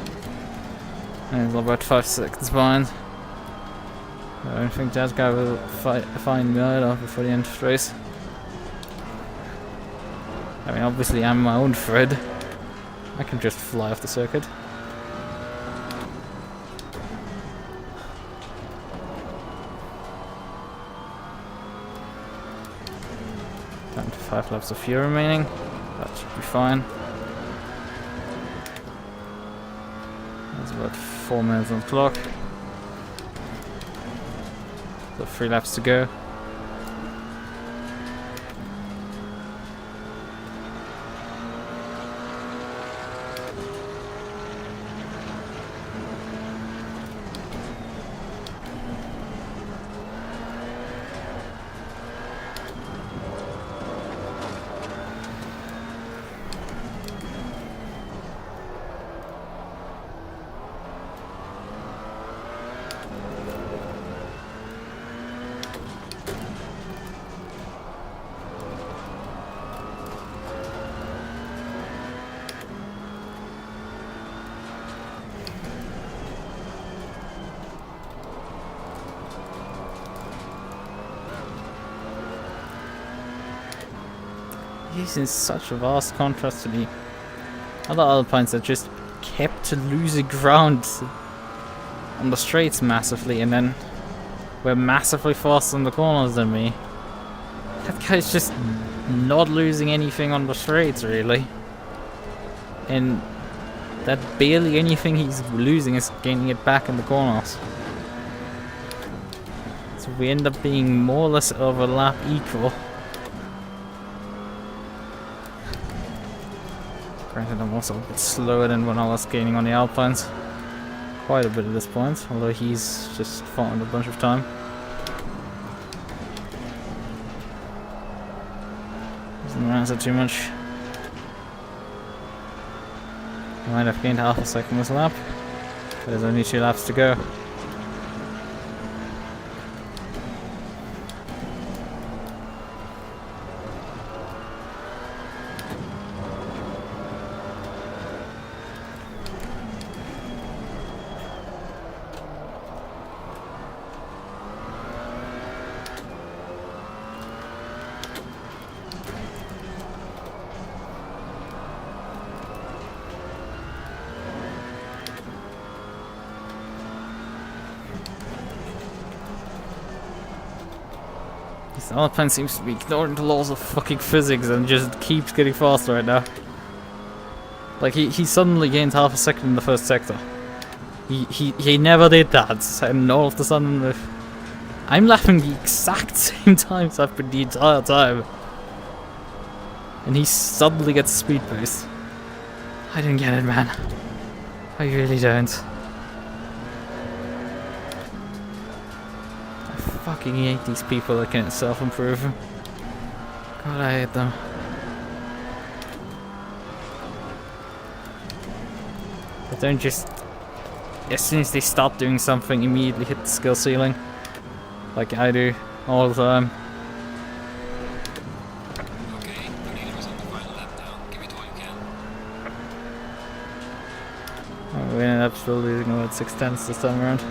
And it's about 5 seconds behind. I don't think that guy will find me either before the end of the race. I mean, obviously I'm my own Fred. I can just fly off the circuit. Down to 5 laps of fuel remaining. That should be fine. There's about 4 minutes on the clock. So 3 laps to go. He's in such a vast contrast to the other Alpines that just kept losing ground on the straights massively, and then were massively faster on the corners than me. That guy's just not losing anything on the straights, really. And that barely anything he's losing is gaining it back in the corners. So we end up being more or less over a lap equal. Granted, I'm also a bit slower than when I was gaining on the Alpines. Quite a bit at this point, although he's just fallen a bunch of time. Doesn't matter too much. I might have gained half a second this lap, but there's only 2 laps to go. This Alpine seems to be ignoring the laws of fucking physics and just keeps getting faster right now. Like, he suddenly gains half a second in the first sector. He never did that, and all of a sudden I'm lapping the exact same times I've been the entire time. And he suddenly gets a speed boost. I don't get it, man. I really don't. I fucking hate these people that can't self-improve. God, I hate them. They don't just, as soon as they start doing something, immediately hit the skill ceiling. Like I do all the time. Okay, the leader is on the final lap now. Give it all you can. Oh, we ended up still losing about 6/10 this time around.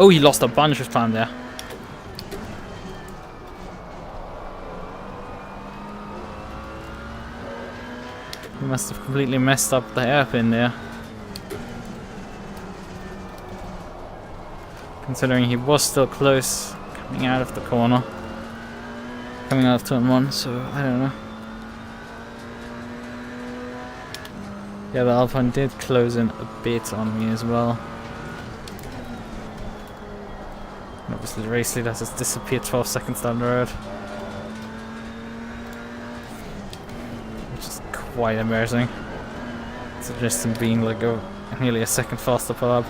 Oh, he lost a bunch of time there. He must have completely messed up the hairpin there. Considering he was still close coming out of the corner. Coming out of turn 1, so I don't know. Yeah, the Alpine did close in a bit on me as well. Obviously the race leader has disappeared 12 seconds down the road. Which is quite embarrassing. So just him being like nearly a second faster per lap.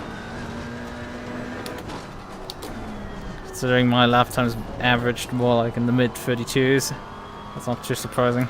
Considering my lap times averaged more like in the mid 32s. That's not too surprising.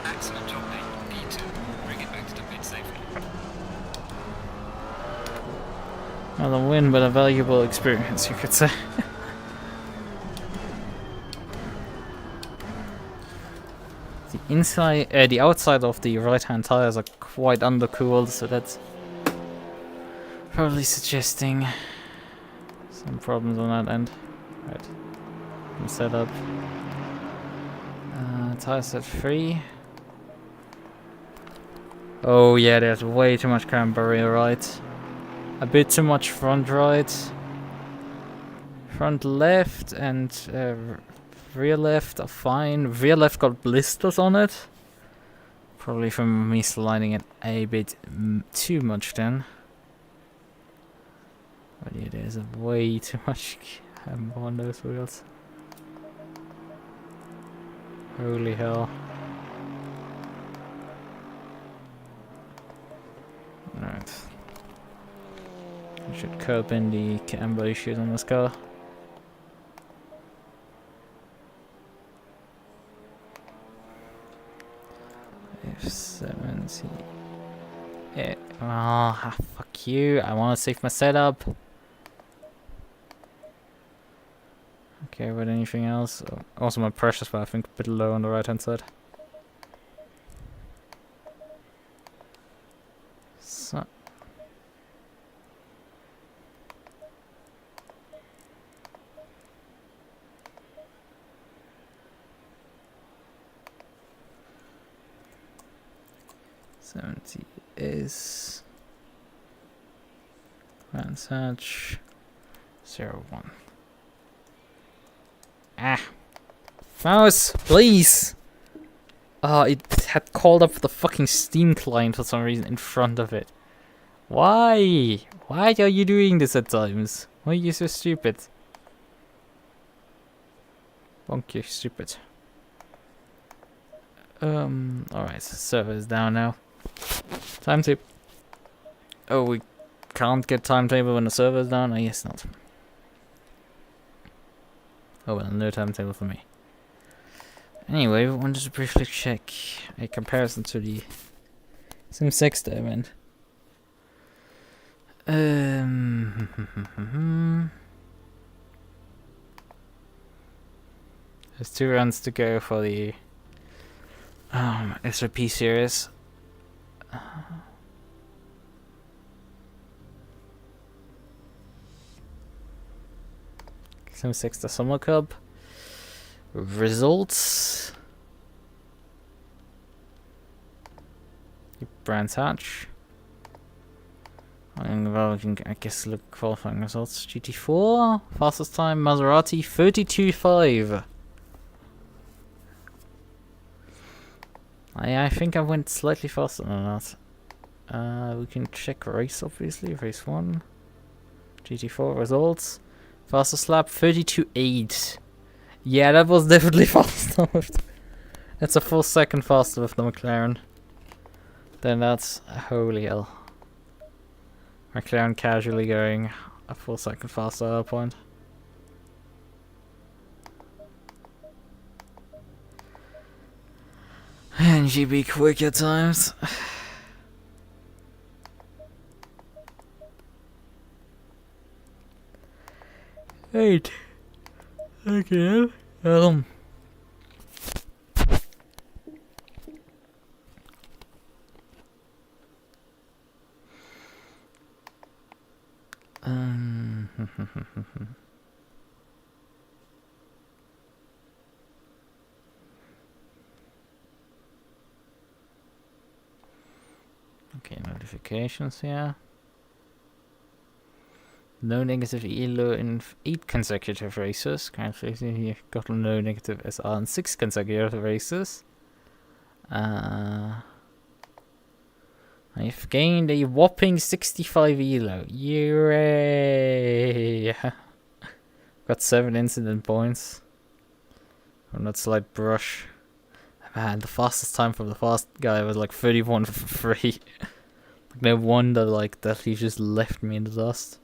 Excellent job, mate. P2. Bring it back to the pit safely. Not a win, but a valuable experience, you could say. The outside of the right-hand tires are quite undercooled, so that's probably suggesting some problems on that end. Right, set up. Tire set 3. Oh yeah, there's way too much camber right. A bit too much front right. Front left and rear left are fine. Rear left got blisters on it. Probably from me sliding it a bit too much then. But yeah, there's way too much camber on those wheels. Holy hell. curb in the camber issues on this car. F70. Yeah. Oh, fuck you. I want to save my setup. Okay, but anything else? Oh, also my pressures were, I think, a bit low on the right hand side. So. $70 is Grand Search 01. Ah, mouse, please. It had called up the fucking Steam client for some reason in front of it. Why? Why are you doing this at times? Why are you so stupid? Bonk, you stupid. Alright, server's down now. Timetable. Oh, we can't get timetable when the server's down? I guess not. Oh well, no timetable for me. Anyway, we wanted to briefly check a comparison to the Sim 6 diamond. There's 2 rounds to go for the SOP series. Sim 6 the Summer Cup. Results. Brands Hatch. And well, we can, I guess, look at qualifying results. GT4, fastest time, Maserati, 32.5. I think I went slightly faster than that. We can check race, obviously. Race 1. GT4 results. Fastest lap, 32.8. Yeah, that was definitely faster. That's a full second faster with the McLaren. Then that's holy hell. McLaren casually going a full second faster at that point. And GB quick at times. Right. Okay. Okay, notifications here. No negative ELO in 8 consecutive races. Currently, he got a no negative SR in 6 consecutive races. I've gained a whopping 65 ELO. Yay! Got 7 incident points from that slight brush. Man, the fastest time from the fast guy was like 31.3. No wonder like that he just left me in the dust.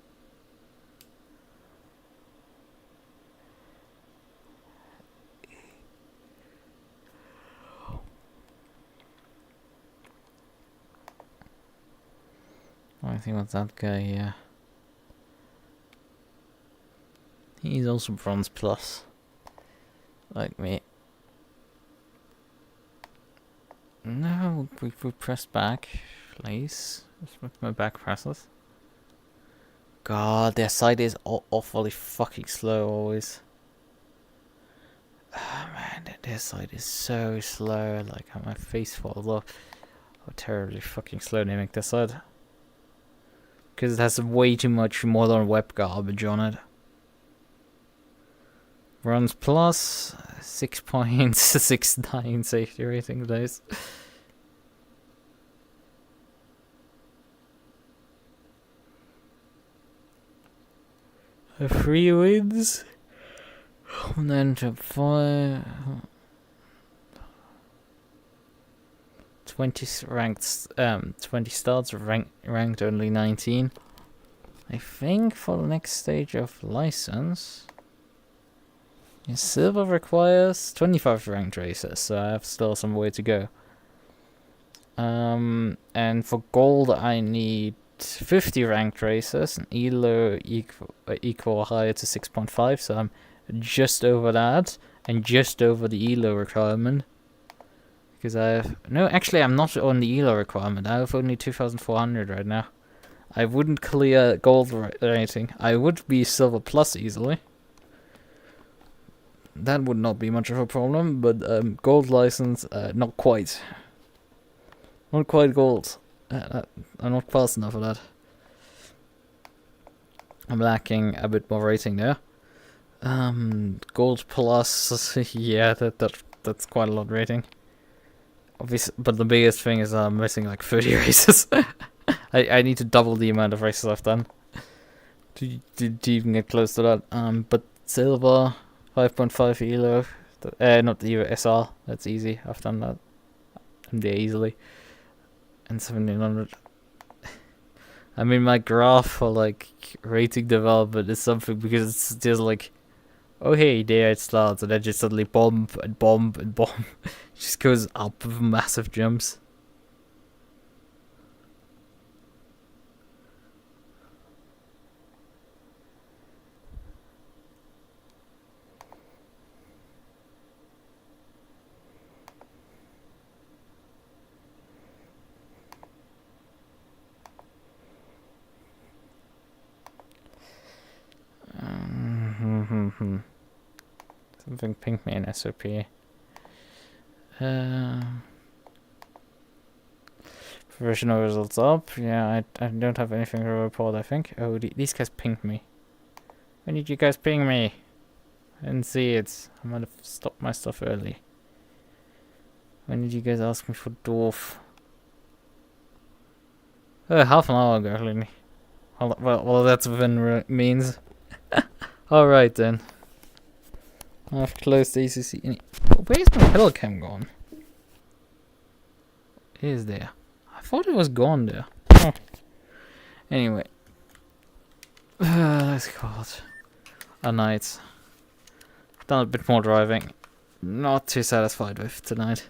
I think what's that guy here? He's also bronze plus, like me. No, we press back, please. Just with my back presses. God, their side is awfully fucking slow always. Oh man, their side is so slow. Like how my face falls off. How terribly fucking slow they make their side. Because it has way too much modern web garbage on it. Runs plus 6.69 safety rating days. Three wins. And then top 5. 20 ranked 20 starts, ranked only 19. I think for the next stage of license, silver requires 25 ranked races, so I have still some way to go. And for gold, I need 50 ranked races, and elo equal higher to 6.5, so I'm just over that, and just over the elo requirement. Because I have... No, actually, I'm not on the elo requirement. I have only 2,400 right now. I wouldn't clear gold rating. I would be silver plus easily. That would not be much of a problem, but gold license, not quite. Not quite gold. I'm not fast enough for that. I'm lacking a bit more rating there. Gold plus, yeah, that's quite a lot rating. Obviously, but the biggest thing is I'm missing like 30 races. I need to double the amount of races I've done to even get close to that. But silver, 5.5 elo, not the SR. That's easy. I've done that. I'm there easily. And 1700. I mean, my graph for like rating development is something because it's just like, oh hey, there it starts, and then just suddenly bomb and bomb and bomb. Just goes up with massive jumps. Something pinged me in SOP. Provisional results up. Yeah, I don't have anything to report, I think. Oh, these guys pinged me. When did you guys ping me? I didn't see it. I might have stopped my stuff early. When did you guys ask me for Dwarf? Half an hour ago, really. Well, that's within means. Alright then. I've closed the ACC. Where's my pedal cam gone? It is there. I thought it was gone there. Oh. Anyway. Let's call it a night. Done a bit more driving. Not too satisfied with tonight.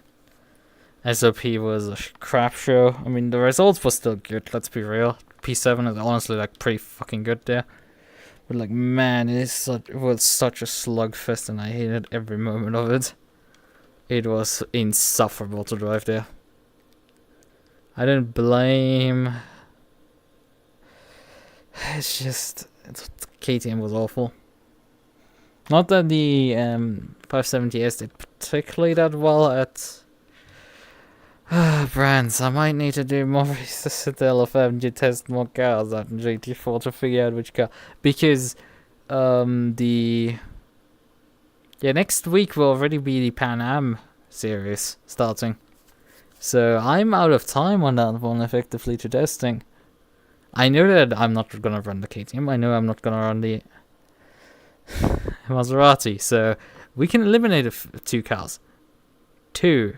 SOP was a crap show. I mean, the results were still good, let's be real. P7 is honestly like pretty fucking good there. But like, man, it was such a slugfest, and I hated every moment of it. It was insufferable to drive there. I don't blame. It's just KTM was awful. Not that the 570S did particularly that well at brands. I might need to do more races at the LFM to test more cars out in GT4 to figure out which car. Because next week will already be the Pan Am series starting. So I'm out of time on that one effectively to testing. I know that I'm not going to run the KTM. I know I'm not going to run the Maserati. So we can eliminate two cars. Two.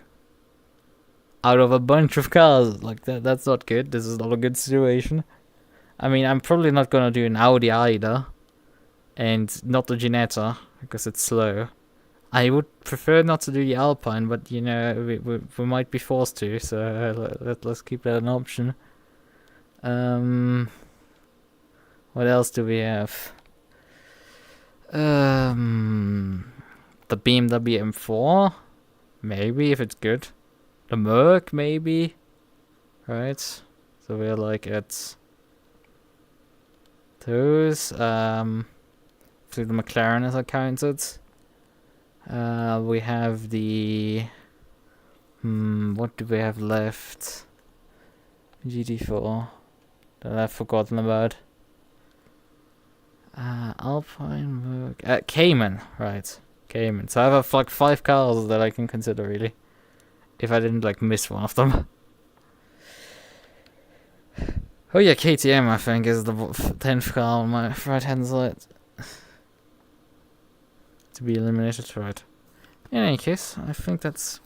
Out of a bunch of cars. Like, that's not good. This is not a good situation. I mean, I'm probably not going to do an Audi either. And not the Ginetta, because it's slow. I would prefer not to do the Alpine, but, you know, we might be forced to. So let's keep that an option. What else do we have? The BMW M4. Maybe, if it's good. The MUQU, maybe. Right. So we're like at those. If the McLaren is counted. We have the... what do we have left? GT4. That I've forgotten about. Alpine, MUQU... Cayman, right. Cayman. So I have like 5 cars that I can consider, really. If I didn't like miss one of them. Oh yeah, KTM I think is the 10th car on my right hand side. To be eliminated, right. In any case, I think that's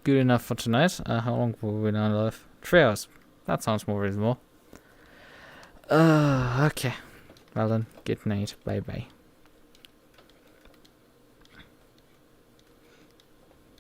good enough for tonight. How long will we now live? 3 hours. That sounds more reasonable. Okay. Well then, good night, bye bye.